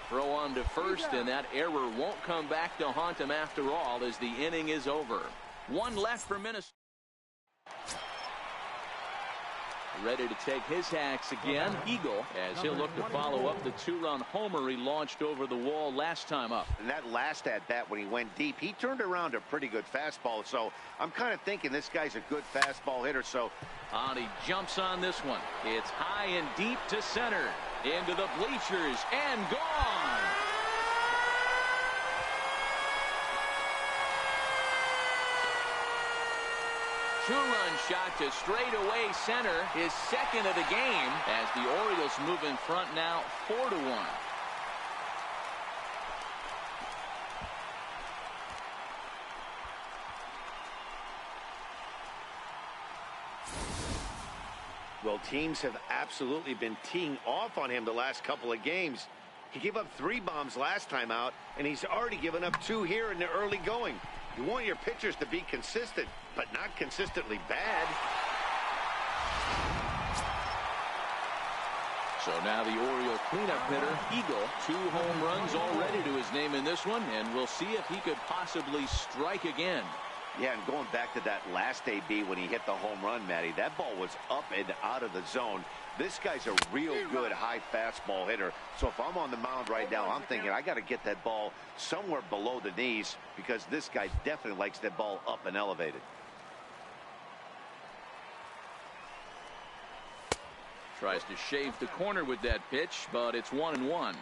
Throw on to first, and that error won't come back to haunt him after all as the inning is over. One left for Minnesota. Ready to take his hacks again. Eagle, as he'll look to follow up the 2-run homer he launched over the wall last time up. And that last at-bat when he went deep, he turned around a pretty good fastball. So I'm kind of thinking this guy's a good fastball hitter. So he jumps on this one. It's high and deep to center. Into the bleachers and gone. Two-run shot to straightaway center, his second of the game, as the Orioles move in front now 4-1. Well, teams have absolutely been teeing off on him the last couple of games. He gave up 3 bombs last time out, and he's already given up 2 here in the early going. You want your pitchers to be consistent, but not consistently bad. So now the Oriole cleanup hitter, Eagle, 2 home runs already to his name in this one, and we'll see if he could possibly strike again. Yeah, and going back to that last AB when he hit the home run, Matty, that ball was up and out of the zone. This guy's a real good high fastball hitter. So if I'm on the mound right now, I'm thinking I got to get that ball somewhere below the knees because this guy definitely likes that ball up and elevated. Tries to shave the corner with that pitch, but it's 1-1.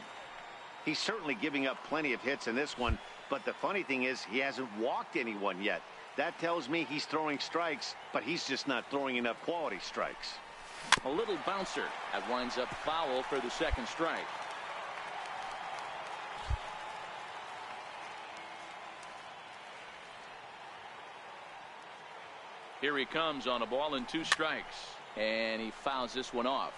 He's certainly giving up plenty of hits in this one, but the funny thing is he hasn't walked anyone yet. That tells me he's throwing strikes, but he's just not throwing enough quality strikes. A little bouncer that winds up foul for the second strike. Here he comes on a ball and 2 strikes, and he fouls this one off.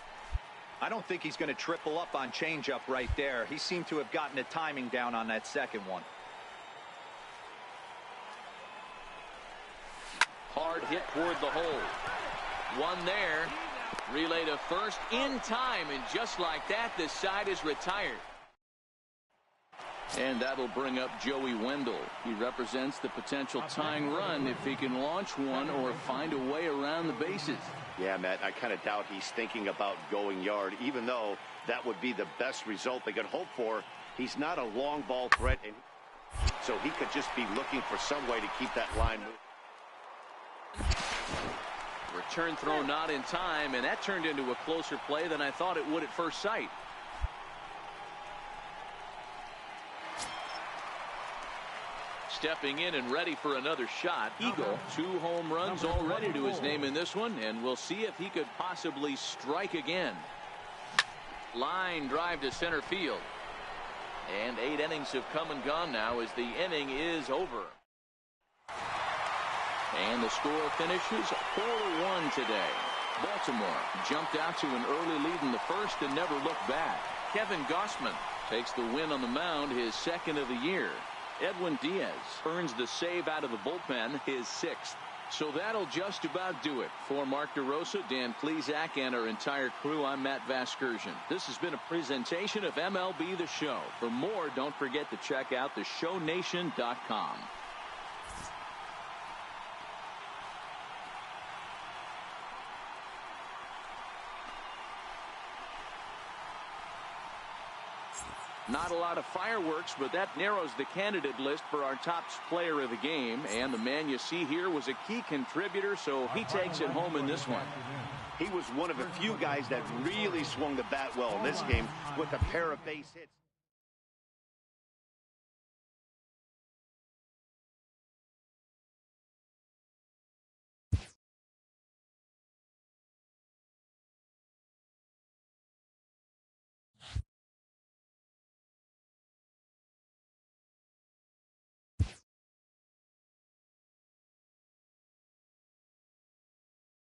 I don't think he's going to triple up on changeup right there. He seemed to have gotten the timing down on that second one. Hard hit toward the hole. One there. Relay to first in time, and just like that, the side is retired. And that'll bring up Joey Wendell. He represents the potential tying run if he can launch one or find a way around the bases. Yeah, Matt, I kind of doubt he's thinking about going yard, even though that would be the best result they could hope for. He's not a long ball threat, and so he could just be looking for some way to keep that line moving. Return throw not in time, and that turned into a closer play than I thought it would at first sight. stepping in and ready for another shot. Eagle, 2 home runs already to his name in this one, and we'll see if he could possibly strike again. Line drive to center field. And 8 innings have come and gone now as the inning is over. And the score finishes 4-1 today. Baltimore jumped out to an early lead in the first and never looked back. Kevin Gausman takes the win on the mound, his 2nd of the year. Edwin Diaz earns the save out of the bullpen, his 6th. So that'll just about do it. For Mark DeRosa, Dan Plesac, and our entire crew, I'm Matt Vasgersian. This has been a presentation of MLB The Show. For more, don't forget to check out theshownation.com. Not a lot of fireworks, but that narrows the candidate list for our top player of the game. And the man you see here was a key contributor, so he takes it home in this one. He was one of a few guys that really swung the bat well in this game with a pair of base hits.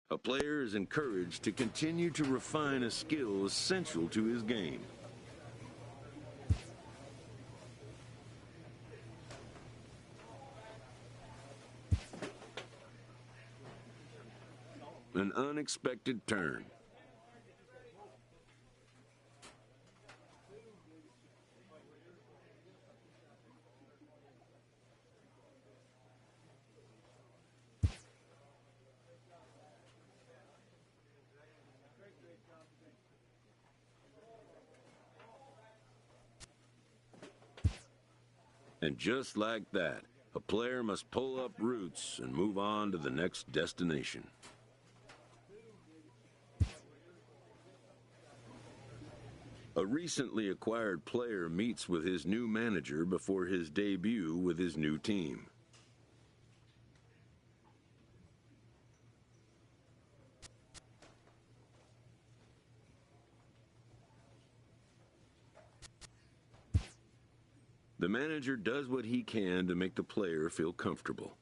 A player is encouraged to continue to refine a skill essential to his game. An unexpected turn. And just like that, a player must pull up roots and move on to the next destination. A recently acquired player meets with his new manager before his debut with his new team. The manager does what he can to make the player feel comfortable.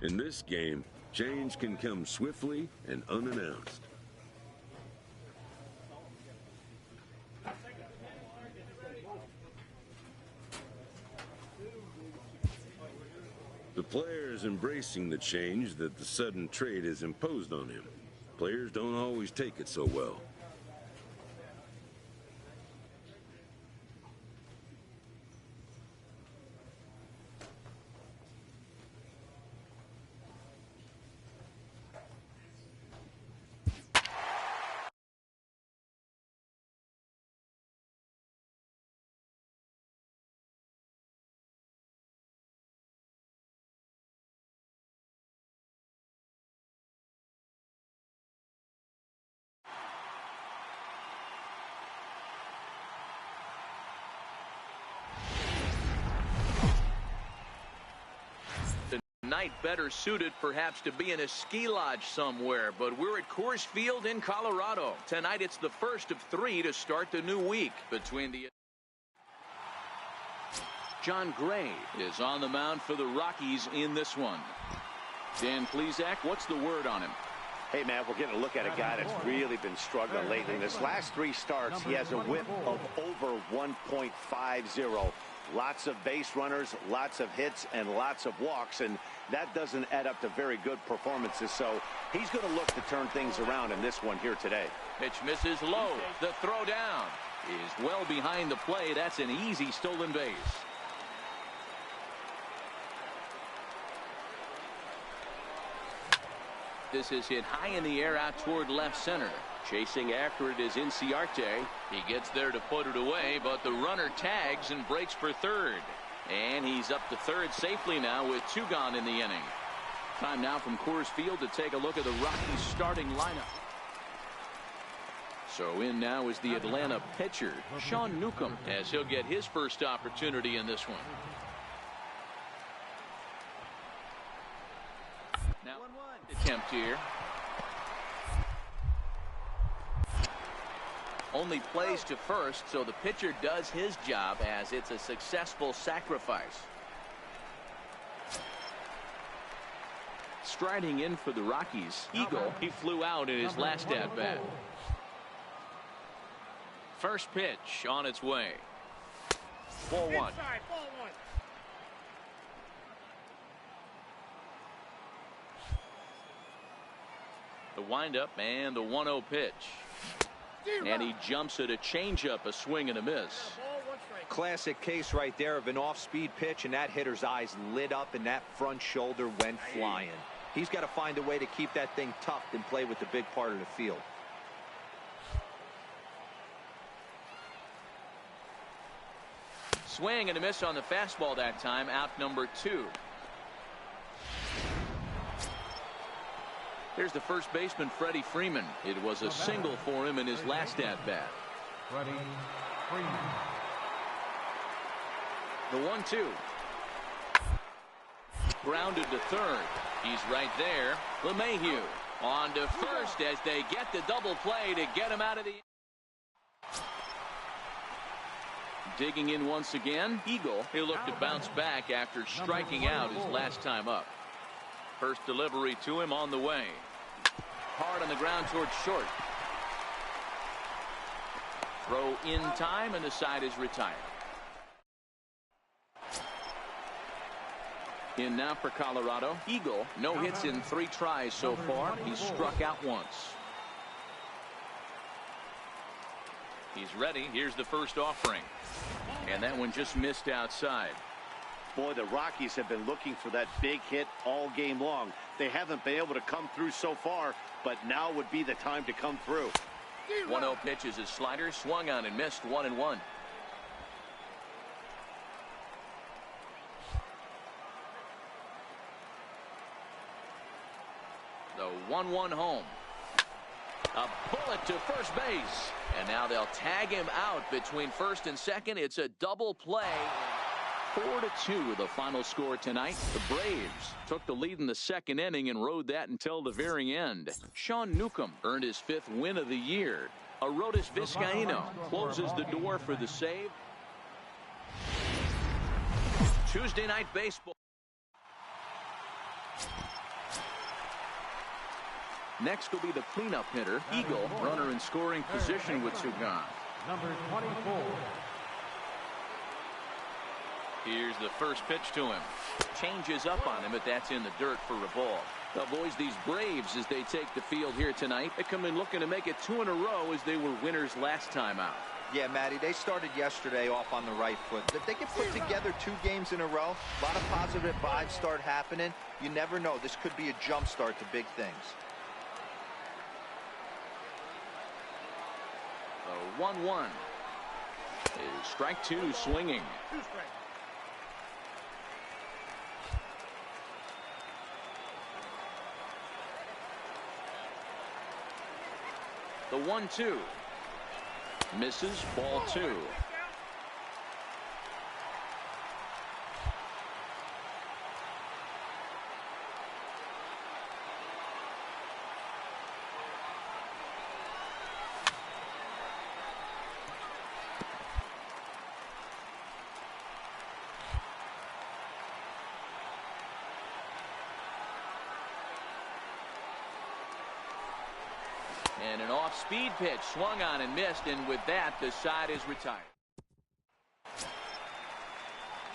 In this game, change can come swiftly and unannounced. The player is embracing the change that the sudden trade has imposed on him. Players don't always take it so well. Tonight better suited perhaps to be in a ski lodge somewhere, but we're at Coors Field in Colorado. Tonight it's the first of 3 to start the new week between the... John Gray is on the mound for the Rockies in this one. Dan Plesac, what's the word on him? Hey, man, we're getting a look at a guy that's really been struggling lately. In his last 3 starts, he has a whip of over 1.50. Lots of base runners, lots of hits, and lots of walks, and that doesn't add up to very good performances. So he's going to look to turn things around in this one here today. Pitch misses low. The throw down is well behind the play. That's an easy stolen base. This is hit high in the air out toward left center. Chasing after it is Inciarte. He gets there to put it away, but the runner tags and breaks for third. And he's up to third safely now with 2 gone in the inning. Time now from Coors Field to take a look at the Rockies starting lineup. So in now is the Atlanta pitcher, Sean Newcomb, as he'll get his first opportunity in this one. Now, attempt here. Only plays to first, so the pitcher does his job as it's a successful sacrifice. Striding in for the Rockies, Eagle. He flew out in his last at-bat. First pitch on its way. Ball 1. Inside, ball 1. The windup and the 1-0 pitch. And he jumps at a changeup, a swing and a miss. Classic case right there of an off-speed pitch, and that hitter's eyes lit up and that front shoulder went flying. He's got to find a way to keep that thing tucked and play with the big part of the field. Swing and a miss on the fastball that time. Out number 2. Here's the first baseman, Freddie Freeman. It was a single for him in his last at-bat. Freddie Freeman. The 1-2. Grounded to third. He's right there. LeMahieu on to first as they get the double play to get him out of the... Digging in once again, Eagle. He'll look to bounce back after striking out his last time up. First delivery to him on the way. Hard on the ground towards short. Throw in time, and the side is retired. In now for Colorado, Eagle. No hits in 3 tries so far. He's struck out once. He's ready. Here's the first offering. And that one just missed outside. Boy, the Rockies have been looking for that big hit all game long. They haven't been able to come through so far, but now would be the time to come through. 1-0 pitch is his slider, swung on and missed. 1-1. The 1-1 home. A bullet to first base. And now they'll tag him out between first and second. It's a double play. 4-2 the final score tonight. The Braves took the lead in the second inning and rode that until the very end. Sean Newcomb earned his 5th win of the year. Arodys Vizcaíno closes the door for the save. Tuesday night baseball. Next will be the cleanup hitter, Eagle, runner in scoring position with 2 gone. Number 24. Here's the first pitch to him. Changes up on him, but that's in the dirt for a ball. The boys, these Braves, as they take the field here tonight, they come in looking to make it 2 in a row as they were winners last time out. Yeah, Matty, they started yesterday off on the right foot. If they can put together 2 games in a row, a lot of positive vibes start happening. You never know. This could be a jump start to big things. The 1-1 is strike 2 swinging. 2 strikes. The 1-2 misses, ball 2. And an off-speed pitch swung on and missed, and with that, the side is retired.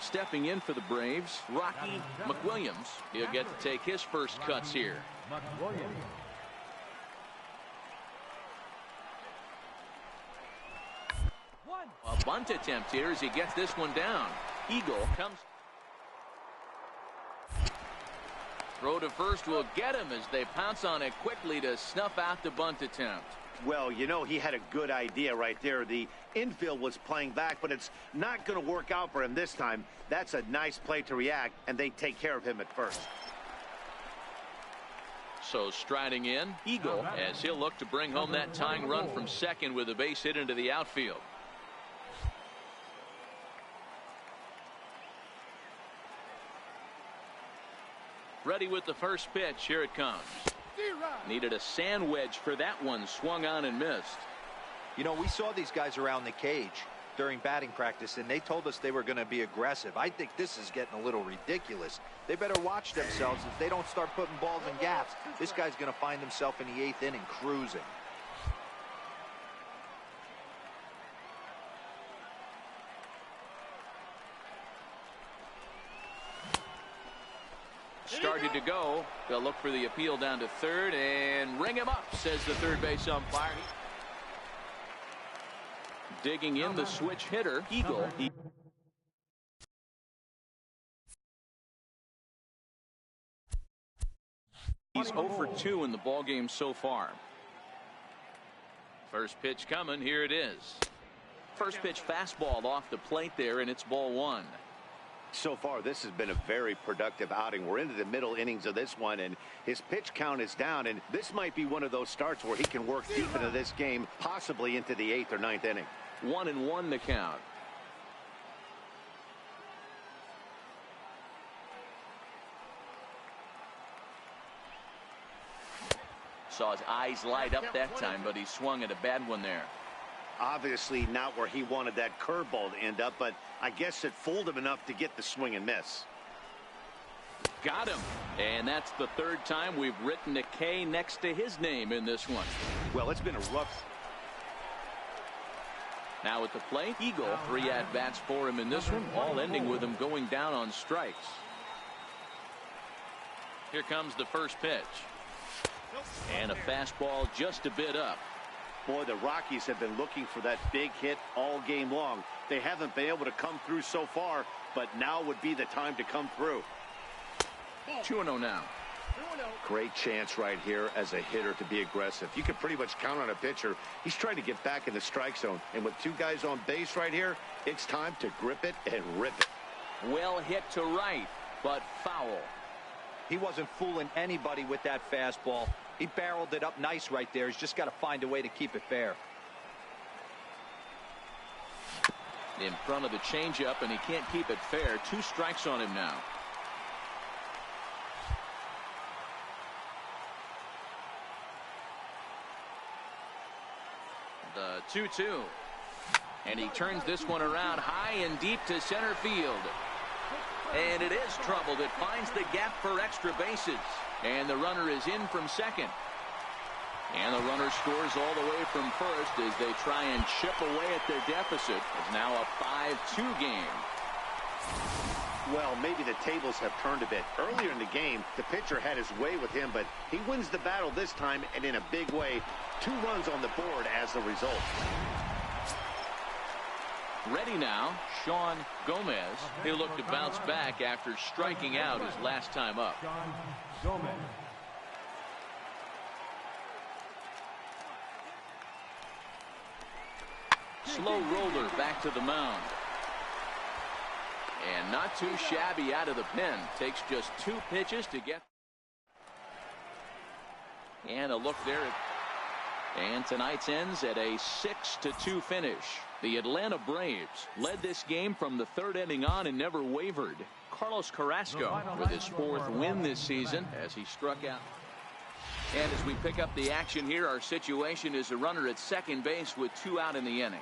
Stepping in for the Braves, Rocky McWilliams. He'll get to take his first cuts here. A bunt attempt here as he gets this one down. Eagle comes. Throw to first will get him as they pounce on it quickly to snuff out the bunt attempt. Well, you know, he had a good idea right there. The infield was playing back, but it's not going to work out for him this time. That's a nice play to react, and they take care of him at first. So striding in, Eagle, as he'll look to bring home that tying run from second with a base hit into the outfield. Ready with the first pitch. Here it comes. Needed a sand wedge for that one. Swung on and missed. You know, we saw these guys around the cage during batting practice, and they told us they were going to be aggressive. I think this is getting a little ridiculous. They better watch themselves if they don't start putting balls in gaps. This guy's going to find himself in the 8th inning cruising. Started to go. They'll look for the appeal down to third and ring him up, says the third base umpire. Digging in the switch hitter, Eagle. He's 0 for 2 in the ballgame so far. First pitch coming. Here it is. First pitch fastball off the plate there, and it's ball 1. So far, this has been a very productive outing. We're into the middle innings of this one, and his pitch count is down, and this might be one of those starts where he can work deep into this game, possibly into the 8th or 9th inning. 1-1 the count. Saw his eyes light up that time, but he swung at a bad one there. Obviously not where he wanted that curveball to end up, but I guess it fooled him enough to get the swing and miss. Got him. And that's the third time we've written a K next to his name in this one. Well, it's been a rough. Now at the plate, Eagle. 3 at-bats for him in this one, all ending with him going down on strikes. Here comes the first pitch. And a fastball just a bit up. Boy, the Rockies have been looking for that big hit all game long. They haven't been able to come through so far, but now would be the time to come through. 2-0 now. Great chance right here as a hitter to be aggressive. You can pretty much count on a pitcher. He's trying to get back in the strike zone. And with 2 guys on base right here, it's time to grip it and rip it. Well hit to right, but foul. He wasn't fooling anybody with that fastball. He barreled it up nice right there. He's just got to find a way to keep it fair. In front of the changeup, and he can't keep it fair. 2 strikes on him now. The 2-2. And he turns this one around high and deep to center field. And it is trouble that finds the gap for extra bases. And the runner is in from second. And the runner scores all the way from first as they try and chip away at their deficit. It's now a 5-2 game. Well, maybe the tables have turned a bit. Earlier in the game, the pitcher had his way with him, but he wins the battle this time, and in a big way. 2 runs on the board as a result. Ready now, Sean Gomez. He'll look to bounce back after striking out his last time up. Slow roller back to the mound. And not too shabby out of the pen. Takes just 2 pitches to get. And a look there. And tonight's ends at a 6-2 finish. The Atlanta Braves led this game from the 3rd inning on and never wavered. Carlos Carrasco with his 4th win this season as he struck out. And as we pick up the action here, our situation is a runner at second base with 2 out in the inning.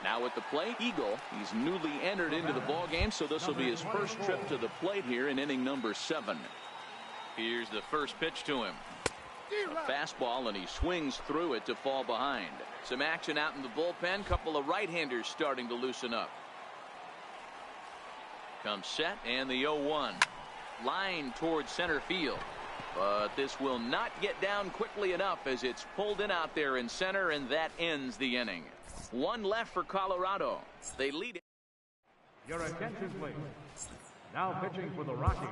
Now at the plate, Eagle. He's newly entered into the ball game, so this will be his first trip to the plate here in inning number 7. Here's the first pitch to him. A fastball, and he swings through it to fall behind. Some action out in the bullpen. Couple of right-handers starting to loosen up. Comes set, and the 0-1. Line towards center field. But this will not get down quickly enough as it's pulled in out there in center, and that ends the inning. One left for Colorado. They lead it. Your attention, please. Now pitching for the Rockies.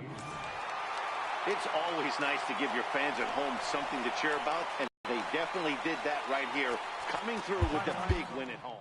It's always nice to give your fans at home something to cheer about, and they definitely did that right here, coming through with the big win at home.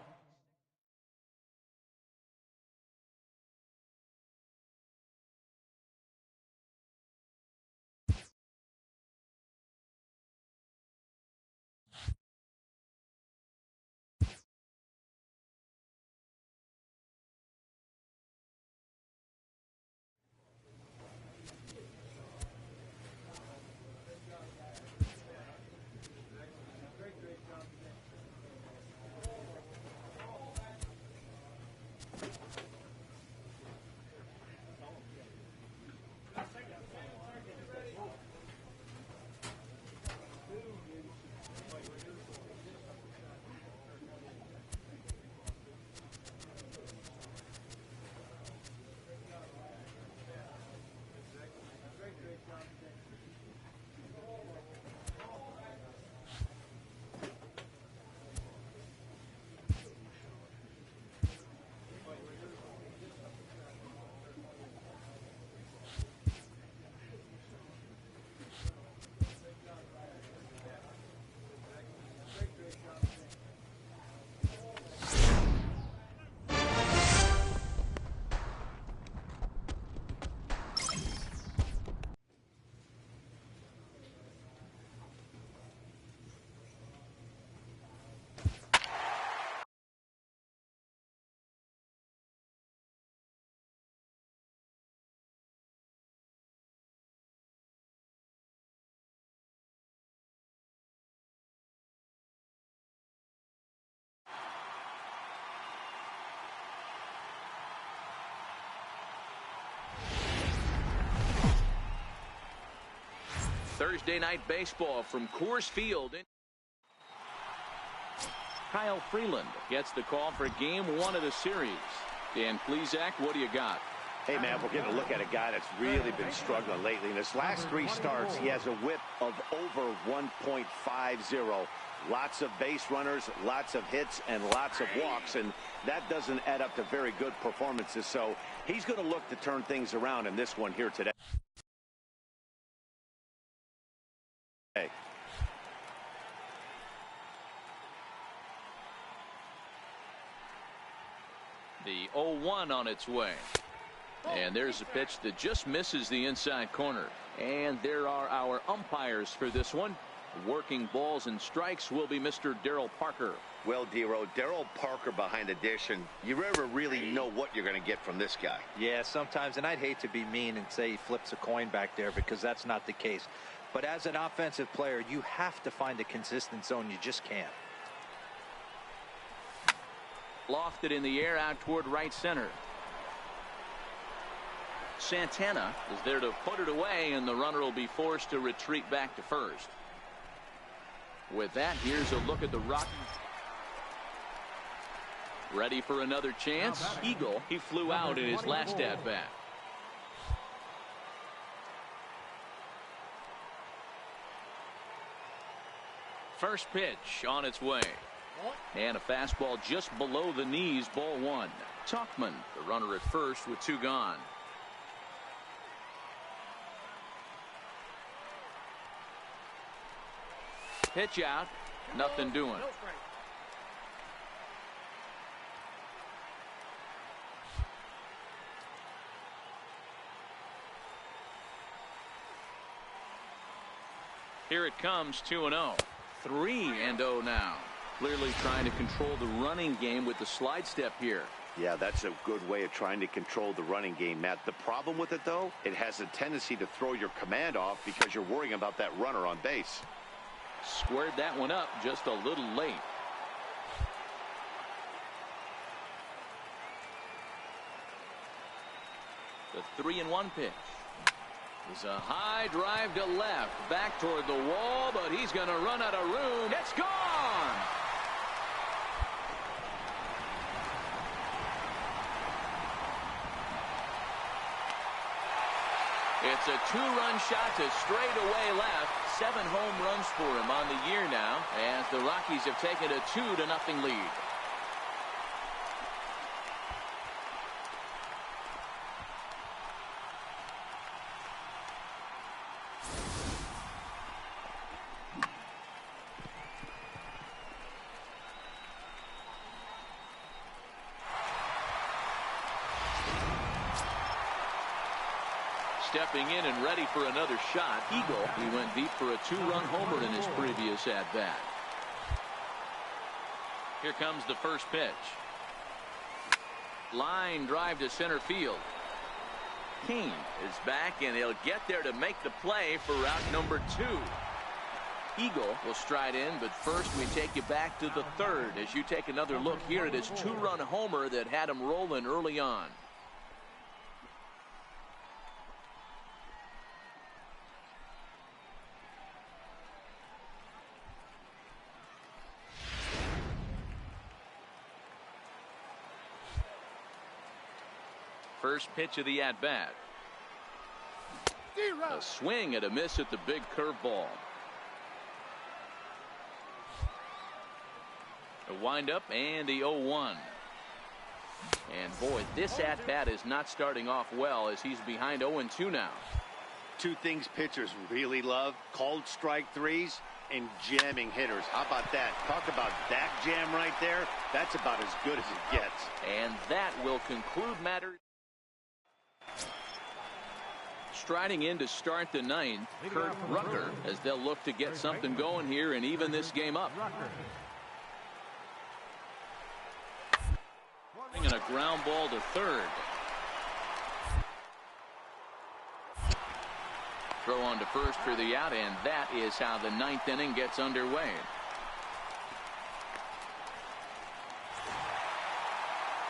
Thursday night baseball from Coors Field. Kyle Freeland gets the call for game 1 of the series. Dan Plesac, what do you got? Hey, man, we're getting a look at a guy that's really been struggling lately. In his last 3 starts, he has a whip of over 1.50. Lots of base runners, lots of hits, and lots of walks, and that doesn't add up to very good performances. So he's going to look to turn things around in this one here today. The 0-1 on its way. And there's a pitch that just misses the inside corner. And there are our umpires for this one. Working balls and strikes will be Mr. Darryl Parker. Well, Dero, Darryl Parker behind the dish, and you never really know what you're going to get from this guy. Yeah, sometimes, and I'd hate to be mean and say he flips a coin back there because that's not the case. But as an offensive player, you have to find a consistent zone. You just can't. Lofted in the air out toward right center. Santana is there to put it away, and the runner will be forced to retreat back to first. With that, here's a look at the Rockies. Ready for another chance. Eagle, he flew out in his last at bat. First pitch on its way. And a fastball just below the knees, ball 1. Tuchman, the runner at first with 2 gone. Pitch out, nothing doing. Here it comes, 2-0. 3-0 now. Clearly trying to control the running game with the slide step here. Yeah, that's a good way of trying to control the running game, Matt. The problem with it, though, it has a tendency to throw your command off because you're worrying about that runner on base. Squared that one up just a little late. The 3-1 pitch. It's a high drive to left, back toward the wall, but he's going to run out of room. It's gone! It's a 2-run shot to straightaway left. 7 home runs for him on the year now, as the Rockies have taken a 2-0 lead. Stepping in and ready for another shot, Eagle. He went deep for a 2-run homer in his previous at-bat. Here comes the first pitch. Line drive to center field. King is back, and he'll get there to make the play for route number 2. Eagle will stride in, but first we take you back to the third as you take another look here at his 2-run homer that had him rolling early on. First pitch of the at-bat. A swing and a miss at the big curveball. A windup and the 0-1. And boy, this at-bat is not starting off well as he's behind 0-2 now. Two things pitchers really love: called strike threes and jamming hitters. How about that? Talk about that jam right there. That's about as good as it gets. And that will conclude matters. Striding in to start the ninth, Kurt Rucker, as they'll look to get something going here and even this game up. And a ground ball to third. Throw on to first for the out, and that is how the ninth inning gets underway.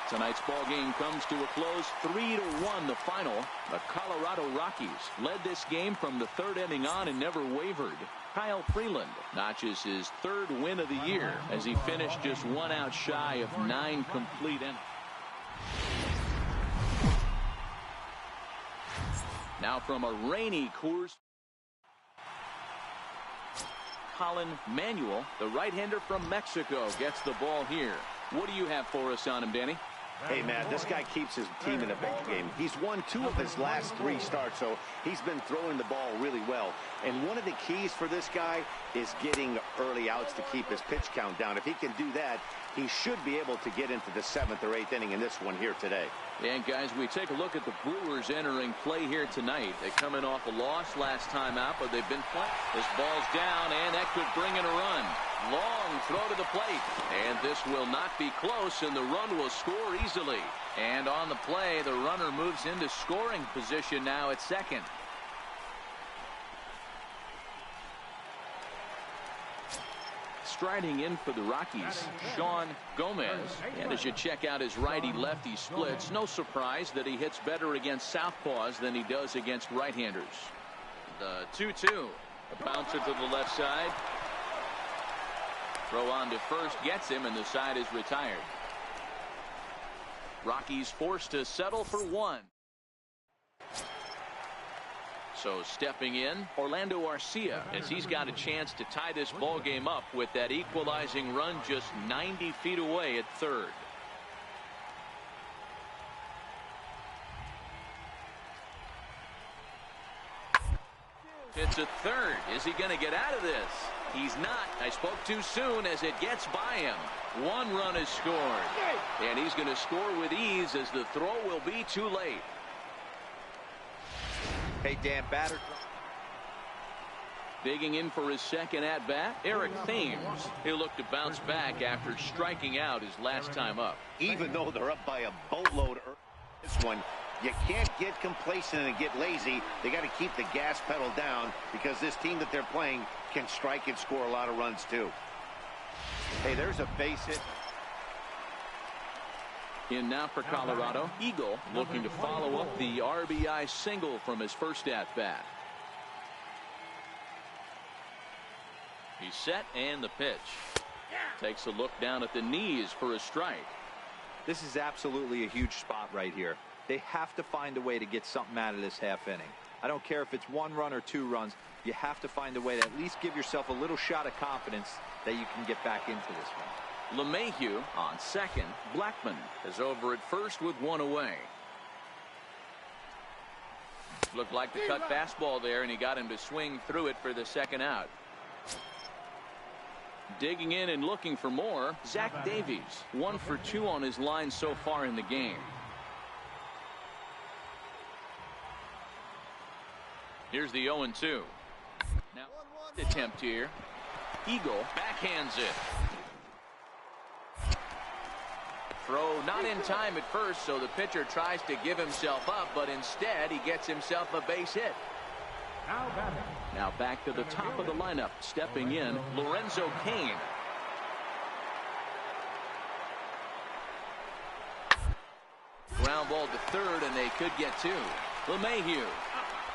Tonight's ball game comes to a close, 3-1 the final. The Colorado Rockies led this game from the third inning on and never wavered. Kyle Freeland notches his 3rd win of the year as he finished just 1 out shy of 9 complete innings. Now from a rainy Coors, Colin Manuel, the right-hander from Mexico, gets the ball here. What do you have for us on him, Danny? Hey, Matt, this guy keeps his team in a ball game. He's won 2 of his last 3 starts, so he's been throwing the ball really well. And one of the keys for this guy is getting early outs to keep his pitch count down. If he can do that, he should be able to get into the 7th or 8th inning in this one here today. And guys, we take a look at the Brewers entering play here tonight. They come in off a loss last time out, but they've been playing. This ball's down, and that could bring in a run. Long throw to the plate, and this will not be close, and the run will score easily. And on the play, the runner moves into scoring position now at second. Striding in for the Rockies, Sean Gomez. And as you check out his righty-lefty splits, no surprise that he hits better against southpaws than he does against right-handers. The 2-2. A bouncer to the left side. Throw on to first gets him, and the side is retired. Rockies forced to settle for 1. So stepping in, Orlando Arcia, as he's got a chance to tie this ball game up with that equalizing run just 90 feet away at third. It's a third. Is he going to get out of this? He's not. I spoke too soon as it gets by him. 1 run is scored. And he's going to score with ease as the throw will be too late. Hey, Dan, batter. Digging in for his second at-bat, Eric Thames. He'll look to bounce back after striking out his last time up. Even though they're up by a boatload this one, you can't get complacent and get lazy. They got to keep the gas pedal down because this team that they're playing can strike and score a lot of runs too. Hey, there's a base hit. In now for Colorado, Eagle looking to follow up the RBI single from his first at-bat. He's set, and the pitch. Takes a look down at the knees for a strike. This is absolutely a huge spot right here. They have to find a way to get something out of this half inning. I don't care if it's 1 run or 2 runs. You have to find a way to at least give yourself a little shot of confidence that you can get back into this one. LeMahieu on second. Blackman is over at first with 1 away. Looked like the cut fastball there, and he got him to swing through it for the second out. Digging in and looking for more, Zach Davies. 1 for 2 on his line so far in the game. Here's the 0-2. Now, attempt here. Eagle backhands it. Throw not in time at first, so the pitcher tries to give himself up, but instead he gets himself a base hit. Now back to the top of the lineup. Stepping in, Lorenzo Cain. Ground ball to third, and they could get 2. LeMahieu.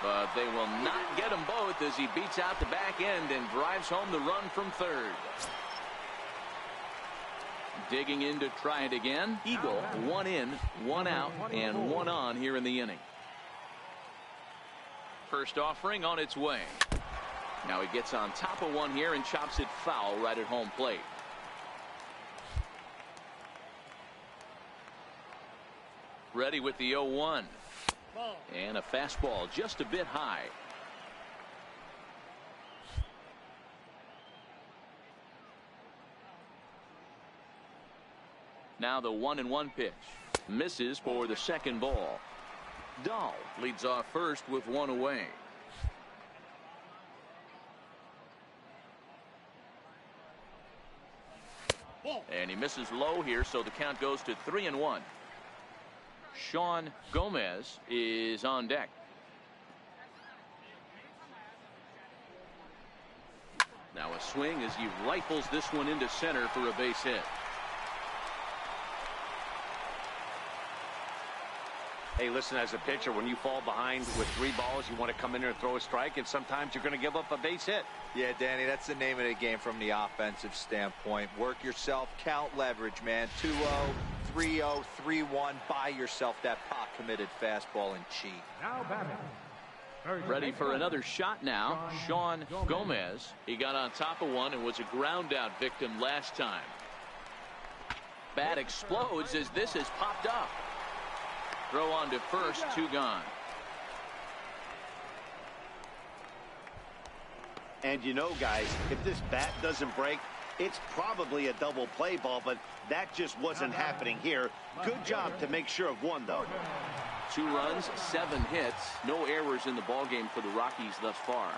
But they will not get them both as he beats out the back end and drives home the run from third. Digging in to try it again. Eagle, 1 in, 1 out, and 1 on here in the inning. First offering on its way. Now he gets on top of one here and chops it foul right at home plate. Ready with the 0-1. And a fastball just a bit high. Now the 1-1 pitch. Misses for the second ball. Dahl leads off first with 1 away. And he misses low here, so the count goes to 3-1. Sean Gomez is on deck. Now a swing as he rifles this one into center for a base hit. Hey, listen, as a pitcher, when you fall behind with 3 balls, you want to come in there and throw a strike, and sometimes you're going to give up a base hit. Yeah, Danny, that's the name of the game from the offensive standpoint. Work yourself, count leverage, man. 2-0, 3-0, 3-1. Buy yourself that pot-committed fastball and cheat. Now batting. Ready for another shot now. Sean Gomez. He got on top of one and was a ground out victim last time. Bat explodes as this has popped up. Throw on to first, 2 gone. And you know, guys, if this bat doesn't break, it's probably a double play ball, but that just wasn't happening here. Good job to make sure of 1, though. 2 runs, 7 hits, no errors in the ballgame for the Rockies thus far.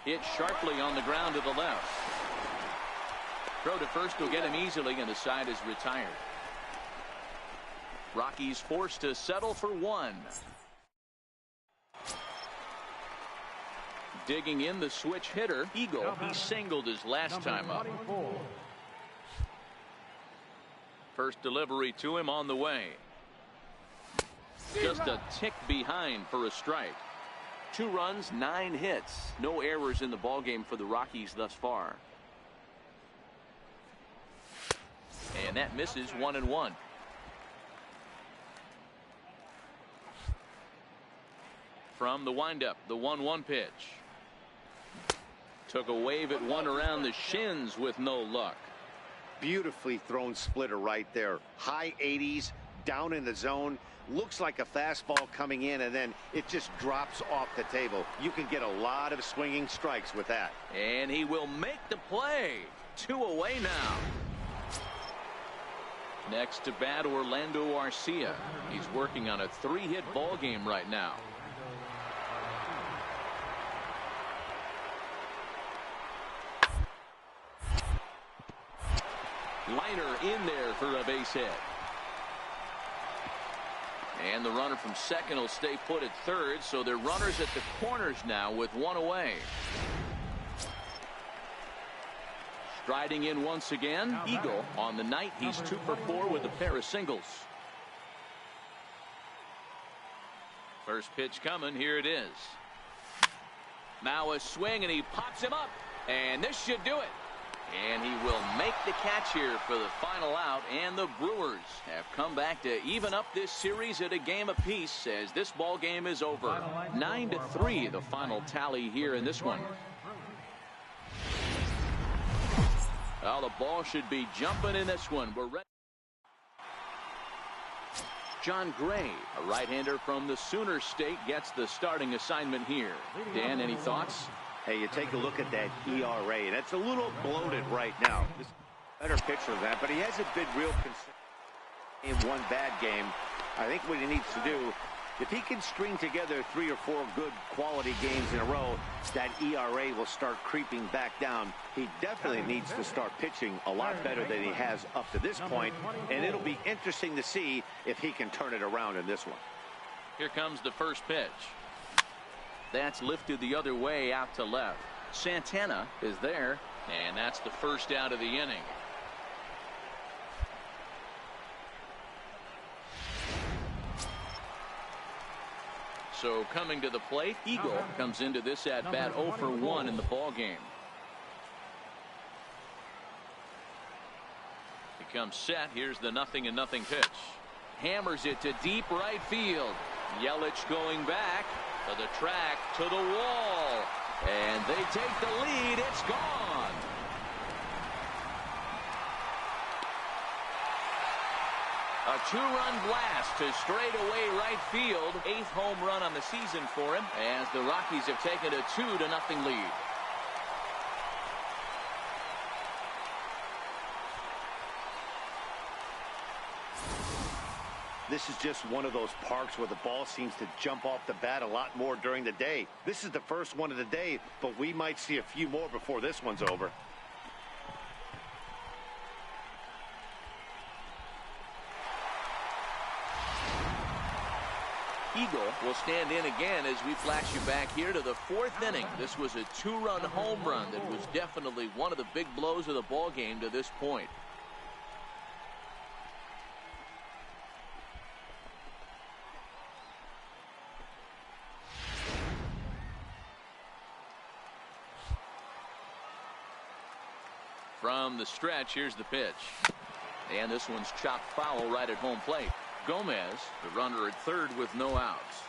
Hit sharply on the ground to the left. Throw to first will get him easily, and the side is retired. Rockies forced to settle for 1. Digging in the switch hitter, Eagle. He singled his last time up. First delivery to him on the way. Just a tick behind for a strike. 2 runs, 9 hits. No errors in the ballgame for the Rockies thus far. And that misses 1-1. From the windup, the 1-1 pitch. Took a wave at one around the shins with no luck. Beautifully thrown splitter right there. High 80s, down in the zone. Looks like a fastball coming in, and then it just drops off the table. You can get a lot of swinging strikes with that. And he will make the play. 2 away now. Next to bat, Orlando Arcia. He's working on a 3-hit ball game right now. Liner in there for a base hit. And the runner from second will stay put at third, so they're runners at the corners now with 1 away. Striding in once again, Eagle. On the night, he's 2 for 4 with a pair of singles. First pitch coming. Here it is. Now a swing, and he pops him up. And this should do it. And he will make the catch here for the final out. And the Brewers have come back to even up this series at a game apiece as this ball game is over. 9-3 the final tally here in this one. Well, the ball should be jumping in this one. We're ready. John Gray, a right-hander from the Sooner State, gets the starting assignment here. Dan, any thoughts? Hey, you take a look at that ERA, and it's a little bloated right now. This is a better pitcher than that, but he hasn't been real consistent in one bad game. I think what he needs to do, if he can string together 3 or 4 good quality games in a row, that ERA will start creeping back down. He definitely needs to start pitching a lot better than he has up to this point, and it'll be interesting to see if he can turn it around in this one. Here comes the first pitch. That's lifted the other way out to left. Santana is there, and that's the first out of the inning. So coming to the plate, Eagle comes into this at bat 0 for 1 in the ball game. He comes set. Here's the 0-0 pitch. Hammers it to deep right field. Yelich going back to the track, to the wall, and they take the lead. It's gone. A 2-run blast to straightaway right field. 8th home run on the season for him as the Rockies have taken a 2-0 lead. This is just one of those parks where the ball seems to jump off the bat a lot more during the day. This is the first one of the day, but we might see a few more before this one's over. Eagle will stand in again as we flash you back here to the 4th inning. This was a 2-run home run that was definitely one of the big blows of the ball game to this point. From the stretch, here's the pitch. And this one's chopped foul right at home plate. Gomez, the runner at third with no outs.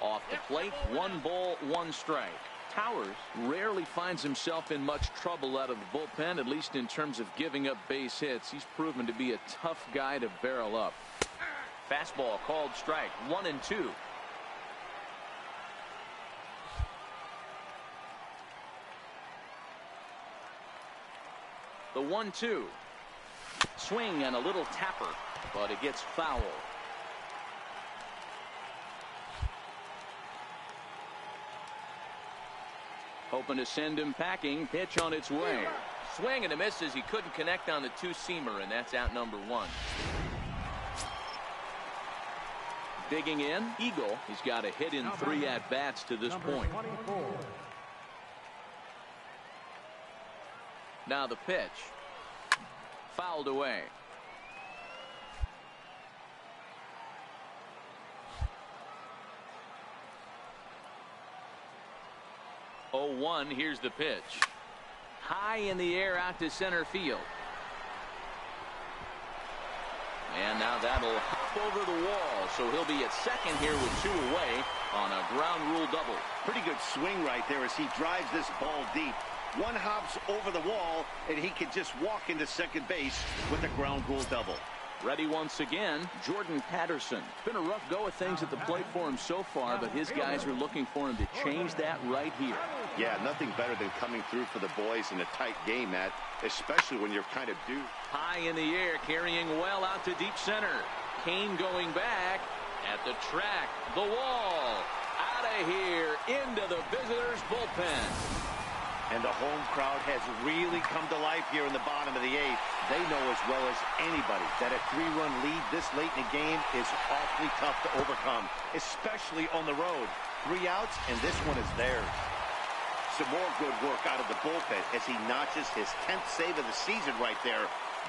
Off the plate, 1 ball, 1 strike. Towers rarely finds himself in much trouble out of the bullpen, at least in terms of giving up base hits. He's proven to be a tough guy to barrel up. Fastball called strike, 1-2. The 1-2. Swing and a little tapper, but it gets foul. Hoping to send him packing. Pitch on its way. Swing and a miss as he couldn't connect on the 2-seamer, and that's out number 1. Digging in, Eagle. He's got a hit in 3 at-bats to this point. Now the pitch. Fouled away. Oh, 1. Here's the pitch. High in the air out to center field. And now that'll hop over the wall, so he'll be at second here with 2 away on a ground rule double. Pretty good swing right there as he drives this ball deep. 1 hops over the wall, and he can just walk into second base with a ground rule double. Ready once again, Jordan Patterson. Been a rough go of things at the plate for him so far, but his guys are looking for him to change that right here. Yeah, nothing better than coming through for the boys in a tight game, Matt, especially when you're kind of due. High in the air, carrying well out to deep center. Kane going back at the track, the wall, out of here, into the visitors' bullpen. And the home crowd has really come to life here in the bottom of the 8th. They know as well as anybody that a 3-run lead this late in the game is awfully tough to overcome, especially on the road. 3 outs, and this one is theirs. Some more good work out of the bullpen as he notches his 10th save of the season right there.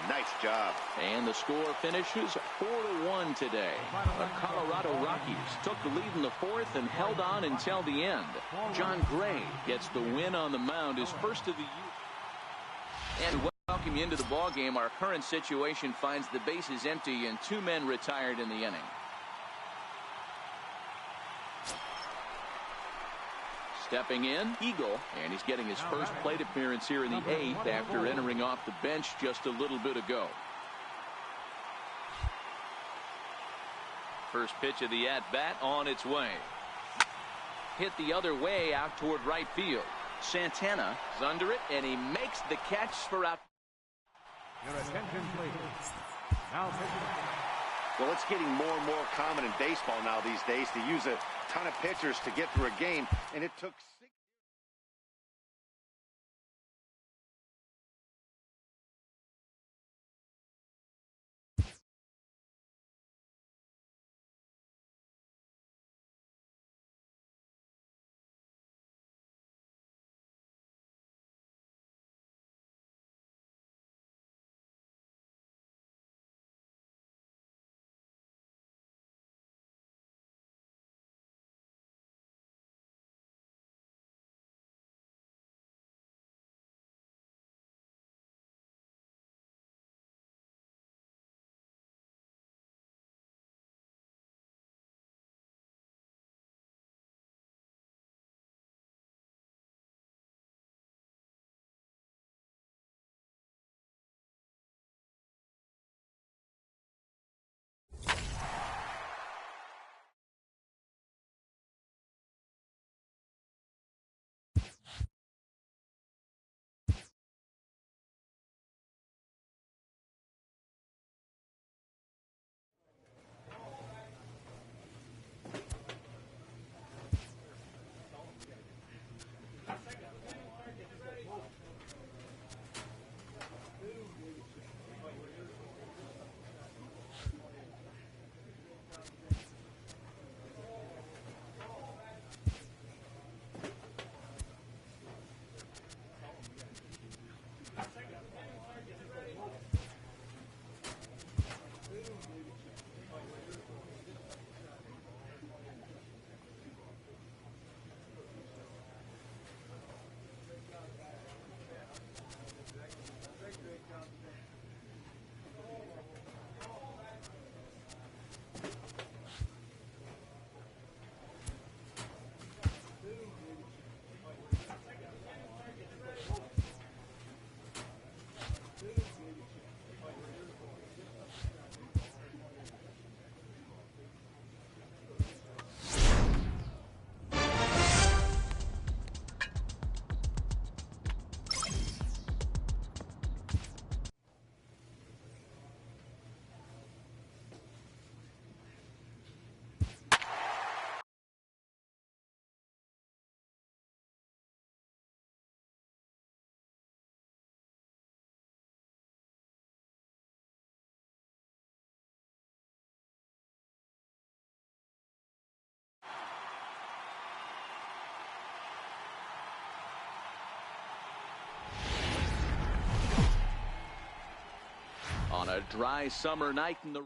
Nice job. And the score finishes 4-1 today. The Colorado Rockies took the lead in the 4th and held on until the end. John Gray gets the win on the mound, his first of the year. And welcome you into the ball game. Our current situation finds the bases empty and 2 men retired in the inning. Stepping in, Eagle, and he's getting his first plate appearance here in the 8th after entering off the bench just a little bit ago. First pitch of the at-bat on its way. Hit the other way out toward right field. Santana is under it, and he makes the catch for out. Your attention, please. Now, well, it's getting more and more common in baseball now these days to use a ton of pitchers to get through a game, and it took 6. On a dry summer night in the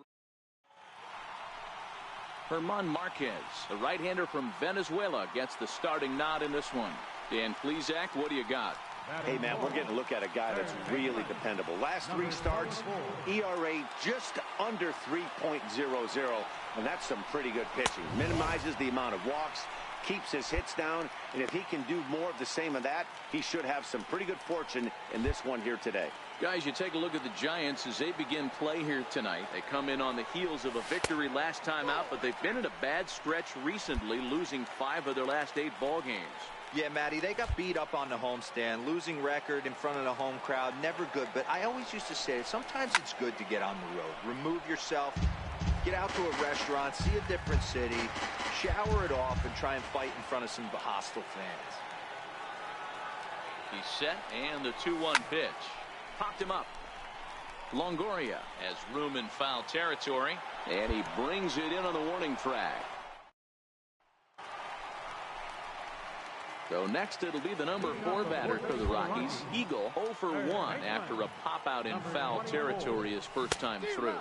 Herman Marquez, the right-hander from Venezuela, gets the starting nod in this one. Dan Plesac, what do you got? Hey, Matt, we're getting a look at a guy that's really dependable. Last 3 starts, ERA just under 3.00, and that's some pretty good pitching. Minimizes the amount of walks, keeps his hits down, and if he can do more of the same of that, he should have some pretty good fortune in this one here today. Guys, you take a look at the Giants as they begin play here tonight. They come in on the heels of a victory last time out, but they've been in a bad stretch recently, losing 5 of their last 8 ball games. Yeah, Matty, they got beat up on the homestand. Losing record in front of the home crowd, never good. But I always used to say, sometimes it's good to get on the road. Remove yourself, get out to a restaurant, see a different city, shower it off, and try and fight in front of some hostile fans. He's set, and the 2-1 pitch. Popped him up. Longoria has room in foul territory, and he brings it in on the warning track. So next it'll be the number 4 batter for the Rockies, Eagle, 0 for 1 after a pop out in foul territory his first time through.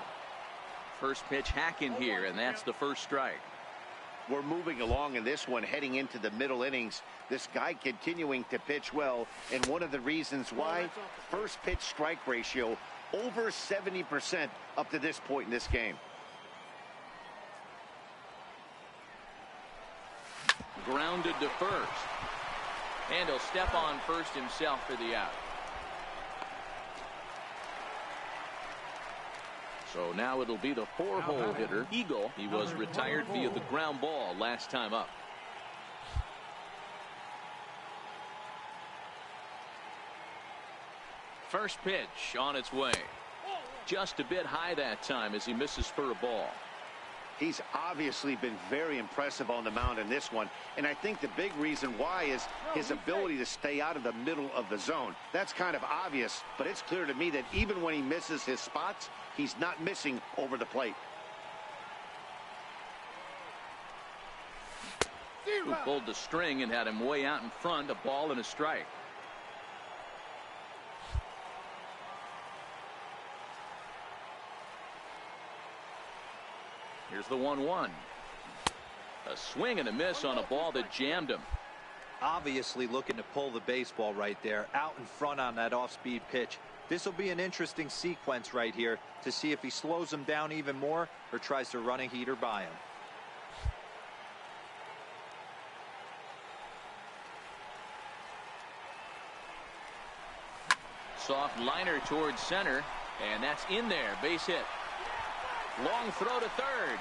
First pitch hacking here, and that's the first strike. We're moving along in this one, heading into the middle innings. This guy continuing to pitch well, and one of the reasons why, first pitch strike ratio over 70% up to this point in this game. Grounded to first. And he'll step on first himself for the out. So now it'll be the 4-hole hitter, Eagle. He was retired via the ground ball last time up. First pitch on its way. Just a bit high that time as he misses for a ball. He's obviously been very impressive on the mound in this one, and I think the big reason why is his ability to stay out of the middle of the zone. That's kind of obvious, but it's clear to me that even when he misses his spots, he's not missing over the plate. Who pulled the string and had him way out in front, a ball and a strike. Here's the 1-1. A swing and a miss on a ball that jammed him. Obviously looking to pull the baseball right there, out in front on that off-speed pitch. This will be an interesting sequence right here to see if he slows him down even more or tries to run a heater by him. Soft liner towards center, and that's in there. Base hit. Long throw to third.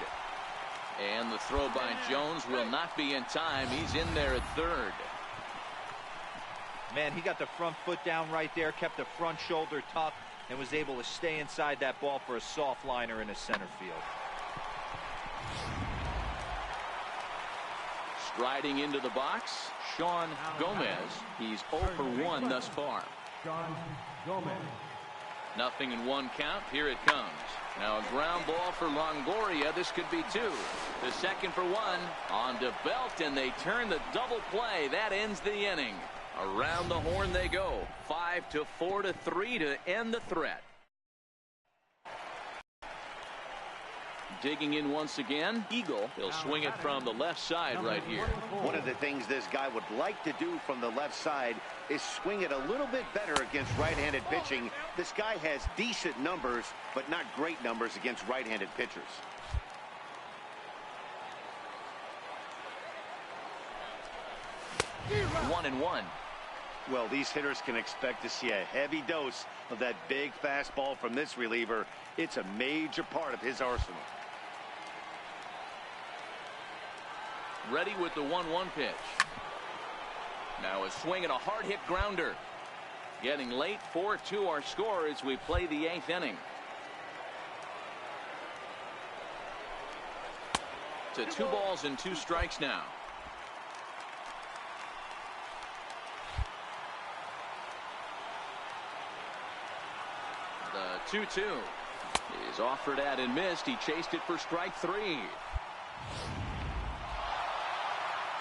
And the throw by Jones will not be in time. He's in there at third. Man, he got the front foot down right there, kept the front shoulder tough, and was able to stay inside that ball for a soft liner in the center field. Striding into the box, Sean Gomez. He's 0 for 1 thus far. Sean Gomez. Nothing in one count. Here it comes. Now a ground ball for Longoria. This could be 2. The second for 1 on to Belt, and they turn the double play. That ends the inning. Around the horn they go. 5-4 to 3 to end the threat. Digging in once again, Eagle. He'll swing it from the left side right here. One of the things this guy would like to do from the left side is swing it a little bit better against right-handed pitching. This guy has decent numbers, but not great numbers against right-handed pitchers. One and one. Well, these hitters can expect to see a heavy dose of that big fastball from this reliever. It's a major part of his arsenal. Ready with the 1-1 pitch. Now a swing and a hard hit grounder. Getting late, 4-2 our score as we play the 8th inning. To 2 balls and 2 strikes now. The 2-2 is offered at and missed. He chased it for strike 3.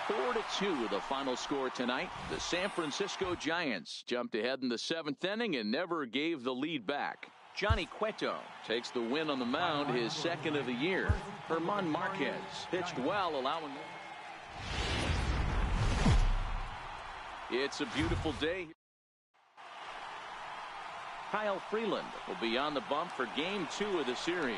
4-2 the final score tonight. The San Francisco Giants jumped ahead in the 7th inning and never gave the lead back. Johnny Cueto takes the win on the mound, his 2nd of the year. Herman Marquez pitched well, allowing... It's a beautiful day. Kyle Freeland will be on the bump for Game 2 of the series.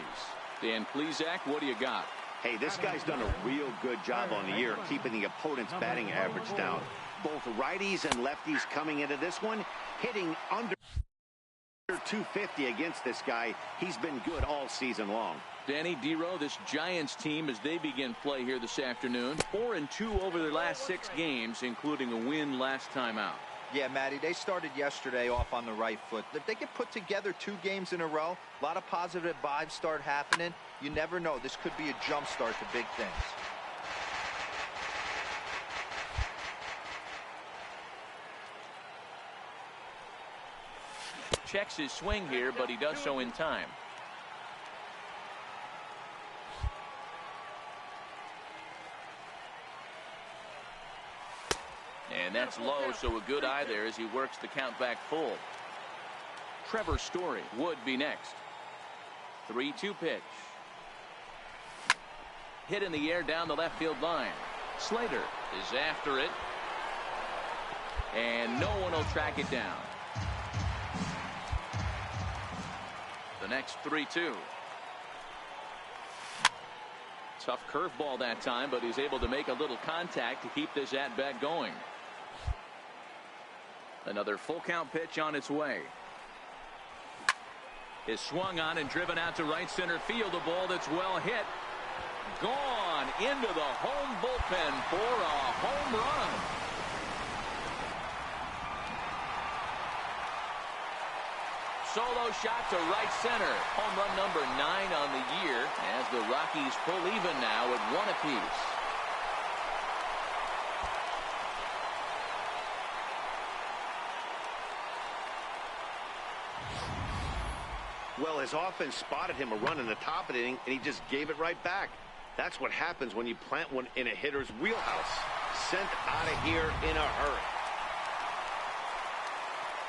Dan Plesac, what do you got? Hey, this guy's done a real good job on the year keeping the opponent's batting average down. Both righties and lefties coming into this one, hitting under 250 against this guy. He's been good all season long. Danny Dero, this Giants team, as they begin play here this afternoon, 4-2 over their last 6 games, including a win last time out. Yeah, Matty, they started yesterday off on the right foot. If they get put together 2 games in a row, a lot of positive vibes start happening. You never know. This could be a jump start to big things. Checks his swing here, but he does so in time. And that's low, so a good eye there as he works the count back full. Trevor Story would be next. 3-2 pitch. Hit in the air down the left field line. Slater is after it. And no one will track it down. The next 3-2. Tough curveball that time, but he's able to make a little contact to keep this at-bat going. Another full count pitch on its way. Is swung on and driven out to right center field. A ball that's well hit. Gone into the home bullpen for a home run. Solo shot to right center. Home run number 9 on the year as the Rockies pull even now at 1 apiece. Well, his offense spotted him a run in the top of the inning, and he just gave it right back. That's what happens when you plant one in a hitter's wheelhouse. Sent out of here in a hurry.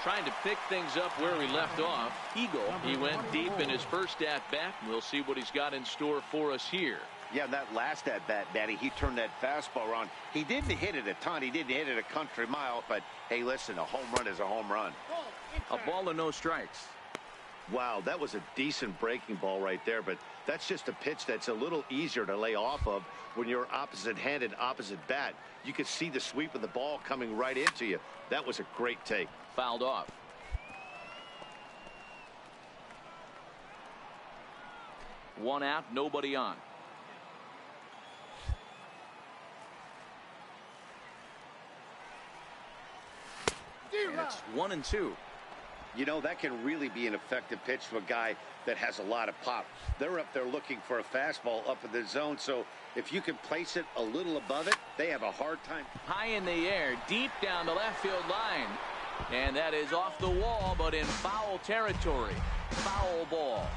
Trying to pick things up where we left off. Eagle, he went deep in his first at-bat. We'll see what he's got in store for us here. Yeah, that last at-bat, Batty, he turned that fastball around. He didn't hit it a ton. He didn't hit it a country mile. But, hey, listen, a home run is a home run. A ball and no strikes. Wow, that was a decent breaking ball right there, but that's just a pitch that's a little easier to lay off of when you're opposite-handed, opposite bat. You could see the sweep of the ball coming right into you. That was a great take. Fouled off. One out, nobody on. It's 1-2. You know, that can really be an effective pitch to a guy that has a lot of pop. They're up there looking for a fastball up in the zone, so if you can place it a little above it, they have a hard time. High in the air, deep down the left field line. And that is off the wall, but in foul territory. Foul ball.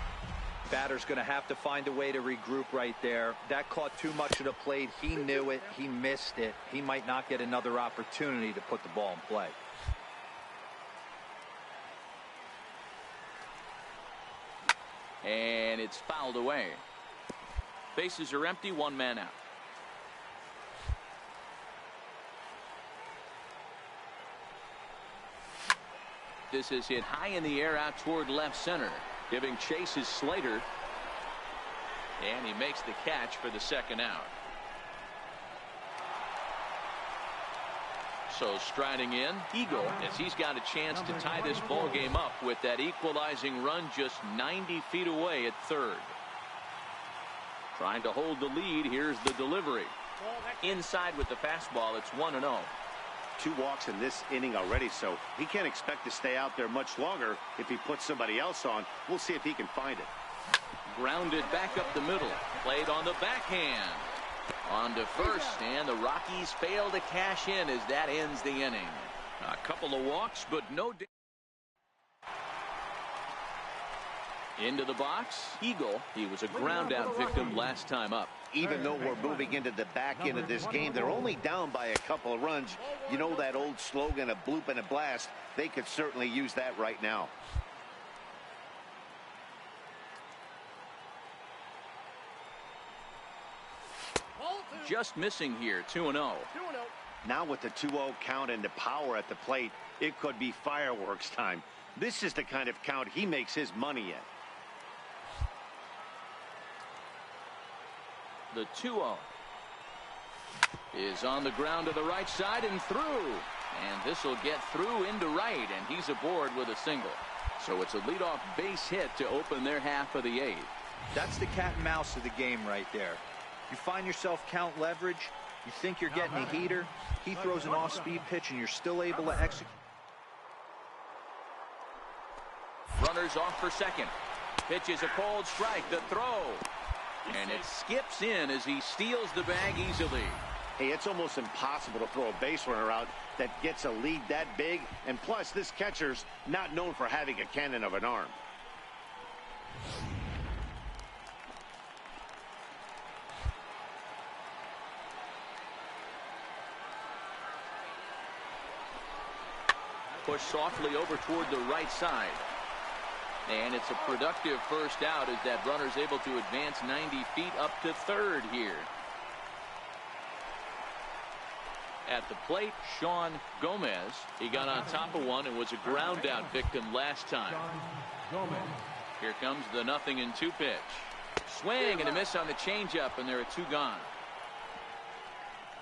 Batter's going to have to find a way to regroup right there. That caught too much of the plate. He knew it. He missed it. He might not get another opportunity to put the ball in play. And it's fouled away. Bases are empty, 1 man out. This is hit high in the air out toward left center. Giving chase is Slater. And he makes the catch for the second out. So striding in, Eagle, as he's got a chance to tie this ball game up with that equalizing run just 90 feet away at third. Trying to hold the lead. Here's the delivery. Inside with the fastball. It's 1-0. 2 walks in this inning already, so he can't expect to stay out there much longer if he puts somebody else on. We'll see if he can find it. Grounded back up the middle. Played on the backhand. On to first, and the Rockies fail to cash in as that ends the inning. A couple of walks, but no damage. Into the box, Eagle. He was a ground-out victim last time up. Even though we're moving into the back end of this game, they're only down by a couple of runs. You know that old slogan, a bloop and a blast? They could certainly use that right now. Just missing here, 2-0. Now with the 2-0 count and the power at the plate, it could be fireworks time. This is the kind of count he makes his money in. The 2-0 is on the ground to the right side and through. And this will get through into right, and he's aboard with a single. So it's a leadoff base hit to open their half of the 8th. That's the cat and mouse of the game right there. You find yourself count leverage. You think you're getting a heater. He throws an off-speed pitch, and you're still able to execute. Runners off for second. Pitch is a cold strike. The throw. And it skips in as he steals the bag easily. Hey, it's almost impossible to throw a base runner out that gets a lead that big. And plus, this catcher's not known for having a cannon of an arm. push softly over toward the right side. And it's a productive first out as that runner's able to advance 90 feet up to third here. At the plate, Sean Gomez. He got on top of one and was a ground out victim last time. Here comes the 0-2 pitch. Swing and a miss on the changeup, and there are 2 gone.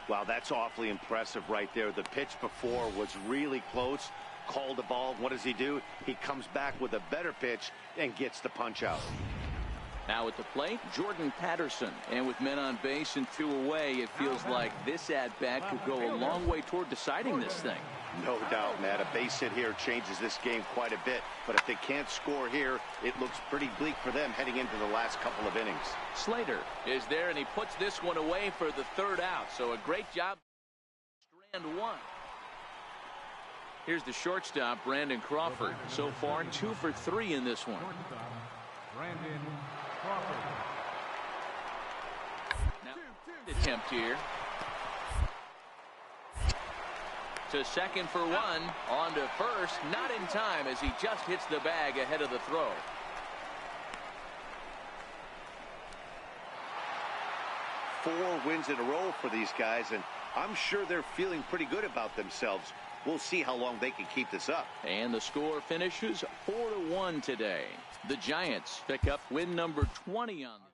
Wow, that's awfully impressive right there. The pitch before was really close. Called the ball. What does he do? He comes back with a better pitch and gets the punch out. Now at the plate, Jordan Patterson. And with men on base and 2 away, it feels like this at-bat could go a long way toward deciding this thing. No doubt, Matt. A base hit here changes this game quite a bit. But if they can't score here, it looks pretty bleak for them heading into the last couple of innings. Slater is there, and he puts this one away for the 3rd out. So a great job. Strand 1. Here's the shortstop, Brandon Crawford. So far, 2 for 3 in this one. Brandon Crawford. Now, attempt here. To second for 1. On to first. Not in time as he just hits the bag ahead of the throw. Four wins in a row for these guys, and I'm sure they're feeling pretty good about themselves. We'll see how long they can keep this up. And the score finishes 4-1 today. The Giants pick up win number 20 on the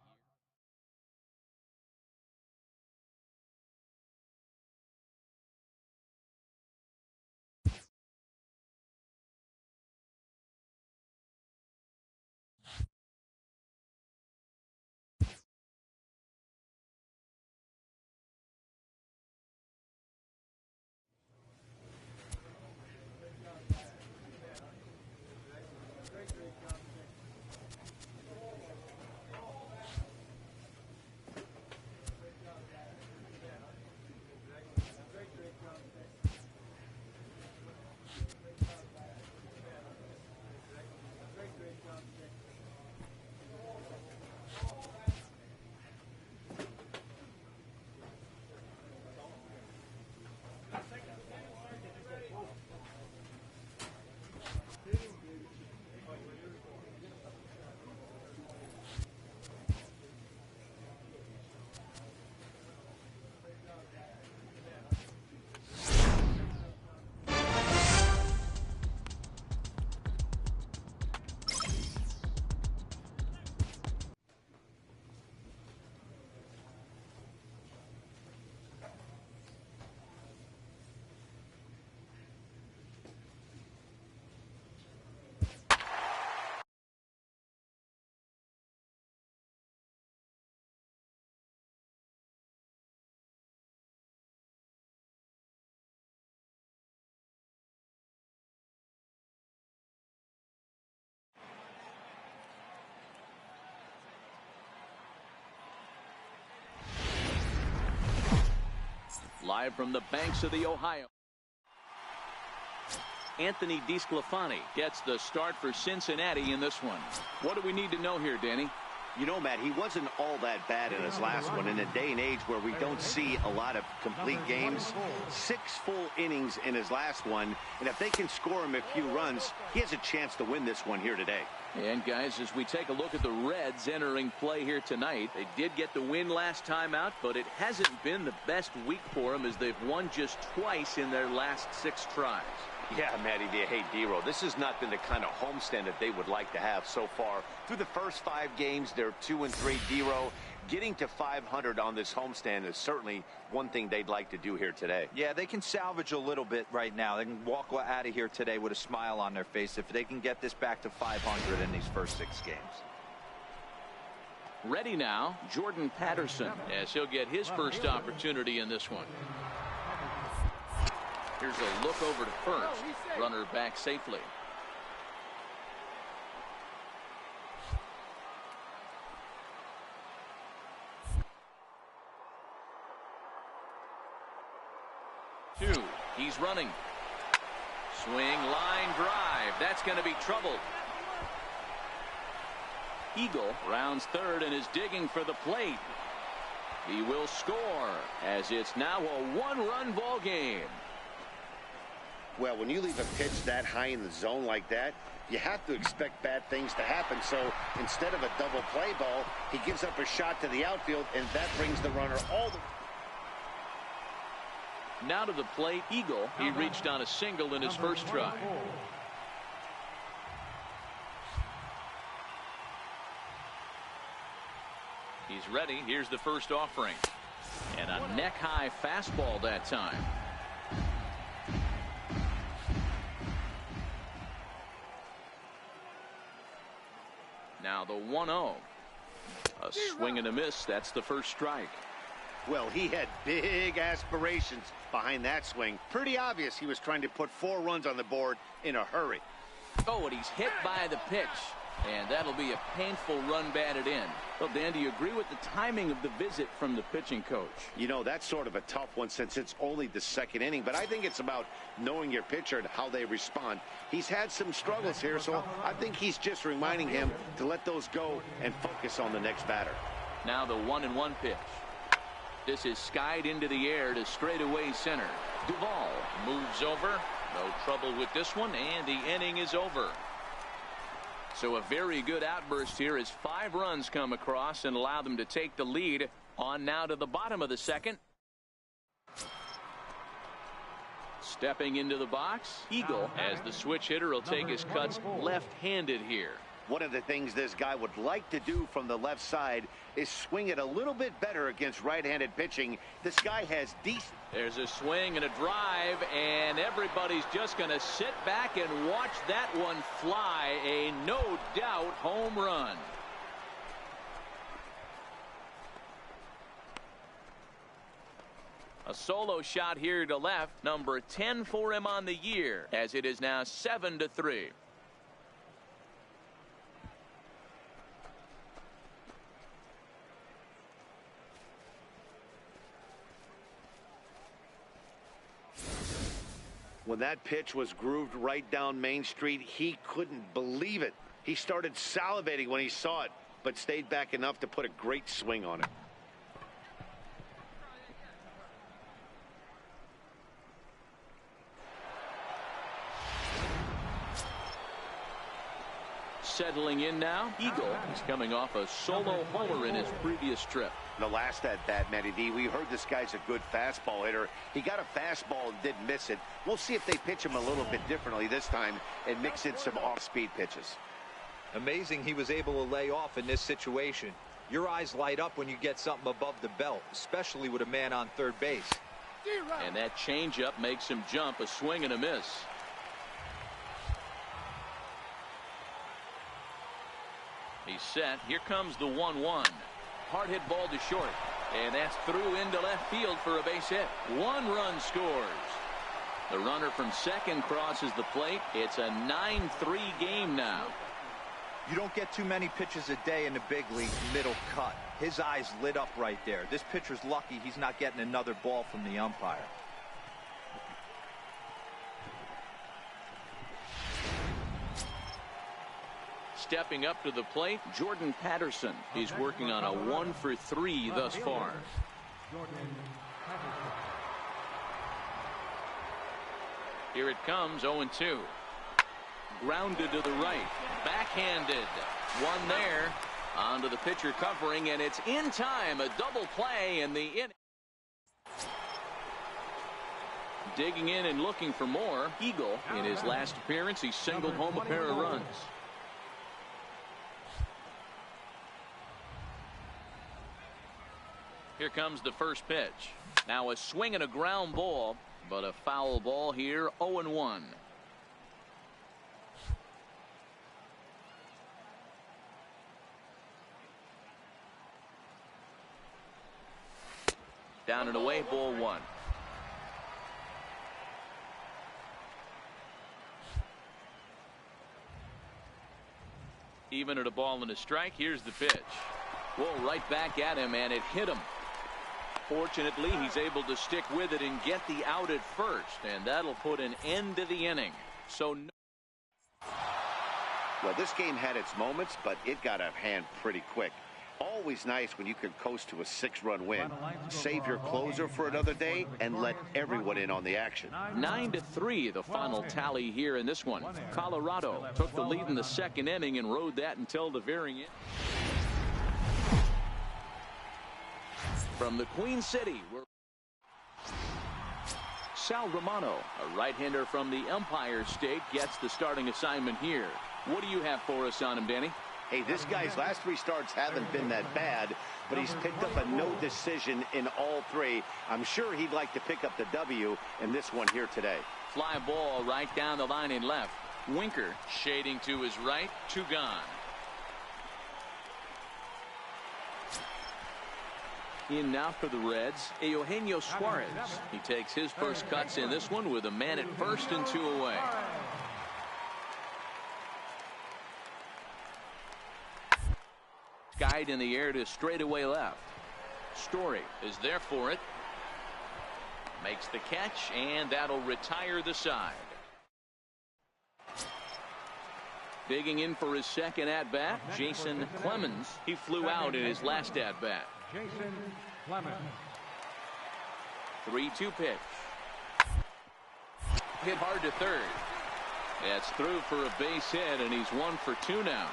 live from the banks of the Ohio. Anthony DeSclafani gets the start for Cincinnati in this one. What do we need to know here, Danny? You know, Matt, he wasn't all that bad in his last one. In a day and age where we don't see a lot of complete games, 6 full innings in his last one. And if they can score him a few runs, he has a chance to win this one here today. And guys, as we take a look at the Reds entering play here tonight, they did get the win last time out, but it hasn't been the best week for them as they've won just twice in their last 6 tries. Yeah, Matty V. Hey, D-Row, this has not been the kind of homestand that they would like to have so far. Through the first 5 games, they're 2-3. D-Row, getting to 500 on this homestand is certainly one thing they'd like to do here today. Yeah, they can salvage a little bit right now. They can walk out of here today with a smile on their face if they can get this back to 500 in these first 6 games. Ready now, Jordan Patterson, as he'll get his first opportunity in this one. Here's a look over to first. Runner back safely. Two. He's running. Swing, line drive. That's going to be trouble. Eagle rounds third and is digging for the plate. He will score as it's now a 1-run ball game. Well, when you leave a pitch that high in the zone like that, you have to expect bad things to happen. So instead of a double play ball, he gives up a shot to the outfield, and that brings the runner all the... Now to the plate, Eagle. He reached on a single in his first try. He's ready. Here's the first offering. And a neck-high fastball that time. Now the 1-0. A swing and a miss. That's the first strike. Well, he had big aspirations behind that swing. Pretty obvious he was trying to put 4 runs on the board in a hurry. Oh, and he's hit by the pitch. And that'll be a painful run batted in. Well, Dan, do you agree with the timing of the visit from the pitching coach? You know, that's sort of a tough one since it's only the second inning. But I think it's about knowing your pitcher and how they respond. He's had some struggles here, so I think he's just reminding him to let those go and focus on the next batter. Now the 1-1 pitch. This is skied into the air to straightaway center. Duvall moves over. No trouble with this one, and the inning is over. So a very good outburst here as 5 runs come across and allow them to take the lead. On now to the bottom of the second. Stepping into the box, Eagle, as the switch hitter will take his cuts left-handed here. One of the things this guy would like to do from the left side is swing it a little bit better against right-handed pitching. This guy has decent... There's a swing and a drive, and everybody's just going to sit back and watch that one fly. A no-doubt home run. A solo shot here to left. Number 10 for him on the year, as it is now 7-3. When that pitch was grooved right down Main Street, he couldn't believe it. He started salivating when he saw it, but stayed back enough to put a great swing on it. Settling in now, Eagle is coming off a solo homer in his previous trip. The last at bat, Matty V, we heard this guy's a good fastball hitter. He got a fastball and didn't miss it. We'll see if they pitch him a little bit differently this time and mix in some off-speed pitches. Amazing he was able to lay off in this situation. Your eyes light up when you get something above the belt, especially with a man on third base. And that changeup makes him jump. A swing and a miss. He's set. Here comes the 1-1. Hard hit ball to short. And that's through into left field for a base hit. 1 run scores. The runner from second crosses the plate. It's a 9-3 game now. You don't get too many pitches a day in the big league middle cut. His eyes lit up right there. This pitcher's lucky he's not getting another ball from the umpire. Stepping up to the plate, Jordan Patterson. He's working on a 1-for-3 thus far. Here it comes, 0-2. Grounded to the right. Backhanded. One there. Onto the pitcher covering, and it's in time. A double play in the inning. Digging in and looking for more. Eagle, in his last appearance, he singled home a pair of runs. Here comes the first pitch. Now a swing and a ground ball, but a foul ball here, 0-1. Down and away, ball 1. Even at a ball and a strike, here's the pitch. Well, right back at him, and it hit him. Fortunately, he's able to stick with it and get the out at first, and that'll put an end to the inning. So, well, this game had its moments, but it got out of hand pretty quick. Always nice when you can coast to a 6-run win. Save your closer for another day and let everyone in on the action. 9-3 the final tally here in this one. Colorado took the lead in the second inning and rode that until the very end. From the Queen City, Sal Romano, a right-hander from the Empire State, gets the starting assignment here. What do you have for us on him, Danny? Hey, this guy's last 3 starts haven't been that bad, but he's picked up a no decision in all 3. I'm sure he'd like to pick up the W in this one here today. Fly ball right down the line and left. Winker shading to his right, 2 gone. In now for the Reds, Eugenio Suarez. He takes his first cuts in this one with a man at first and 2 away. Guide in the air to straightaway left. Story is there for it. Makes the catch, and that'll retire the side. Digging in for his second at-bat, Jason Clemens. He flew out in his last at-bat. Jason Clemens. 3-2 pitch. Hit hard to third. That's through for a base hit, and he's 1 for 2 now.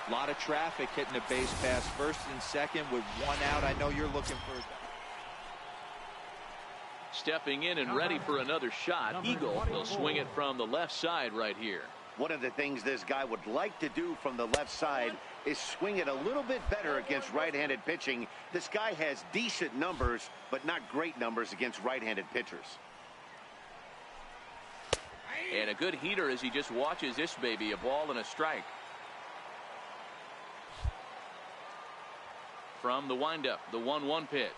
A lot of traffic hitting a base pass first and second with 1 out. I know you're looking for. Stepping in and ready for another shot. Eagle will swing it from the left side right here. One of the things this guy would like to do from the left side is swing it a little bit better against right-handed pitching. This guy has decent numbers, but not great numbers against right-handed pitchers. And a good heater as he just watches this baby, a ball and a strike. From the windup, the 1-1 pitch.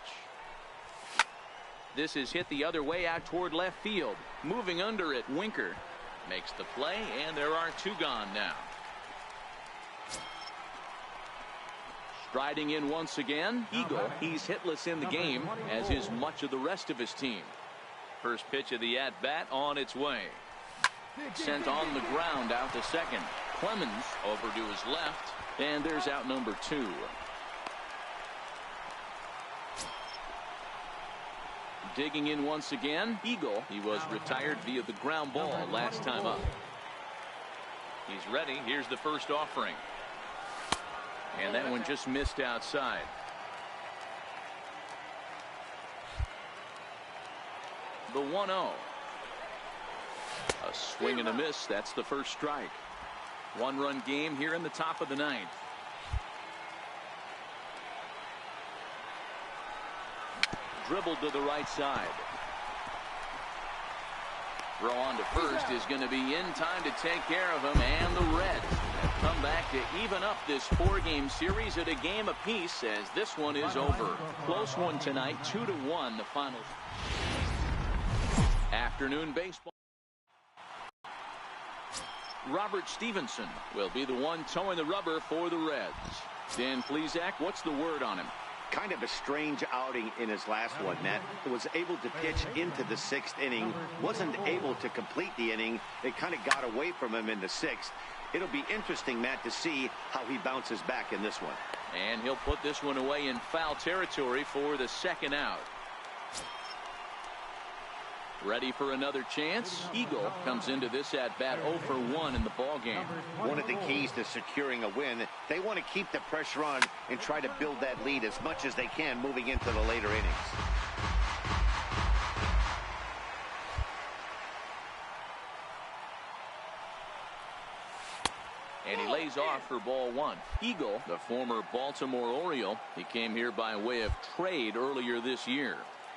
This is hit the other way out toward left field. Moving under it, Winker makes the play, and there are 2 gone now. Striding in once again, Eagle. He's hitless in the game, as is much of the rest of his team. First pitch of the at-bat on its way. Sent on the ground out to second. Clemens over to his left, and there's out number 2. Digging in once again, Eagle. He was retired via the ground ball last time up. He's ready. Here's the first offering. And that one just missed outside. The 1-0. A swing and a miss. That's the first strike. 1-run game here in the top of the 9th. Dribbled to the right side. Throw on to first is going to be in time to take care of him, and the Reds have come back to even up this 4-game series at a game apiece as this one is over. Close one tonight, 2-1 the final. Afternoon baseball. Robert Stevenson will be the one towing the rubber for the Reds. Dan Plesac, what's the word on him? Kind of a strange outing in his last one, Matt. Was able to pitch into the 6th inning. Wasn't able to complete the inning. It kind of got away from him in the 6th. It'll be interesting, Matt, to see how he bounces back in this one. And he'll put this one away in foul territory for the second out. Ready for another chance. Eagle comes into this at-bat 0 for 1 in the ball game. One of the keys to securing a win, they want to keep the pressure on and try to build that lead as much as they can moving into the later innings. And he lays off for ball 1. Eagle, the former Baltimore Oriole, he came here by way of trade earlier this year.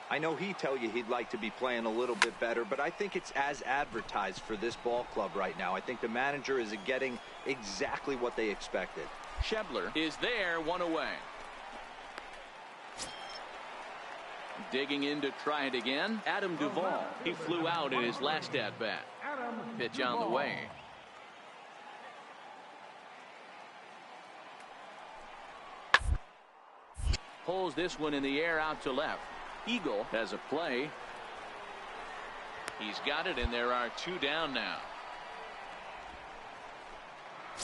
I know he'd tell you he'd like to be playing a little bit better, but I think it's as advertised for this ball club right now. I think the manager is getting exactly what they expected. Schebler is there, 1 away. Digging in to try it again, Adam Duvall. He flew out in his last at-bat. Pitch on the way. Pulls this one in the air out to left. Eagle has a play. He's got it, and there are 2 down now.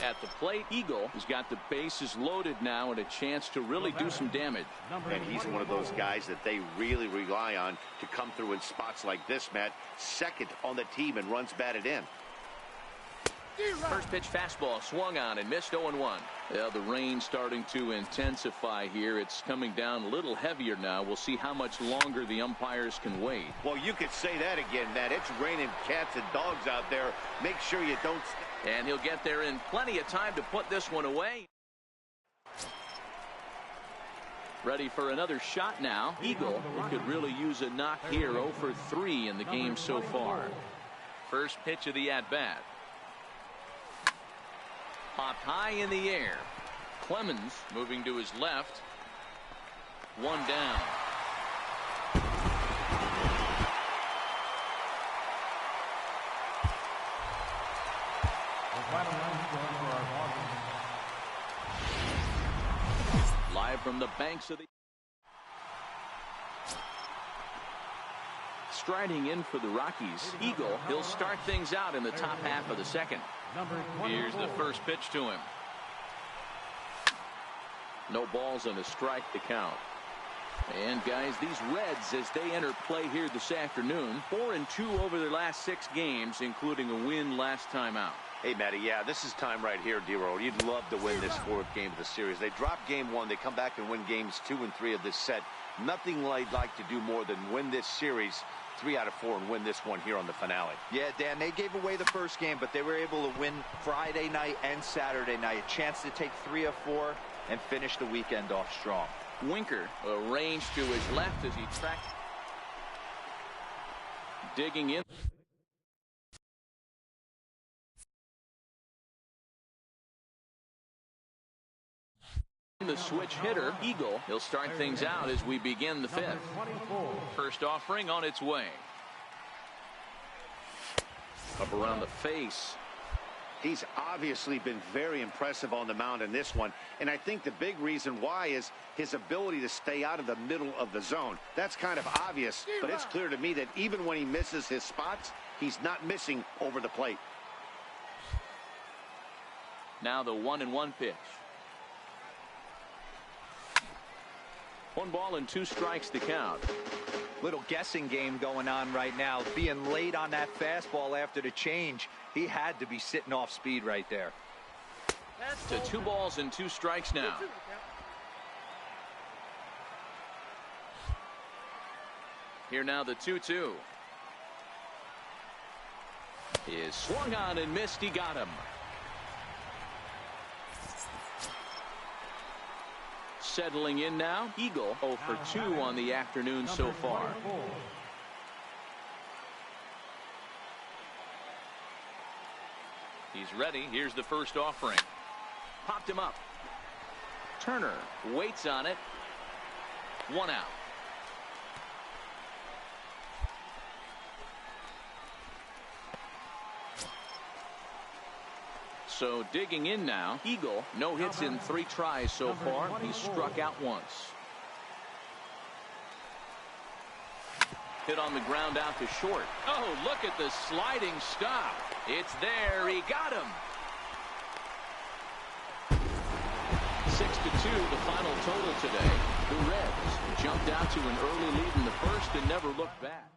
At the plate, Eagle has got the bases loaded now and a chance to really do some damage. And he's one of those guys that they really rely on to come through in spots like this, Matt. Second on the team and runs batted in. First pitch fastball swung on and missed 0-1. Yeah, the rain starting to intensify here. It's coming down a little heavier now. We'll see how much longer the umpires can wait. Well, you could say that again, Matt. It's raining cats and dogs out there. Make sure you don't. And he'll get there in plenty of time to put this one away. Ready for another shot now. Eagle could really use a knock here. 0 for 3 in the game so far. First pitch of the at-bat. Popped high in the air. Clemens moving to his left. One down. Live from the banks of the... Striding in for the Rockies, Eagle. He'll start things out in the top half of the second. Here's the first pitch to him. No balls and a strike to count. And guys, these Reds, as they enter play here this afternoon, 4-2 over their last 6 games, including a win last time out. Hey, Matty, yeah, this is time right here, D-Roll. You'd love to win this 4th game of the series. They drop game 1. They come back and win games 2 and 3 of this set. Nothing they'd like to do more than win this series 3 out of 4 and win this one here on the finale. Yeah, Dan, they gave away the first game, but they were able to win Friday night and Saturday night. A chance to take 3 of 4 and finish the weekend off strong. Winker arranged to his left as he tracked. Digging in. The switch hitter, Eagle. He'll start things out as we begin the 5th. First offering on its way. Up around the face. He's obviously been very impressive on the mound in this one, and I think the big reason why is his ability to stay out of the middle of the zone. That's kind of obvious, but it's clear to me that even when he misses his spots, he's not missing over the plate. Now the 1-1 pitch. 1 ball and 2 strikes to count. Little guessing game going on right now. Being late on that fastball after the change, he had to be sitting off speed right there. To 2 balls and 2 strikes now. Here now the 2-2. Is swung on and missed. He got him. Settling in now, Eagle 0 for 2 on the afternoon so far. He's ready. Here's the first offering. Popped him up. Turner waits on it. 1 out. So digging in now, Eagle, no hits in 3 tries so far. He's struck out once. Hit on the ground out to short. Oh, look at the sliding stop. It's there. He got him. 6-2, the final total today. The Reds jumped out to an early lead in the first and never looked back.